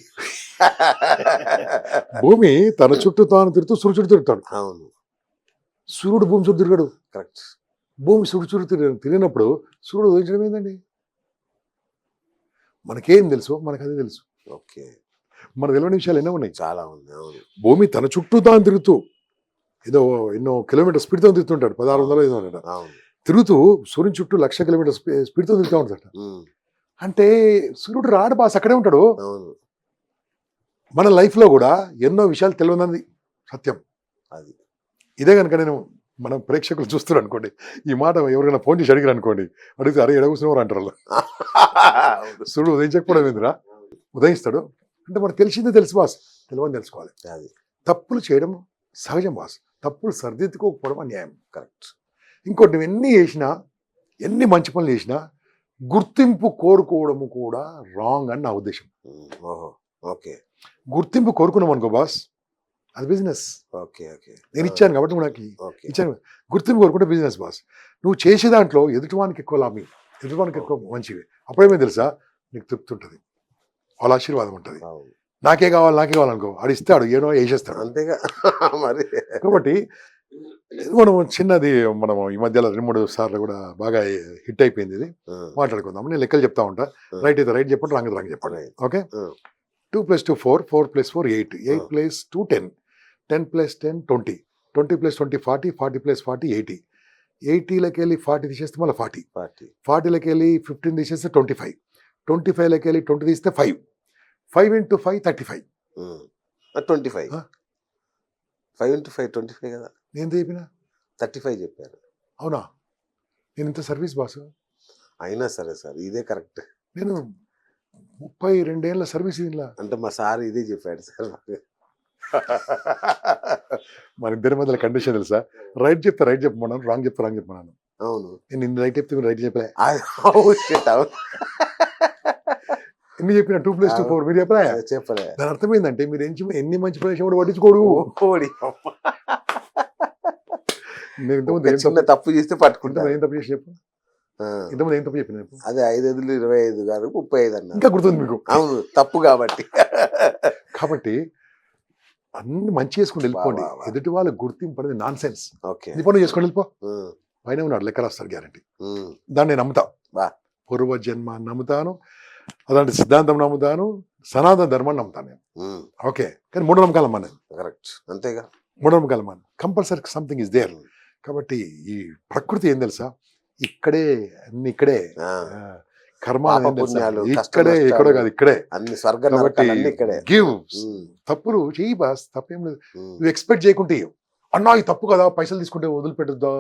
భూమి తన చుట్టూ తాను తిరుగుతూ సూర్యుడు చుట్టూ తిరుగుతాడు. అవును. సూర్యుడు భూమి చుట్టూ తిరగడు. కరెక్ట్. భూమి సూర్యుడు చుట్టూ తిరిగినప్పుడు సూర్యుడు ఉదయించడం ఏందండి? మనకేం తెలుసు, మనకు అదే తెలుసు. ఓకే. మనకు తెలియని విషయాలు ఎన్నో ఉన్నాయి. చాలా ఉంది. అవును. భూమి తన చుట్టూ తాను తిరుగుతూ ఏదో ఎన్నో కిలోమీటర్ స్పీడ్తో తిరుగుతుంటాడు, 1600 ఐదు వందల అవును. తిరుగుతూ సూర్యుని చుట్టూ 1,00,000 కిలోమీటర్ స్పీడ్తో తిరుగుతూ ఉంటాడు. ఉమ్. అంటే సూర్యుడు రాడు బాస్, అక్కడే ఉంటాడు. అవును. మన లైఫ్లో కూడా ఎన్నో విషయాలు తెలియనది సత్యం. అది ఇదే కనుక నేను మన ప్రేక్షకులు చూస్తున్నారు అనుకోండి, ఈ మాట ఎవరికైనా ఫోన్ చేసి అడిగారు అనుకోండి, అడిగితే అరే ఎడగూసినవారు అంటారు వాళ్ళు. అవును. సూర్యుడు ఉదయించకపోవడం ఏందిరా, ఉదయిస్తాడు. అంటే మనకు తెలిసిందే తెలుసు బాస్, తెలియని తెలుసుకోవాలి. అది తప్పులు చేయడం సహజం బాస్, తప్పులు సరిదిద్దుకోకపోవడం అన్యాయం. కరెక్ట్. ఇంకోటి నువ్వు ఎన్ని చేసినా, ఎన్ని మంచి పనులు చేసినా గుర్తింపు కోరుకోవడము కూడా రాంగ్ అని నా ఉద్దేశం. ఓహో. ఓకే. గుర్తింపు కోరుకున్నాం అనుకో బాస్, అది బిజినెస్. ఓకే. ఓకే. నేను ఇచ్చాను కాబట్టి నువ్వు నాకు ఓకే. ఇచ్చాను. గుర్తింపు కోరుకుంటే బిజినెస్ బాస్. నువ్వు చేసే దాంట్లో ఎదుటివానికి ఎక్కువ లాభం, ఎదుటివానికి ఎక్కువ మంచివి, అప్పుడేమో తెలుసా, నీకు తృప్తి ఉంటుంది, వాళ్ళ ఆశీర్వాదం ఉంటుంది. అవును. నాకే కావాలనుకో, ఆడు ఇస్తాడు, ఏడో వేసేస్తాడు. అంతేగా మరి. కాబట్టి మనం చిన్నది, మనం ఈ మధ్యలో 2-3 సార్లు కూడా బాగా హిట్ అయిపోయింది ఇది, మాట్లాడుకుందాం. నేను లెక్కలు చెప్తా ఉంటా, రైట్ అయితే రైట్ చెప్పండి, రాంగ్ అయితే రాంగ్ చెప్పండి. Right. ఓకే. Hmm. 2 + 2 4, 4 + 4 8, 8 + 2 10, 10 + 10 20, 20 + 20 40, 40 + 40 80, 80లోకి వెళ్ళి 40 తీసేస్తే మళ్ళీ 40, పార్టీ 40లోకి వెళ్ళి 15 తీసేస్తే 25, 25లోకి వెళ్ళి 20 తీస్తే 5, 5 × 5 35. 25. 5 × 5 25 కదా. నేను చెప్పినా 35 చెప్పారు. అవునా, నేను ఇంత సర్వీస్ బాసు. అయినా సరే సార్, ఇదే కరెక్ట్. నేను 32 ఏళ్ళ సర్వీస్ ఇలా. అంటే మా సార్ ఇదే చెప్పాడు సార్ మాకు. మన ఇద్దరి మధ్యలో కండిషన్ తెలుసా, రైట్ చెప్తే రైట్ చెప్పమన్నాను, రాంగ్ చెప్తే రాంగ్ చెప్పమన్నాను. అవును. నేను ఇన్ని రైట్ చెప్తే మీరు రైట్ చెప్పలే. Oh, shit, అవును. ఎన్ని చెప్పిన 2 + 2 4 మీరు చెప్పలే. చెప్పలే. దాని అర్థం ఏంటంటే మీరు ఎన్ని మంచి ప్రదేశం కూడా పట్టించుకోడు. ఓడి అమ్మ. నేను ఇంతకుముందు ఒక ఏం చిన్న తప్పు చేస్తే పట్టుకుంటా. ఏం తప్పు చేసి చెప్పు, ఇంతకుముందు ఏం తప్పు చెప్పిన చెప్పు. అదే 5 25 గారు 35 అన్నారు. ఇంకా గుర్తుంది మీకు. అవును, తప్పు కాబట్టి. కాబట్టి అన్ని మంచి చేసుకుని వెళ్ళిపోండి. వా, వా. ఎదుటి వాళ్ళ గుర్తింపు అనేది నాన్ సెన్స్. ఓకే. నీ పనులు చేసుకొని వెళ్ళిపో. ఉమ్, పైన ఉన్నాడు లెక్క రాస్తారు గ్యారంటీ. ఉమ్, దాన్ని నేను నమ్ముతా. వా. పూర్వజన్మ నమ్ముతాను, అలాంటి సిద్ధాంతం నమ్ముతాను, సనాతన ధర్మాన్ని నమ్ముతాను నేను. ఓకే, కానీ మూఢనమ్మకాలు అమ్మా నేను. కరెక్ట్, అంతేగా. మూఢనమ్మకాలు అమ్మా కంపల్సరీ సంథింగ్ ఇస్ దేర్. కాబట్టి ఈ ప్రకృతి ఏం తెలుసా, ఇక్కడే అన్ని ఇక్కడే, కర్మ పాప ఏం తెలుసా? పుణ్యాలు, కష్ట ఇక్కడే, నష్టాలు, ఇక్కడో కాదు ఇక్కడే. అన్ని స్వర్గ కాబట్టి నరకాలు అన్ని ఇక్కడే. గివ్, ఉమ్, తప్పులు చెయ్యి బాస్, తప్పేం లేదు. ఉమ్, నువ్వు ఎక్స్పెక్ట్ చేయకుంటే ఇవ్వు. అన్నా ఇది తప్పు కదా, పైసలు తీసుకుంటే వదిలిపెట్టుద్దా.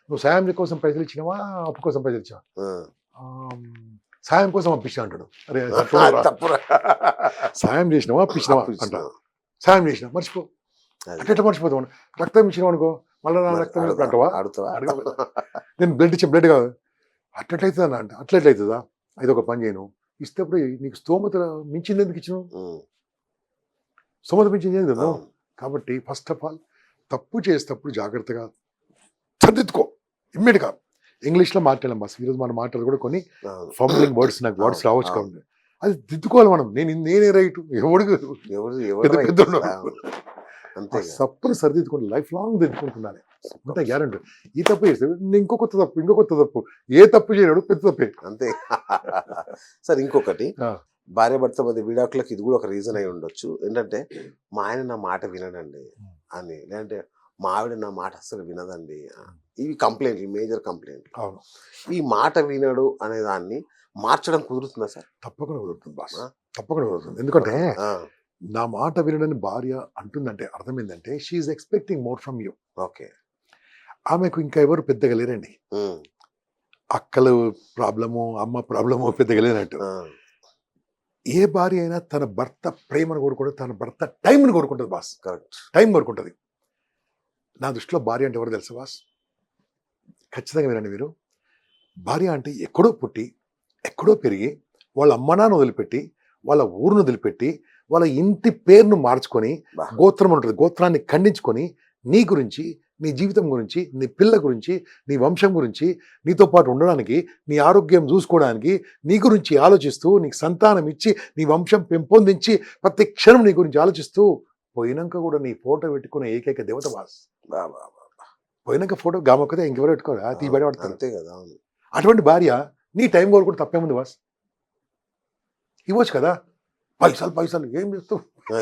నువ్వు సాయం కోసం పైసలు ఇచ్చినావా, అప్పు కోసం పైసలు ఇచ్చావా? ఉమ్. సాయం కోసం అప్పించా అంటాడు. అరే తప్పురా. సాయం చేసినావా అప్పించినావా అంట. సాయం చేసినా మర్చిపో. అది. అట్లా మర్చిపోతావు. రక్తం ఇచ్చినావు అనుకో, మళ్ళీ నా మరి రక్తం అడుగుతావా? అంటావా? అడుగుతావా? అడగ. నేను బ్లడ్ ఇచ్చాను, బ్లడ్ కాదు అట్లయితుందా అంట. అట్లయితుందా? అయితే ఒక పని చేయను, ఇస్తేప్పుడు నీకు స్తోమత మించింది ఎందుకు ఇచ్చినావు? ఉమ్, స్తోమత మించింది ఏం కదా. అవును. కాబట్టి ఫస్ట్ ఆఫ్ ఆల్ తప్పు చేసేటప్పుడు జాగ్రత్తగా సర్దిద్దుకో ఇమ్మీడియట్గా. ఇంగ్లీష్లో మాట్లాడాం బస్, ఈరోజు మనం మాట్లాడు కూడా కొన్ని అవును. ఫంబ్లింగ్ వర్డ్స్, నాకు వర్డ్స్ అవును, రావచ్చు అవును. కాబట్టి అది దిద్దుకోవాలి మనం. నేనే రైట్, ఎవడు ఎవరు పెద్ద right? పెద్దోళ్ళు. అవును. ఆ అంతేగా. తప్పును సరిదిద్దుకుంటే లైఫ్ లాంగ్ దిద్దుకుంటున్నాను అంతే గ్యారంటీ. ఈ తప్పు చేస్తే ఇంకో కొత్త తప్పు, ఇంకో కొత్త తప్పు, ఏ తప్పు చేయడు పెద్ద తప్పే. అంతే. సార్ ఇంకొకటి, ఆ, భార్య భర్త మధ్య విడాకులకు ఇది కూడా ఒక రీజన్ అయి ఉండొచ్చు. ఏంటంటే మా ఆయన నా మాట వినడండి అని, లేదంటే మా ఆవిడ నా మాట అస్సలు వినదండి. ఇవి కంప్లైంట్లు, మేజర్ కంప్లైంట్. అవును, ఈ మాట వినడు అనే దాన్ని మార్చడం కుదురుతుందా సార్? తప్పకుండా కుదురుతుంది బాస్, ఆ? తప్పకుండా కుదురుతుంది. ఎందుకంటే ఆ, నా మాట వినడని భార్య అంటుందంటే అర్థం ఏంటంటే she is expecting more from you. Okay. ఆమెకు ఇంకా ఎవరు పెద్దగా లేరండి. ఉమ్, అక్కలు ప్రాబ్లము, అమ్మ ప్రాబ్లము పెద్దగా లేనట్టు. ఆ, ఏ భార్య అయినా తన భర్త ప్రేమను కోరుకుంటుంది, తన భర్త టైంని కోరుకుంటుంది బాస్. కరెక్ట్. టైం కోరుకుంటుంది. నా దృష్టిలో భార్య అంటే ఎవరు తెలుసా బాస్? ఖచ్చితంగా వినండి మీరు. భార్య అంటే ఎక్కడో పుట్టి, ఎక్కడో పెరిగి, వాళ్ళ అమ్మ నాన్న వదిలిపెట్టి, వాళ్ళ ఊరును వదిలిపెట్టి, వాళ్ళ ఇంటి పేరును మార్చుకొని, బా. గోత్రం ఉంటుంది, గోత్రాన్ని ఖండించుకొని, నీ గురించి, నీ జీవితం గురించి, నీ పిల్ల గురించి, నీ వంశం గురించి, నీతో పాటు ఉండడానికి, నీ ఆరోగ్యం చూసుకోవడానికి, నీ గురించి ఆలోచిస్తూ, నీకు సంతానం ఇచ్చి, నీ వంశం పెంపొందించి, ప్రతి క్షణం నీ గురించి ఆలోచిస్తూ, పోయినాక కూడా నీ ఫోటో పెట్టుకునే ఏకైక దేవత బాస్. బా, బా, బా. పోయినాక ఫోటో గామొక్కదే ఇంకెవరు పెట్టుకోరా, తీ బయట పడతారు. అంతే కదా. అవును. అటువంటి భార్య నీ టైం కోరుకుంటే తప్పేముంది బాస్? ఇవ్వచ్చు కదా. పైసలు పైసలు ఏం చేస్తావు? ఆ,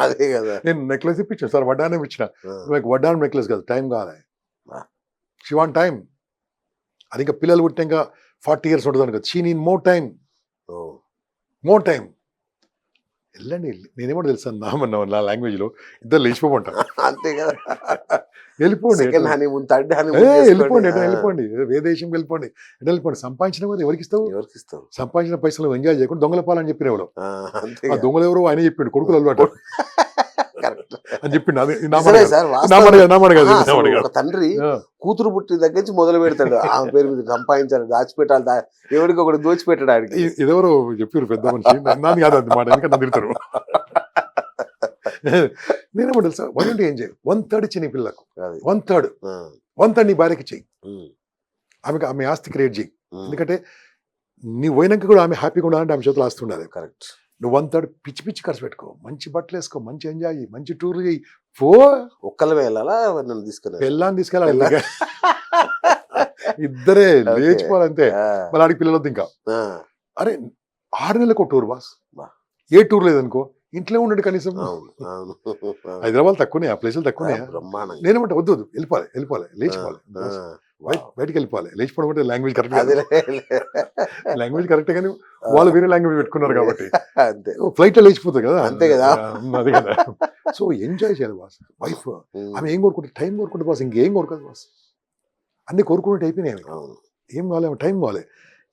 అదే కదా. నేను నెక్లెస్ ఇప్పించాను సార్, వడ్డానం ఇచ్చిన. ఆ, నాకు వడ్డానం నెక్లెస్ కాదు, టైం కావాలి. ఆ. She want time. అది ఇంకా పిల్లలు పుట్టాక 40 years ఉంటుంది కదా, she need more time, oh, more time. వెళ్ళండి. నేనేమో తెలుసా, నా లాంగ్వేజ్లో ఇద్దరు లేచిపోమంటారు. అంతే కదా. వెళ్ళిపోండి, సెకండ్ హనీమూన్, థర్డ్ వెళ్ళిపోండి, ఎటు వెళ్ళిపోండి, ఏ దేశంకి వెళ్ళిపోండి, ఎటు వెళ్ళిపోండి. సంపాదించిన కూడా ఎవరికి ఇస్తావు? ఎవరికి ఇస్తావు? సంపాదించిన పైసలు ఎంజాయ్ చేయకుండా దొంగల పాలని చెప్పిన ఎవరు? అంతే ఆ దొంగలు ఎవరు ఆయన చెప్పిండు, కొడుకులు అలవాటు కరెక్ట్ అని చెప్పిండు. అది నా మాట నిజమే కాదు. సార్, నా వాస్తవం. మాట కాదు, నా మాట కాదు, ఆ, నా అసలు మాట కాదు. ఒక తండ్రి ఆ, కూతురు పుట్టి దగ్గర నుంచి మొదలు పెడతాడు. ఆమె పేరు మీద సంపాదించాలి, దాచిపెట్టాలి, ఎవరికి ఒకటి దోచిపెట్టాడు ఆయనకి. ఇదెవరో చెప్పారు పెద్ద మనిషి, నాది కాదు అది మాట, ఎందుకంటే నన్ను తిడతారు. నేనేమో తెలుసా, 1/3 ఏం చేయి, 1/3 ఇచ్చి నీ పిల్లకు, అది. 1/3 ఆ, 1/3 నీ భార్యకి చెయ్యి. ఉమ్, ఆమె ఆస్తి క్రియేట్ చేయి. ఉమ్, ఎందుకంటే నీ పోయినాక కూడా ఆమె హ్యాపీగా ఉండాలంటే ఆమె చేతులు ఆస్తి ఉండాలి. కరెక్ట్. నువ్వు 1/3 పిచ్చి పిచ్చి ఖర్చు పెట్టుకో, మంచి బట్టలు వేసుకో, మంచి ఎంజాయ్ చేయి, మంచి టూర్లు చేయి, పో. ఒక్కళ్ళమే వెళ్ళాలా నన్ను తీసుకుని? పెళ్ళాన్ని తీసుకెళ్ళాలి. ఇద్దరే లేచిపోవాలంతే. మళ్ళీ ఆడికి పిల్లలు వద్దు ఇంకా. అరే 6 నెలలకు ఒక టూర్ బాస్. బా. ఏ టూర్ లేదనుకో, ఇంట్లో ఉండడు కనీసం. అవును, అవును. హైదరాబాద్ తక్కువనే, ఆ ప్లేసులు తక్కువనే. బ్రహ్మాండంగా. నేనేమంటే వద్దు వద్దు, వెళ్ళిపోవాలి, లేచిపోవాలి, బయటికి వెళ్ళిపోవాలి. లేచిపోవడం అంటే లాంగ్వేజ్ కరెక్ట్, లాంగ్వేజ్ కరెక్ట్, కానీ వాళ్ళు వేరే లాంగ్వేజ్ పెట్టుకున్నారు కాబట్టి అంతే. ఫ్లైట్ లో లేచిపోతుంది కదా. అంతే కదా. అది కదా. సో ఎంజాయ్ చేయాలి బాస్. వైఫ్ ఆమె ఏం కోరుకుంటుంది? టైం కోరుకుంటే బాస్, ఇంకేం కోరుకోదు బాస్. అన్ని కోరుకున్నట్టు అయిపోయినాయి ఆమె. అవును, ఏం కావాలి? ఆమె టైం కావాలి.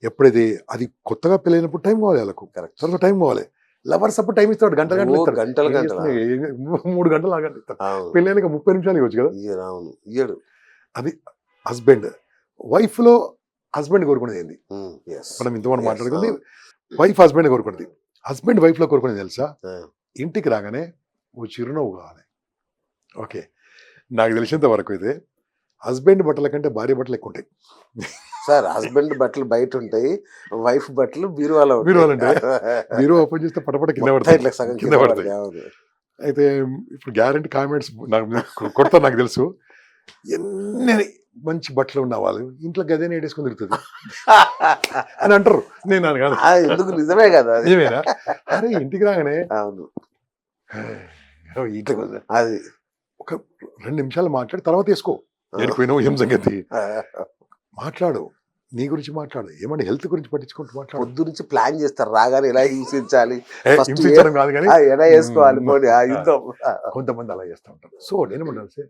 ఎప్పుడైతే అది కొత్తగా పెళ్ళైనప్పుడు టైం కావాలి వాళ్ళకు, కరెక్ట్. తర్వాత టైం కావాలి. లవర్స్ అప్పుడు టైం ఇస్తాడు, గంటలు గంటలు ఇస్తాడు. గంటలు ఏం గంటలు. చేస్తున్నావు? 3 గంటలు ఆగండి ఇస్తాడు. అవును, పెళ్ళైనాక 30 నిమిషాలు ఇవ్వచ్చు కదా. ఇయ్యడు. అవును, ఇయ్యడు. అది హస్బెండ్. వైఫ్ లో హస్బెండ్ కోరుకునేది ఏంది? Yes. మనం ఇంతమంది Yes, మాట్లాడుకుంది. అవును. వైఫ్ హస్బెండ్ కోరుకునేది. హస్బెండ్ వైఫ్ లో కోరుకునేది తెలుసా? ఆ, ఇంటికి రాగానే ఓ చిరునవ్వు కావాలి. ఓకే, నాకు తెలిసినంత వరకు అయితే హస్బెండ్ బట్టల కంటే భార్య బట్టలు ఎక్కువ ఉంటాయి. సార్ హస్బెండ్ బట్టలు బయట ఉంటాయి, వైఫ్ బట్టలు బీరువాలో ఉంటాయి. బీరువాలో ఉంటాయి. మీరు ఓపెన్ చేస్తే పటపట కింద మొత్తం పడతాయి, ఇట్లా సగం కింద కింద పడతాయి. పడతాయి. అవును. అయితే ఇప్పుడు గ్యారంటీ కామెంట్స్ కొడతా, నాకు తెలుసు. ఎన్ని మంచి బట్టలు ఉన్న వాళ్ళు ఇంట్లో గదే నేడేసుకొని తిరుగుతుంది అని అంటారు. నేను అనగాను ఎందుకు నిజమే కదా అది. నిజమేనా? అరే ఇంటికి రాగానే అవును ఇంటికి అది ఒక 2 నిమిషాలు మాట్లాడి తర్వాత వేసుకో ఏడిపోయినావు ఏం సంగతి మాట్లాడు, నీ గురించి మాట్లాడు, ఏమంటే హెల్త్ గురించి పట్టించుకుంటూ మాట్లాడు. పొద్దు నుంచి ప్లాన్ చేస్తారు రాగానే ఎలా హింసించాలి, first హింసించడం కాదు కానీ ఎలా వేసుకోవాలి పోనీ ఆ యుద్ధం. కొంతమంది అలా చేస్తూ ఉంటారు. సో నేనేమంటాను,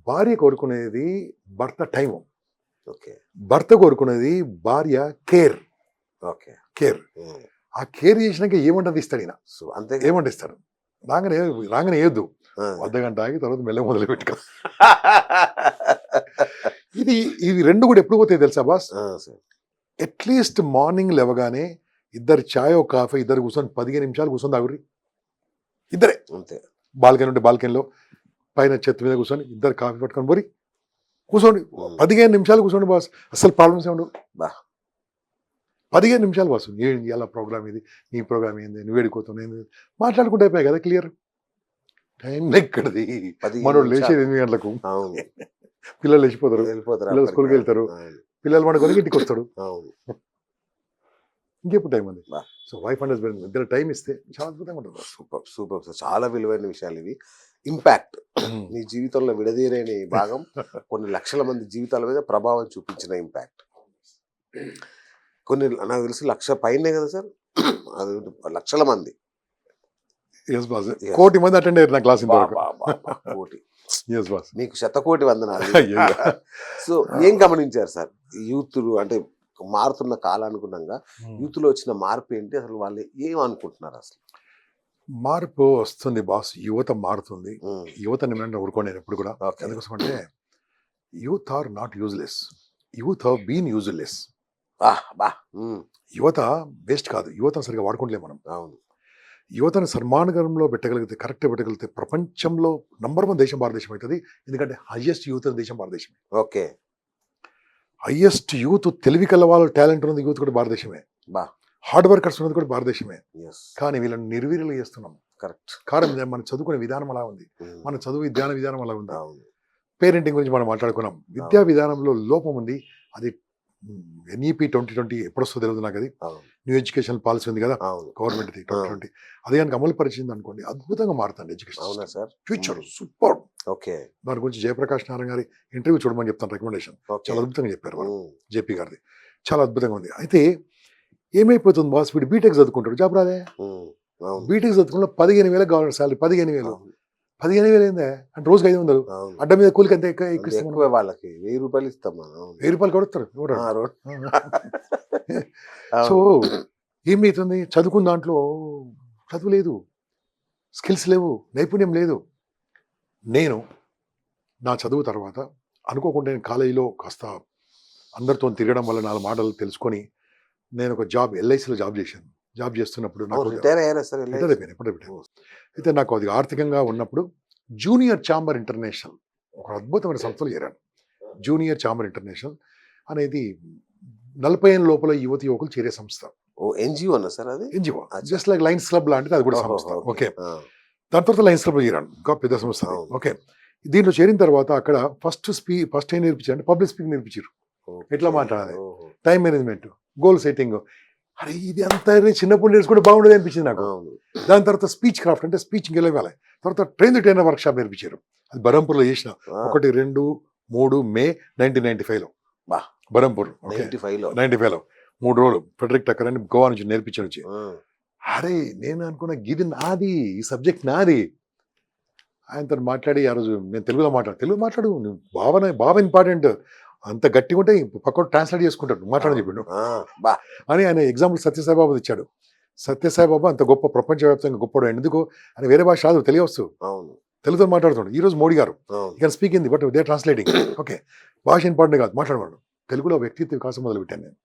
భార్య కోరుకునేది భర్త టైం, ఓకే భర్త కోరుకునేది భార్య కేర్. ఓకే కేర్ ఆ కేర్ చేసినాక ఏమంటది ఇస్తాడు ఈయన, సో అంతే ఏమంటే ఇస్తాడు. రాగానే రాగానే వేయద్దు, అర్ధగంట ఆగి తర్వాత మెల్ల మొదలు పెట్టుకో. ఇది రెండు కూడా ఎప్పుడు పోతాయి తెలుసా బాస్? అట్లీస్ట్ మార్నింగ్ లేవగానే ఇద్దరు చాయ్ కాఫీ ఇద్దరు కూర్చొని 15 నిమిషాలు కూర్చొని తాగుర్రి ఇద్దరే. అంతే బాల్కనీ ఉంటే బాల్కనీలో పైన చెత్త మీద కూర్చొని ఇద్దరు కాఫీ పట్టుకొని పోరి కూర్చోండి. 15 నిమిషాలు కూర్చోండి బాస్, అసలు ప్రాబ్లమ్స్ ఉండవు. 15 నిమిషాలు బాస్, ఏంటి ఎలా ప్రోగ్రామ్ ఇది, నీ ప్రోగ్రామ్ ఏంది, నువ్వు వేడుకోతావు, నేను మాట్లాడుకుంటే అయిపోయాయి కదా, క్లియర్. టైం ఎక్కడిది, మనోడు లేచేది 8 గంటలకు, పిల్లలు లేచిపోతారు, పిల్లలు స్కూల్కి వెళ్తారు, పిల్లలు పడుకొని ఇంటికి వస్తాడు, ఇంకెప్పుడు టైం ఉంది. సో వైఫ్ అండ్ హస్బెండ్ ఇద్దరు టైం ఇస్తే చాలా అద్భుతంగా ఉంటుంది. సూపర్ సూపర్ సార్, చాలా విలువైన విషయాలు ఇవి. ఇంపాక్ట్ నీ జీవితంలో విడదీయలేని భాగం, కొన్ని లక్షల మంది జీవితాల మీద ప్రభావం చూపించిన ఇంపాక్ట్. కొన్ని నాకు తెలిసి 1,00,000 పైనే కదా సార్, అది లక్షల మంది, కోటి మంది అటెండ్ అయ్యారు నా క్లాస్. కోటి ఎస్ బాస్, మీకు 100,000,000 వందనాలు. సో ఏం గమనించారు సార్ యూత్ అంటే మారుతున్న కాలానుగుణంగా యూత్ లో వచ్చిన మార్పు ఏంటి, అసలు వాళ్ళు ఏం అనుకుంటున్నారు? అసలు మార్పు వస్తుంది బాస్, యువత మారుతుంది. యువతని నేను ఊరుకోండి నేను ఎప్పుడు కూడా. ఎందుకోసం అంటే youth are not useless, youth have been useless. యువత వేస్ట్ కాదు, యువతను సరిగా వాడుకుంటలేము మనం. అవును, యువతను సన్మానగరంలో పెట్టగలిగితే, కరెక్ట్గా పెట్టగలిగితే ప్రపంచంలో నంబర్ 1 దేశం భారతదేశం అవుతుంది. ఎందుకంటే హైయెస్ట్ యూత్ దేశం భారతదేశమే. ఓకే, హైయెస్ట్ యూత్, తెలివి కల వాళ్ళు, టాలెంట్ ఉన్నది యూత్ కూడా భారతదేశమే. హార్డ్ వర్కర్స్ ఉన్నది కూడా భారతదేశమే. కానీ వీళ్ళని నిర్వీర్యులు చేస్తున్నాం. కరెక్ట్. కారణం మనం చదువుకునే విధానం అలా ఉంది, మన చదువు విధానం అలా ఉంది. పేరెంటింగ్ గురించి మనం మాట్లాడుకున్నాం, విద్యా విధానంలో లోపం ఉంది. అది ఎన్ఈపి 2020 ఎప్పుడు వస్తుందో తెలియదు నాకు. అది న్యూ ఎడ్యుకేషన్ పాలసీ ఉంది కదా గవర్నమెంట్ 2020, అది కనుక అమలు పరిచింది అనుకోండి అద్భుతంగా మారుతుంది ఎడ్యుకేషన్. అవునా సార్? Future super. ఓకే, దాని గురించి జయప్రకాష్ నారాయణ గారి ఇంటర్వ్యూ చూడమని చెప్తాను, రికమెండేషన్ చాలా అద్భుతంగా చెప్పారు వాళ్ళు, జేపీ గారిది చాలా అద్భుతంగా ఉంది. అయితే ఏమైపోతుంది బాస్, వీడు బీటెక్ చదువుకుంటాడు, జాబ్ రాదే. బీటెక్ చదువుకున్న 15,000 కావాలి సాలరీ, 15,000 ఏందే అంటే రోజుకి 500, అడ్డ మీద కూలికి అంతే ఎక్కువ. వాళ్ళకి 1,000 రూపాయలు ఇస్తాం, 1,000 రూపాయలు కొడతారు. సో ఏమైతుంది, చదువుకున్న దాంట్లో చదువు లేదు, స్కిల్స్ లేవు, నైపుణ్యం లేదు. నేను నా చదువు తర్వాత అనుకోకుండా నేను కాలేజీలో కాస్త అందరితో తిరగడం వల్ల 4 మాటలు తెలుసుకొని నేను ఒక జాబ్ ఎల్ఐసిలో జాబ్ చేశాను. జాబ్ చేస్తున్నప్పుడు నాకు అయితే నాకు అది ఆర్థికంగా ఉన్నప్పుడు జూనియర్ ఛాంబర్ ఇంటర్నేషనల్ ఒక అద్భుతమైన సంస్థలో చేరాను. జూనియర్ ఛాంబర్ ఇంటర్నేషనల్ అనేది 40 ఏళ్ళ లోపల యువతి యువకులు చేరే సంస్థ. ఎన్జిఓ అన్న సార్? అది NGO, just like Lions club లాంటిది, అది కూడా సంస్థ. ఓకే, దాని తర్వాత లయన్స్ క్లబ్ చేరాను, ఇంకా పెద్ద సంస్థ. ఓకే, దీంట్లో చేరిన తర్వాత అక్కడ ఫస్ట్ ఏం నేర్పించారు అంటే పబ్లిక్ స్పీకింగ్ నేర్పించారు, ఎట్లా మాట్లాడాలి, టైం మేనేజ్మెంట్, గోల్ సెట్టింగ్. అరే ఇది అంతా చిన్నప్పుడు నేర్చుకుంటే బాగుండేది అనిపించింది నాకు. దాని తర్వాత స్పీచ్ క్రాఫ్ట్ అంటే స్పీచ్ గెలవాలి. తర్వాత ట్రైనర్ వర్క్షాప్ నేర్పించారు, అది బరంపూర్లో చేసిన 1, 2, 3 మే 1995లో బరంపూర్. 95లో 3 రోజులు ఫెడరిక్ టక్కర్ అని గోవా నుంచి నేర్పించాను. అరే నేను అనుకున్నా గిది నాది, ఈ సబ్జెక్ట్ నాది. ఆయనతో మాట్లాడి ఆ రోజు నేను తెలుగు మాట్లాడు, బాగా ఇంపార్టెంట్, అంత గట్టిగా ఉంటే పక్కన ట్రాన్స్లేట్ చేసుకుంటాడు, మాట్లాడని చెప్పిండు అని ఆయన ఎగ్జాంపుల్ సత్యసాయిబాబు ఇచ్చాడు. సత్యసాయిబాబా అంత గొప్ప, ప్రపంచవ్యాప్తంగా గొప్పడు. ఎందుకు అని వేరే భాష రాదు, తెలియవచ్చు, తెలుగుతో మాట్లాడుతాడు. ఈ రోజు మోడీ గారు ఇక్కడ speak Hindi but they translating. Okay, భాష ఇంపార్టెంట్ కాదు, మాట్లాడవాడు. తెలుగులో వ్యక్తిత్వ వికాసం మొదలు పెట్టాను నేను,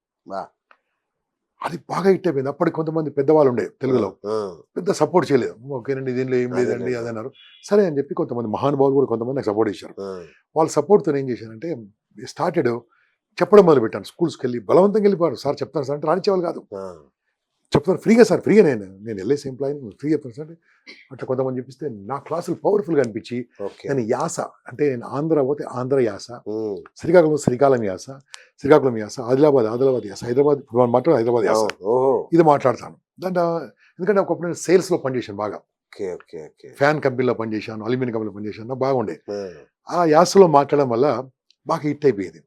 అది బాగా హిట్ అయిపోయింది. అప్పటికి కొంతమంది పెద్దవాళ్ళు ఉండే తెలుగులో, పెద్ద సపోర్ట్ చేయలేదు. ఓకేనండి దీనిలో ఏం లేదండి అది అన్నారు. సరే అని చెప్పి కొంతమంది మహానుభావులు కూడా కొంతమంది నాకు సపోర్ట్ ఇచ్చారు. వాళ్ళ సపోర్ట్తో ఏం చేశానంటే స్టార్టెడ్ చెప్పడం మొదలు పెట్టాను. స్కూల్స్కి వెళ్ళి బలవంతంగా వెళ్ళిపోయారు, సార్ చెప్తాను సార్ అంటే రానిచ్చేవాళ్ళు కాదు. చెప్తాను ఫ్రీగా సార్, ఫ్రీగా నేను ఎల్ఐసి ఎంప్లాయీని, ఫ్రీగా చెప్తాను అంటే అట్లా కొంతమంది చెప్పిస్తే నా క్లాసులు పవర్ఫుల్గా అనిపించి ఓకే. నేను యాస అంటే నేను ఆంధ్ర పోతే ఆంధ్ర యాస, శ్రీకాకుళం శ్రీకాకుళం యాస, శ్రీకాకుళం యాస, ఆదిలాబాద్ యాస, హైదరాబాద్ ఇప్పుడు మనం మాట్లాడే హైదరాబాద్ యాస, ఓహో. ఇది మాట్లాడతాను. దాంట్లో ఎందుకంటే ఒకప్పుడు నేను సేల్స్లో పనిచేశాను బాగా, ఓకే ఓకే ఓకే. ఫ్యాన్ కంపెనీలో పనిచేశాను, అల్యూమినియం కంపెనీలో పనిచేశాను, నాకు బాగుండే. ఆ యాసలో మాట్లాడడం వల్ల బాగా హిట్ అయిపోయేది.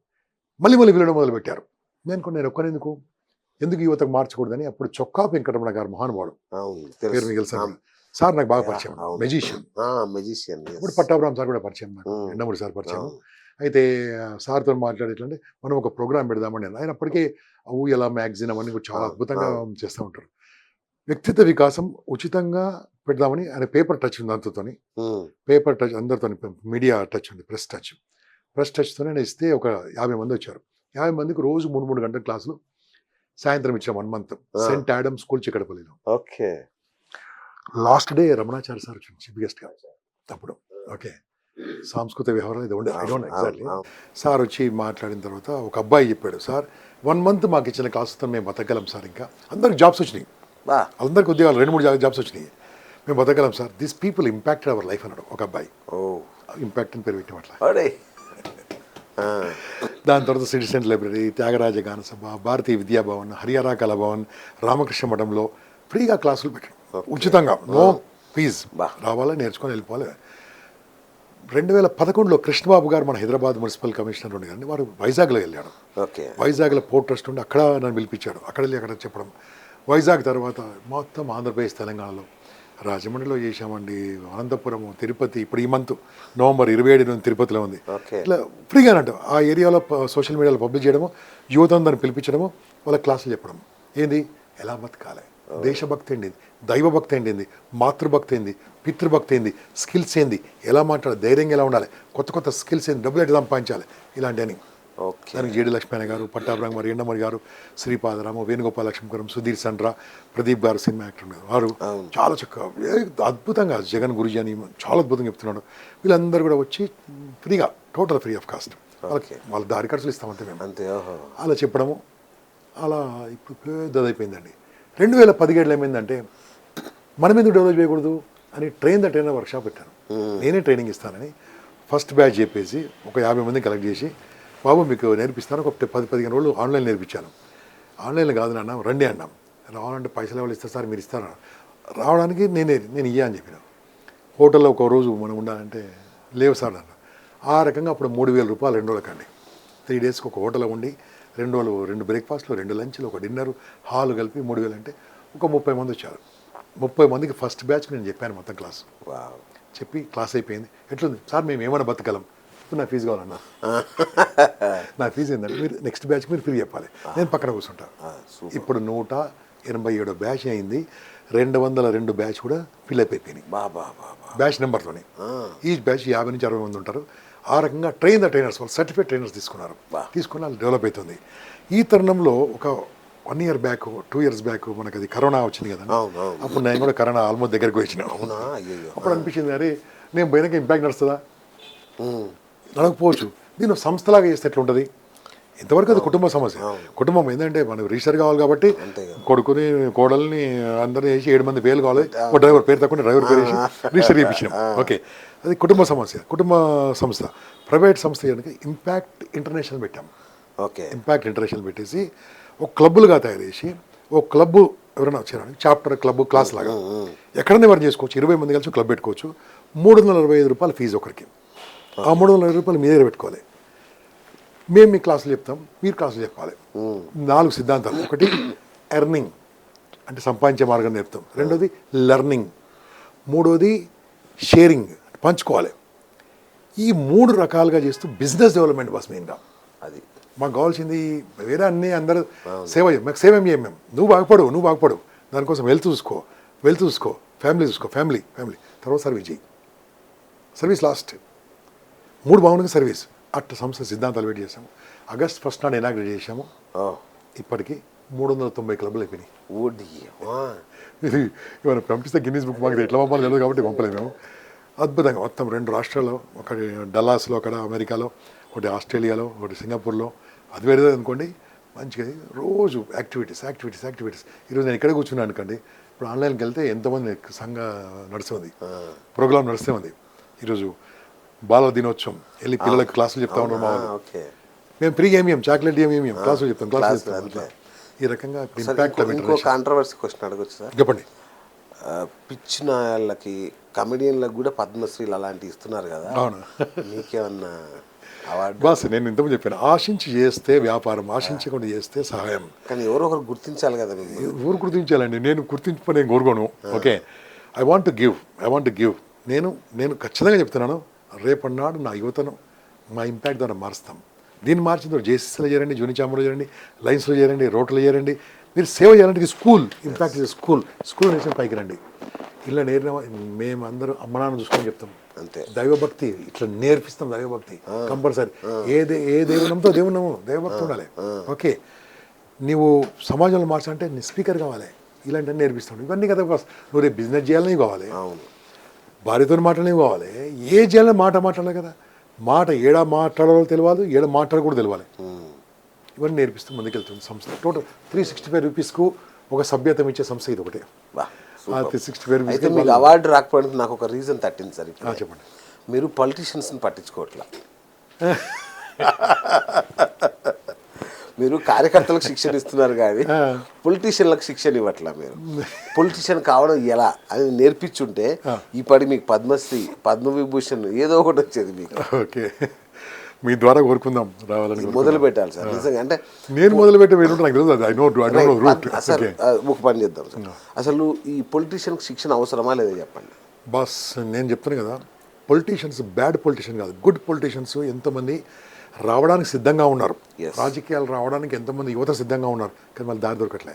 మళ్ళీ పిలవడం మొదలుపెట్టారు. నేను ఒక్కరెందుకు, ఎందుకు యువతకు మార్చకూడదని అప్పుడు చొక్కా వెంకటరమణ గారు మహానుభావుడు, పేరు మీకు తెలుసా సార్, నాకు బాగా పరిచయం, మెజిషియన్. మెజిషియన్. ఇప్పుడు పట్టాభిరామ్ సార్ కూడా పరిచయం, నాకు ఎండమూడి సార్ పరిచయం. అయితే సార్తో మాట్లాడేట్లంటే మనం ఒక ప్రోగ్రామ్ పెడదామని ఆయన అప్పటికే ఊయల మ్యాగజైన్ అవన్నీ కూడా చాలా అద్భుతంగా చేస్తూ ఉంటారు. వ్యక్తిత్వ వికాసం ఉచితంగా పెడదామని ఆయన పేపర్ టచ్ ఉంది అందరితోని, పేపర్ టచ్ అందరితో, మీడియా టచ్ ఉంది, ప్రెస్ టచ్తోనే నేను ఇస్తే ఒక 50 మంది వచ్చారు. 50 మందికి రోజు 3 గంటల క్లాసులు సాయంత్రం ఇచ్చాం 1 month, సెంట్ ఆడమ్ స్కూల్ చిక్కడపల్లిలో. Okay. Last day Ramanachari sir వచ్చింది చీఫ్ గెస్ట్ గా అప్పుడు. ఓకే, సాంస్కృతిక వ్యవహారం ఇది ఉండే, ఐ డోంట్ ఎగ్జాక్ట్లీ. సార్ వచ్చి మాట్లాడిన తర్వాత ఒక అబ్బాయి చెప్పాడు, సార్ 1 month మాకు ఇచ్చిన క్లాసుతో మేము బతకగలం సార్, ఇంకా అందరికి జాబ్స్ వచ్చినాయి, అందరికి ఉద్యోగాలు 2-3 జాబ్స్ వచ్చినాయి, మేము బతకగలం sir, this people impacted our life అన్నాడు ఒక అబ్బాయి. ఇంపాక్ట్ అని పేరు పెట్టాం అట్లా. దాని తర్వాత సిటిజన్ లైబ్రరీ, త్యాగరాజ గాన సభ, భారతీయ విద్యాభవన్, హరియారా కళాభవన్, రామకృష్ణ మఠంలో ఫ్రీగా క్లాసులు పెట్టాడు, ఉచితంగా, నో ఫీజ్, రావాలా నేర్చుకొని వెళ్ళిపోవాలి. 2011లో కృష్ణబాబు గారు మన హైదరాబాద్ మున్సిపల్ కమిషనర్ ఉండే కానీ వారు వైజాగ్లో వెళ్ళాడు. వైజాగ్లో పోర్ట్ ట్రస్ట్ ఉండి అక్కడ నన్ను పిలిపించాడు, అక్కడ వెళ్ళి అక్కడ చెప్పడం. వైజాగ్ తర్వాత మొత్తం ఆంధ్రప్రదేశ్, తెలంగాణలో, రాజమండ్రిలో చేశామండి, అనంతపురం, తిరుపతి, ఇప్పుడు ఈ మంత్ నవంబర్ 27 తిరుపతిలో ఉంది. ఇట్లా ఫ్రీగా అంట ఆ ఏరియాలో సోషల్ మీడియాలో పబ్లిష్ చేయడము, యువతను దాన్ని పిలిపించడము, వాళ్ళ క్లాసులు చెప్పడం. ఏంది, ఎలా బతకాలి, దేశభక్తి ఏంటి, దైవభక్తి ఏంటి, మాతృభక్తి ఏంది, పితృభక్తి ఏంది, స్కిల్స్ ఏంది, ఎలా మాట్లాడాలి, ధైర్యంగా ఎలా ఉండాలి, కొత్త స్కిల్స్ ఏంది, డబ్బులు ఎట్లా సంపాదించాలి, ఇలాంటివన్నీ. దానికి జేడి లక్ష్మణ గారు, పట్టాభిరామ్ గారు, ఎండమరి గారు, శ్రీపాదరాము, వేణుగోపాల లక్ష్మీపురం, సుధీర్ సండ్రా, ప్రదీప్ గారు సినిమా యాక్టర్ ఉన్నారు, వారు చాలా చక్కగా అద్భుతంగా, జగన్ గురుజీ అని చాలా అద్భుతంగా చెప్తున్నాడు. వీళ్ళందరూ కూడా వచ్చి ఫ్రీగా, టోటల్ ఫ్రీ ఆఫ్ కాస్ట్, వాళ్ళ దారి ఖర్చులు ఇస్తామంటే మేము అంతే అలా చెప్పడము. అలా ఇప్పుడు పెద్దదైపోయిందండి. 2017లో ఏమైందంటే మనం ఎందుకు డెవలప్ చేయకూడదు అని ట్రైనర్ వర్క్షాప్ పెట్టాను, నేనే ట్రైనింగ్ ఇస్తానని. ఫస్ట్ బ్యాచ్ చెప్పేసి ఒక 50 మందిని కలెక్ట్ చేసి, బాబు మీకు నేర్పిస్తాను, ఒక 10-15 రోజులు ఆన్లైన్ నేర్పించాను. ఆన్లైన్లో కాదు నాన్న, రండి అన్నాం. రావాలంటే పైసలు ఎవరు ఇస్తారు సార్, మీరు ఇస్తారా, రావడానికి నేను ఇయ్యా అని చెప్పిన. హోటల్లో ఒక రోజు మనం ఉండాలంటే లేవు సార్ అన్న. ఆ రకంగా అప్పుడు 3,000 రూపాయలు 2 రోజులకండి. 3 డేస్కి ఒక హోటల్లో ఉండి 2 రోజులు 2 బ్రేక్ఫాస్ట్లు, 2 లంచ్లు, ఒక డిన్నర్, హాల్ కలిపి 3,000 అంటే ఒక 30 మంది వచ్చారు. 30 మందికి ఫస్ట్ బ్యాచ్కి నేను చెప్పాను మొత్తం క్లాస్. చెప్పి క్లాస్ అయిపోయింది. ఎట్లుంది సార్, మేము ఏమైనా బతకగలం, ఇప్పుడు నా ఫీజు కావాలన్నా, నా ఫీజు ఏంటంటే మీరు నెక్స్ట్ బ్యాచ్కి మీరు ఫ్రీ చెప్పాలి, నేను పక్కన కూర్చుంటా. ఇప్పుడు 187 బ్యాచ్ అయింది, 202 బ్యాచ్ కూడా ఫిల్అప్ అయిపోయినాయి బ్యాచ్ నెంబర్తోని. ఈ బ్యాచ్ 50 నుంచి 60 మంది ఉంటారు. ఆ రకంగా ట్రైనర్స్, వాళ్ళు సర్టిఫైడ్ ట్రైనర్స్ తీసుకుని వాళ్ళు డెవలప్ అవుతుంది. ఈ తరుణంలో ఒక 1 year బ్యాక్, 2 years బ్యాక్ మనకు అది కరోనా వచ్చింది కదా, అప్పుడు నేను కూడా కరోనా ఆల్మోస్ట్ దగ్గరికి వచ్చిన. అప్పుడు అనిపించింది, అరే నేను పోయినాక ఇంపాక్ట్ నడుస్తుందా, నడకపోవచ్చు, నేను సంస్థలాగా చేస్తే ఎట్లా ఉంటుంది. ఇంతవరకు అది కుటుంబ సమస్య. కుటుంబం ఏంటంటే మనకు రిజిస్టర్ కావాలి కాబట్టి కొడుకుని, కోడల్ని అందరినీ వేసి 7 మంది పేర్లు కావాలి, ఒక డ్రైవర్ పేరు తక్కువ డ్రైవర్ పేరు వేసి రిజిస్టర్ చేయించినాం. ఓకే, అది కుటుంబ సమస్య, కుటుంబ సంస్థ. ప్రైవేట్ సంస్థ కనుక ఇంపాక్ట్ ఇంటర్నేషనల్ పెట్టాం. ఇంపాక్ట్ ఇంటర్నేషనల్ పెట్టేసి ఒక క్లబ్బులుగా తయారు చేసి, ఒక క్లబ్బు ఎవరైనా వచ్చారని చాప్టర్ క్లబ్ క్లాస్ లాగా ఎక్కడైనా ఎవరు చేసుకోవచ్చు, 20 మంది కలిసి క్లబ్ పెట్టుకోవచ్చు. 325 రూపాయలు ఫీజు ఒకరికి. ఆ 325 రూపాయలు మీ దగ్గర పెట్టుకోవాలి. మేము మీ క్లాసులు చెప్తాం, మీరు క్లాసులు చెప్పాలి. 4 సిద్ధాంతాలు. ఒకటి ఎర్నింగ్ అంటే సంపాదించే మార్గం నేర్పుతాం. రెండోది లెర్నింగ్. మూడోది షేరింగ్, పంచుకోవాలి. ఈ 3 రకాలుగా చేస్తూ బిజినెస్ డెవలప్మెంట్ బస్ మెయిన్గా. అది మాకు కావాల్సింది. వేరే అన్నీ అందరూ సేవ మాకు సేవ ఏం చేయం మేము. నువ్వు బాగుపడు, దానికోసం వెల్త్ చూసుకో, ఫ్యామిలీ చూసుకో, ఫ్యామిలీ తర్వాత సర్వీస్ చేయి. సర్వీస్ లాస్ట్, 3 బాగుండగా సర్వీస్. అట్ట సంస్థ సిద్ధాంతాలు వెయిట్ చేసాము. August 1 నాడు ఇనాగ్రేట్ చేసాము. ఇప్పటికీ 390 క్లబ్లు అయిపోయినాయి. ఇవన్నీ పంపిస్తే గిన్నీస్ బుక్ మాకు ఎట్లా పంపాలి తెలియదు కాబట్టి పంపలేదు మేము. అద్భుతంగా మొత్తం 2 రాష్ట్రాల్లో, ఒకటి డల్లాస్లో, అక్కడ అమెరికాలో, ఒకటి ఆస్ట్రేలియాలో, ఒకటి సింగపూర్లో, అది వేరేది అనుకోండి. మంచిగా రోజు యాక్టివిటీస్. ఈరోజు నేను ఇక్కడే కూర్చున్నాను అనుకోండి, ఇప్పుడు ఆన్లైన్కి వెళ్తే ఎంతమంది సంఘ నడుస్తుంది, ప్రోగ్రామ్ నడుస్తూ ఉంది. ఈరోజు బాల దినోత్సవం వెళ్ళి పిల్లలకి క్లాసులు చెప్తా ఉన్నారు మా వాళ్ళు. ఓకే. మేము ఫ్రీగా ఏమి చాక్లెట్ ఏమి క్లాసులు చెప్తాం అట్లా. ఈ రకంగా ఇంపాక్ట్. ఇంకో కాంట్రవర్సీ క్వశ్చన్ అడగొచ్చు సార్. చెప్పండి. పిచ్చిన వాళ్ళకి కమెడియన్లకు కూడా పద్మశ్రీలు అలాంటివి ఇస్తున్నారు కదా, అవును. మీకేమన్నా అవార్డు? బాస్ నేను ఇంతకుముందు చెప్పాను, ఆశించి చేస్తే వ్యాపారం, ఆశించకుండా చేస్తే సహాయం. కానీ ఎవరో ఒకరు గుర్తించాలి కదా మిమ్మల్ని. ఊరు గుర్తించాలండి, నేను గుర్తించుకొని నేను కోరుకోను. Okay, I want to give. నేను ఖచ్చితంగా చెప్తున్నాను, రేపన్నాడు నా యువతను మా ఇంపాక్ట్ ద్వారా మారుస్తాం. దీన్ని మార్చిన తర్వాత జేసీసీలో చేరండి, జూని చాంబర్లో చేరండి, లైన్స్లో చేరండి, రోడ్లో చేరండి. మీరు సేవ చేయాలంటే స్కూల్ ఇంపాక్ట్ స్కూల్ నేర్చిన పైకి రండి. ఇలా మేము అందరూ అమ్మ నాన్న చూసుకొని చెప్తాం. అంతే. దైవభక్తి ఇట్లా నేర్పిస్తాం. దైవభక్తి కంపల్సరీ. ఏ దేవుడు నమ్ముతో దేవుడు నమ్ము, దైవభక్తి ఉండాలి. ఓకే, నీవు సమాజంలో మార్చాలంటే నీ స్పీకర్ కావాలి, ఇలాంటివన్నీ నేర్పిస్తాం. ఇవన్నీ కదా బాస్. నువ్వు రేపు బిజినెస్ చేయాలని కావాలి, భార్యతో మాట్లాడని కావాలి, ఏ చేయాలని మాట్లాడాలి కదా. మాట ఏడా మాట్లాడాలో తెలియాలి, ఏడ మాట్లాడకూడదు తెలియాలి. ఇవన్నీ నేర్పిస్తూ ముందుకెళ్తుంది సంస్థ. టోటల్ 365 రూపీస్కు ఒక సభ్యత్వం ఇచ్చే సంస్థ ఇది ఒకటే. 365 అయితే మీకు అవార్డు రాకపోవడానికి నాకు ఒక రీజన్ తట్టింది సార్. చెప్పండి. మీరు పొలిటీషియన్స్ని పట్టించుకోవట్లా. మీరు కార్యకర్తలకు శిక్షణ ఇస్తున్నారు కానీ పొలిటీషియన్లకు శిక్షణ ఇవ్వట్లా. మీరు పొలిటీషియన్ కావడం ఎలా అని నేర్పించుంటే ఈపాటి మీకు పద్మశ్రీ, పద్మవిభూషణ్ ఏదో ఒకటి వచ్చేది మీకు. ఓకే, మీ ద్వారా కోరుకుందాం రావాలని. మొదలు పెట్టాలి సార్ నిజంగా. అంటే నేను మొదలు పెట్టే నాకు తెలుసు. సార్ ఒక పని చేద్దాం సార్, అసలు ఈ పొలిటీషియన్కి శిక్షణ అవసరమా లేదా చెప్పండి. బాస్ నేను చెప్తాను కదా, పొలిటీషియన్స్ బ్యాడ్ పొలిటీషియన్ కాదు, గుడ్ పొలిటీషియన్స్ ఎంతమంది రావడానికి సిద్ధంగా ఉన్నారు. రాజకీయాలు రావడానికి ఎంతమంది యువత సిద్ధంగా ఉన్నారు, కానీ వాళ్ళు దారి దొరకట్లే.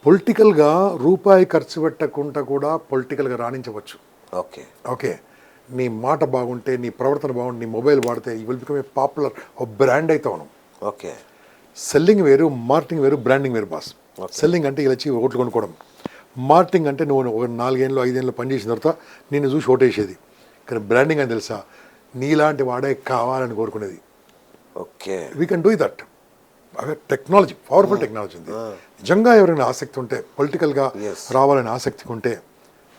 పొలిటికల్గా రూపాయి ఖర్చు పెట్టకుండా కూడా పొలిటికల్గా రాణించవచ్చు. ఓకే, నీ మాట బాగుంటే, నీ ప్రవర్తన బాగుంటే, నీ మొబైల్ వాడితే you will become a popular, ఒక బ్రాండ్ అయితే ఉన్నాం. ఓకే, సెల్లింగ్ వేరు, మార్కెటింగ్ వేరు, బ్రాండింగ్ వేరు బాస్. సెల్లింగ్ అంటే ఇలా వచ్చి ఓట్లు కొనుక్కోవడం. మార్కెటింగ్ అంటే నువ్వు ఒక 4 ఏళ్ళు 5 ఏళ్ళు పనిచేసిన తర్వాత నిన్ను చూసి ఓటేసేది. కానీ బ్రాండింగ్ అని తెలుసా, నీలాంటి వాడే కావాలని కోరుకునేది. Okay, we can do that. Technology, powerful technology ఉంది. నిజంగా ఎవరైనా ఆసక్తి ఉంటే, పొలిటికల్గా రావాలని ఆసక్తి ఉంటే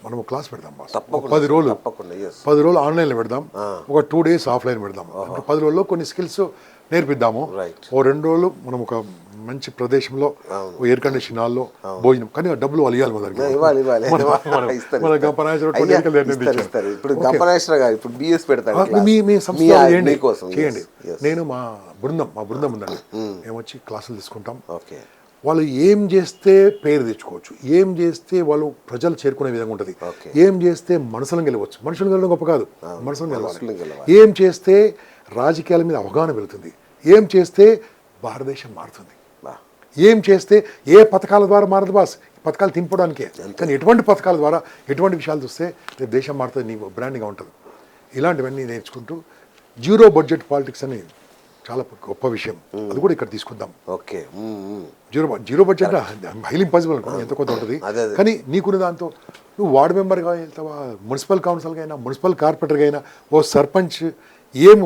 మనం క్లాస్ పెడదాం బాస్. 10 రోజులు ఆన్లైన్లో పెడదాం, ఒక 2 days ఆఫ్లైన్ పెడదాం. 10 రోజుల్లో కొన్ని స్కిల్స్ నేర్పిద్దాము. ఓ 2 రోజులు మనం ఒక మంచి ప్రదేశంలో ఎయిర్ కండిషన్ హాల్లో భోజనం, కానీ డబ్బులు వాళ్ళు ఇవ్వాలి. చేయండి. నేను మా బృందం ఉందండి, మేము వచ్చి క్లాసులు తీసుకుంటాం. వాళ్ళు ఏం చేస్తే పేరు తెచ్చుకోవచ్చు, ఏం చేస్తే వాళ్ళు ప్రజలు చేరుకునే విధంగా ఉంటుంది, ఏం చేస్తే మనసులను గెలవచ్చు. మనుషులు గెలవడం గొప్ప కాదు, మనసులను గెలవాలి. ఏం చేస్తే రాజకీయాల మీద అవగాహన వెళుతుంది, ఏం చేస్తే భారతదేశం మారుతుంది, ఏం చేస్తే ఏ పథకాల ద్వారా మారదు బాస్. పథకాలు తింపడానికే, కానీ ఎటువంటి పథకాల ద్వారా ఎటువంటి విషయాలు చూస్తే రేపు దేశం మారుతుంది, నీ బ్రాండింగ్గా ఉంటుంది. ఇలాంటివన్నీ నేర్చుకుంటూ జీరో బడ్జెట్ పాలిటిక్స్ అని చాలా గొప్ప విషయం, అది కూడా ఇక్కడ తీసుకుందాం. Okay, zero budget highly impossible, ఎంత కొంత ఉంటుంది. కానీ నీకున్న దాంతో నువ్వు వార్డు మెంబర్గా వెళ్తావా, మున్సిపల్ కౌన్సిల్గా అయినా, మున్సిపల్ కార్పొరేటర్గా అయినా, ఓ సర్పంచ్,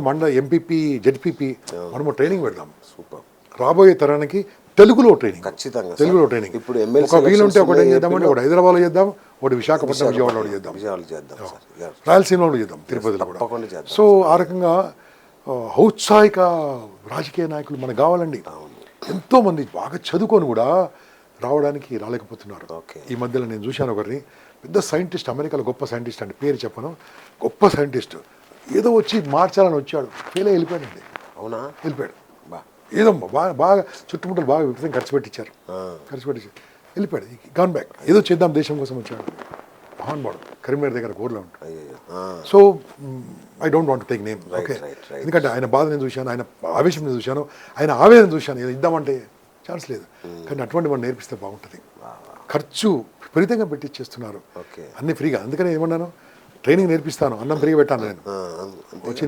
మండల ఎంపీపీ, జెడ్పీపీ, మనము ట్రైనింగ్ పెడదాం. సూపర్. రాబోయే తరానికి తెలుగులో ట్రైనింగ్, ఖచ్చితంగా తెలుగులో ట్రైనింగ్. ఇప్పుడు ఒక వీలు ఉంటే ఒకటి ఏం చేద్దామంటే, ఒకటి హైదరాబాద్లో చేద్దాం, ఒకటి విశాఖపట్నం, విజయవాడలో చేద్దాం, రాయలసీమలో చేద్దాం, తిరుపతిలో కూడా. సో ఆ రకంగా ఔత్సాహిక రాజకీయ నాయకులు మనకు కావాలండి. ఎంతోమంది బాగా చదువుకొని కూడా రాలేకపోతున్నారు. ఈ మధ్యలో నేను చూశాను ఒకరిని, పెద్ద సైంటిస్ట్, అమెరికాలో గొప్ప సైంటిస్ట్ అండి, పేరు చెప్పను, గొప్ప సైంటిస్ట్. ఏదో వచ్చి మార్చాలని వచ్చాడు, ఫెయిల్ అయి వెళ్ళిపోయాడండి. అవునా? వెళ్ళిపోయాడు. ఏదో బాగా చుట్టుముట్టలు బాగా విపరీతం ఖర్చు పెట్టించారు, వెళ్ళిపోయాడు. గాన్ బ్యాక్, ఏదో చేద్దాం దేశం కోసం వచ్చాడు. మహానుభావుడు, కరీంనగర్ దగ్గర గోర్లో ఉంటాడు. So I don't want take name. Okay, ఎందుకంటే ఆయన బాధ నేను చూశాను, ఆయన ఆవేశం నేను చూశాను, ఆయన ఆవేదన చూశాను. ఏదో ఇద్దామంటే ఛాన్స్ లేదు, కానీ అటువంటి మనం నేర్పిస్తే బాగుంటుంది. ఖర్చు విపరీతంగా పెట్టించేస్తున్నారు, అన్నీ ఫ్రీగా. అందుకని ఏమన్నాను, ట్రైనింగ్ నేర్పిస్తాను, అన్నం ఫ్రీగా పెట్టాను. నేను వచ్చి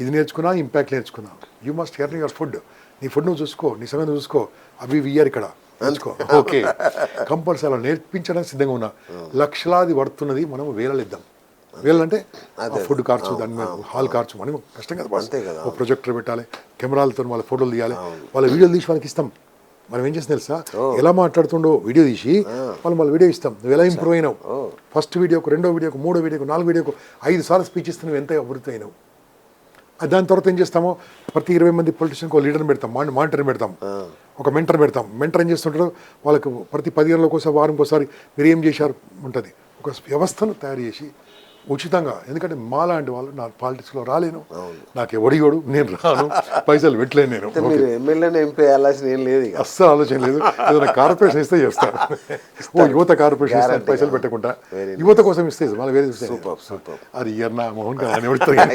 ఇది నేర్చుకున్నా, ఇంపాక్ట్ నేర్చుకున్నా. You must earn your food. నీ ఫుడ్ నువ్వు చూసుకో, నీ సంగతి నువ్వు చూసుకో, అవి ఇయ్యారు ఇక్కడ నేర్చుకో. ఓకే, కంపల్సరీ అలా నేర్పించడానికి సిద్ధంగా ఉన్నా. లక్షలాది పడుతున్నది, మనం వేలలు ఇద్దాం. వీళ్ళంటే అదే. ఫుడ్ కార్డ్స్ దాని మీద హాల్ కార్డ్స్ అని కష్టం కదా బాస్. అంతే కదా. ఒక ప్రొజెక్టర్ పెట్టాలి, కెమెరాలతో వాళ్ళ ఫోటోలు తీయాలి, వాళ్ళ వీడియోలు తీసి వాళ్ళకి ఇస్తాం. మనం ఏం చేస్తాం తెలుసా, ఎలా మాట్లాడుతుండో వీడియో తీసి వాళ్ళ వీడియో ఇస్తాం. నువ్వు ఎలా ఇంప్రూవ్ అయినావు, ఫస్ట్ వీడియోకు, రెండో వీడియోకు, మూడో వీడియోకు, 4 వీడియోకు 5 సార్లు స్పీచ్ ఇస్తే నువ్వు ఎంత అభివృద్ధి అయినావు. దాని తర్వాత ఏం చేస్తామో ప్రతి 20 మంది పొలిటీషియన్కి ఒక లీడర్ని పెడతాం, మానిటర్ని పెడతాం, ఒక మెంటర్ పెడతాం. మెంటర్ ఏం చేస్తుంటారు, వాళ్ళకు ప్రతి 10 ఏళ్ళకి ఒకసారి, వారంకి ఒకసారి మీరు ఏం చేశారు ఉంటుంది. ఒక వ్యవస్థను తయారు చేసి ఉచితంగా, ఎందుకంటే మాలాంటి వాళ్ళు నా పాలిటిక్స్లో రాలేను, నాకు ఎవడియోడు, నేను రాను, పైసలు పెట్టలేను, నేను మీరు ఎమ్మెల్యేని ఎంపీ అయ్యాల్సిన ఏం లేదు ఇక. అస్సలు ఆలోచన లేదు. ఏదైనా కార్పొరేషన్ ఇస్తే చేస్తాను, యువత కార్పొరేషన్ ఇస్తే పైసలు పెట్టకుండా యువత కోసం ఇస్తే మళ్ళీ వేరే సూపర్. అది ఇయర్ నా మోహన్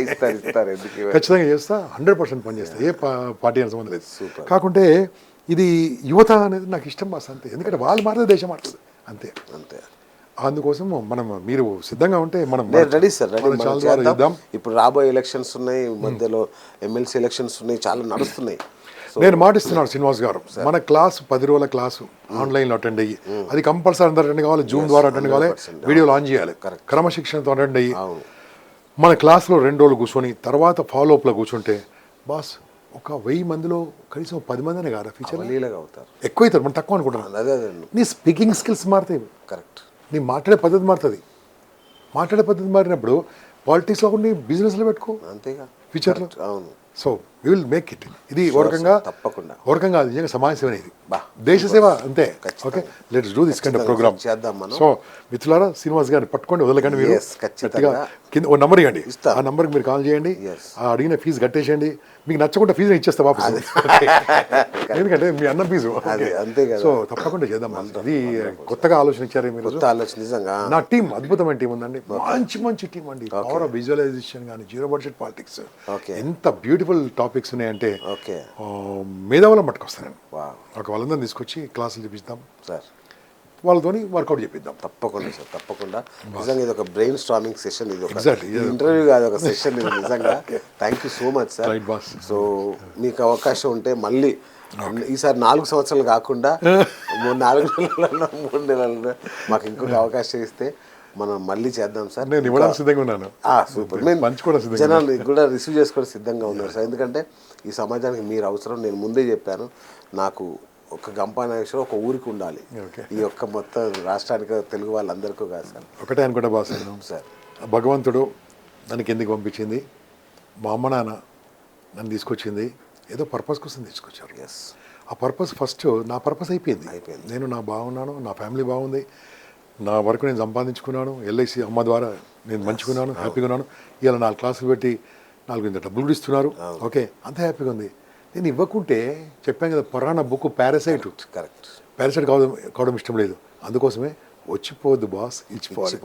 ఇస్తారు ఎందుకు. ఖచ్చితంగా చేస్తా, 100% పని చేస్తా, ఏ పార్టీ అని సంబంధం లేదు. కాకుంటే ఇది యువత అనేది నాకు ఇష్టం బాస్, అంతే. ఎందుకంటే వాళ్ళు మారితే దేశం మారుతుంది, అంతే. అందుకోసం మనం, మీరు సిద్ధంగా ఉంటే మనం రెడీ సార్, రెడీ చేద్దాం. ఇప్పుడు రాబోయే ఎలక్షన్స్ ఉన్నాయి, మధ్యలో ఎమ్మెల్సీ ఎలక్షన్స్ ఉన్నాయి, చాలా నడుస్తున్నాయి. నేను మాటిస్తున్నాను శ్రీనివాస్ గారు, మన క్లాసు 10 రోజుల క్లాసు ఆన్లైన్లో అటెండ్ అయ్యి, అది కంపల్సరీ అందరూ అటెండ్ కావాలి, జూమ్ ద్వారా అటెండ్ కావాలి, వీడియో లాంచ్ చేయాలి, క్రమశిక్షణతో అటెండ్ అయ్యి మన క్లాస్లో 2 రోజులు కూర్చొని తర్వాత ఫాలోఅప్లో కూర్చుంటే బాస్ ఒక 1000 మందిలో కనీసం 10 మందినే కాదు ఫ్యూచర్లో అవుతారు, ఎక్కువ అవుతారు. మనం తక్కువ అనుకుంటున్నాం. అదే నీ స్పీకింగ్ స్కిల్స్ మారుతాయి, కరెక్ట్. నీ మాట్లాడే పద్ధతి మారుతుంది. మాట్లాడే పద్ధతి మారినప్పుడు పాలిటిక్స్లో కూడా నీ బిజినెస్లో పెట్టుకో, అంతేగా ఫ్యూచర్లో. అవును. So we will make it. ఇది ఓరకంగా తప్పకుండా, ఓరకంగా నిజంగా సమాజ సేవ అనేది, దేశ సేవ, అంతే. Okay, let's do this kind of programme చేద్దాం మనం. సో మిత్రులారా, శ్రీనివాస్ గారిని పట్టుకోండి, వదలకండి. మీరు గట్టిగా కింద ఓ నంబర్ ఇవ్వండి, ఆ నంబర్కి మీరు కాల్ చేయండి, ఆ అడిగిన ఫీజు కట్టేసేయండి. మీకు నచ్చకుండా ఫీజు ఇచ్చేస్తా వాపస్, ఎందుకంటే మీ అన్న ఫీజు. అంతే కదా. సో తప్పకుండా చేద్దాం. ఇది కొత్తగా ఆలోచన ఇచ్చారు మీరు. నిజంగా నా టీం అద్భుతమైన టీం ఉందండి, మంచి టీం అండి. పవర్ ఆఫ్ విజువలైజేషన్ కానీ, జీరో బడ్జెట్ పాలిటిక్స్, ఎంత బ్యూటిఫుల్ టాపిక్స్ ఉన్నాయంటే మేధావులం పట్టుకొస్తాను. ఒక వాళ్ళందరం తీసుకొచ్చి క్లాసులు చూపిస్తాం సార్, వాళ్ళతోని వర్కౌట్ చేపిద్దాం. తప్పకుండా సార్, తప్పకుండా. నిజంగా ఇది ఒక బ్రెయిన్ స్టార్మింగ్ సెషన్, ఇది ఒక ఇంటర్వ్యూ కాదు, ఒక సెషన్ ఇది నిజంగా. Thank you so much sir. So మీకు అవకాశం ఉంటే మళ్ళీ ఈసారి 4 సంవత్సరాలు కాకుండా 4 నెలల్లో 3 నెలల్లో మాకు ఇంకొక అవకాశం ఇస్తే మనం మళ్ళీ చేద్దాం సార్. నేను ఇవ్వడానికి సిద్ధంగా ఉన్నాను. సూపర్. మేము జనాలు కూడా రిసీవ్ చేసుకోవడం సిద్ధంగా ఉన్నారు సార్, ఎందుకంటే ఈ సమాజానికి మీరు అవసరం. నేను ముందే చెప్పాను, నాకు ఒక గంపా నాగేశ్వరం ఒక ఊరికి ఉండాలి, ఈ యొక్క మొత్తం రాష్ట్రానికి, తెలుగు వాళ్ళందరికీ కాదు సార్. ఒకటే అనుకుంటా బాస్ సార్, భగవంతుడు నన్ను కిందికి పంపించింది, మా అమ్మ నాన్న నన్ను తీసుకొచ్చింది, ఏదో పర్పస్ కోసం తీసుకొచ్చారు. ఆ పర్పస్ ఫస్ట్ నా పర్పస్ అయిపోయింది. నేను నా బాగున్నాను, నా ఫ్యామిలీ బాగుంది, నా వరకు నేను సంపాదించుకున్నాను, ఎల్ఐసి అమ్మ ద్వారా నేను మంచుకున్నాను, హ్యాపీగా ఉన్నాను. ఇలా 4 క్లాసులు పెట్టి 4 ఇంత డబ్బులు కూడా ఇస్తున్నారు, ఓకే, అంత హ్యాపీగా ఉంది. నేను ఇవ్వకుంటే చెప్పాను కదా, పురాణ బుక్ పారాసైట్, కరెక్ట్, పారాసైట్ కావడం ఇష్టం లేదు. అందుకోసమే వచ్చిపోద్దు బాస్, ఇచ్చిపోవాలి.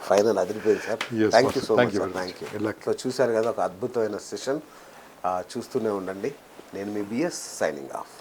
ఫైనల్ అదిరిపోయింది sir. Thank you so much sir. Thank you. So చూశారు కదా, ఒక అద్భుతమైన సెషన్. చూస్తూనే ఉండండి. నేను మీ బిఎస్, సైనింగ్ ఆఫ్.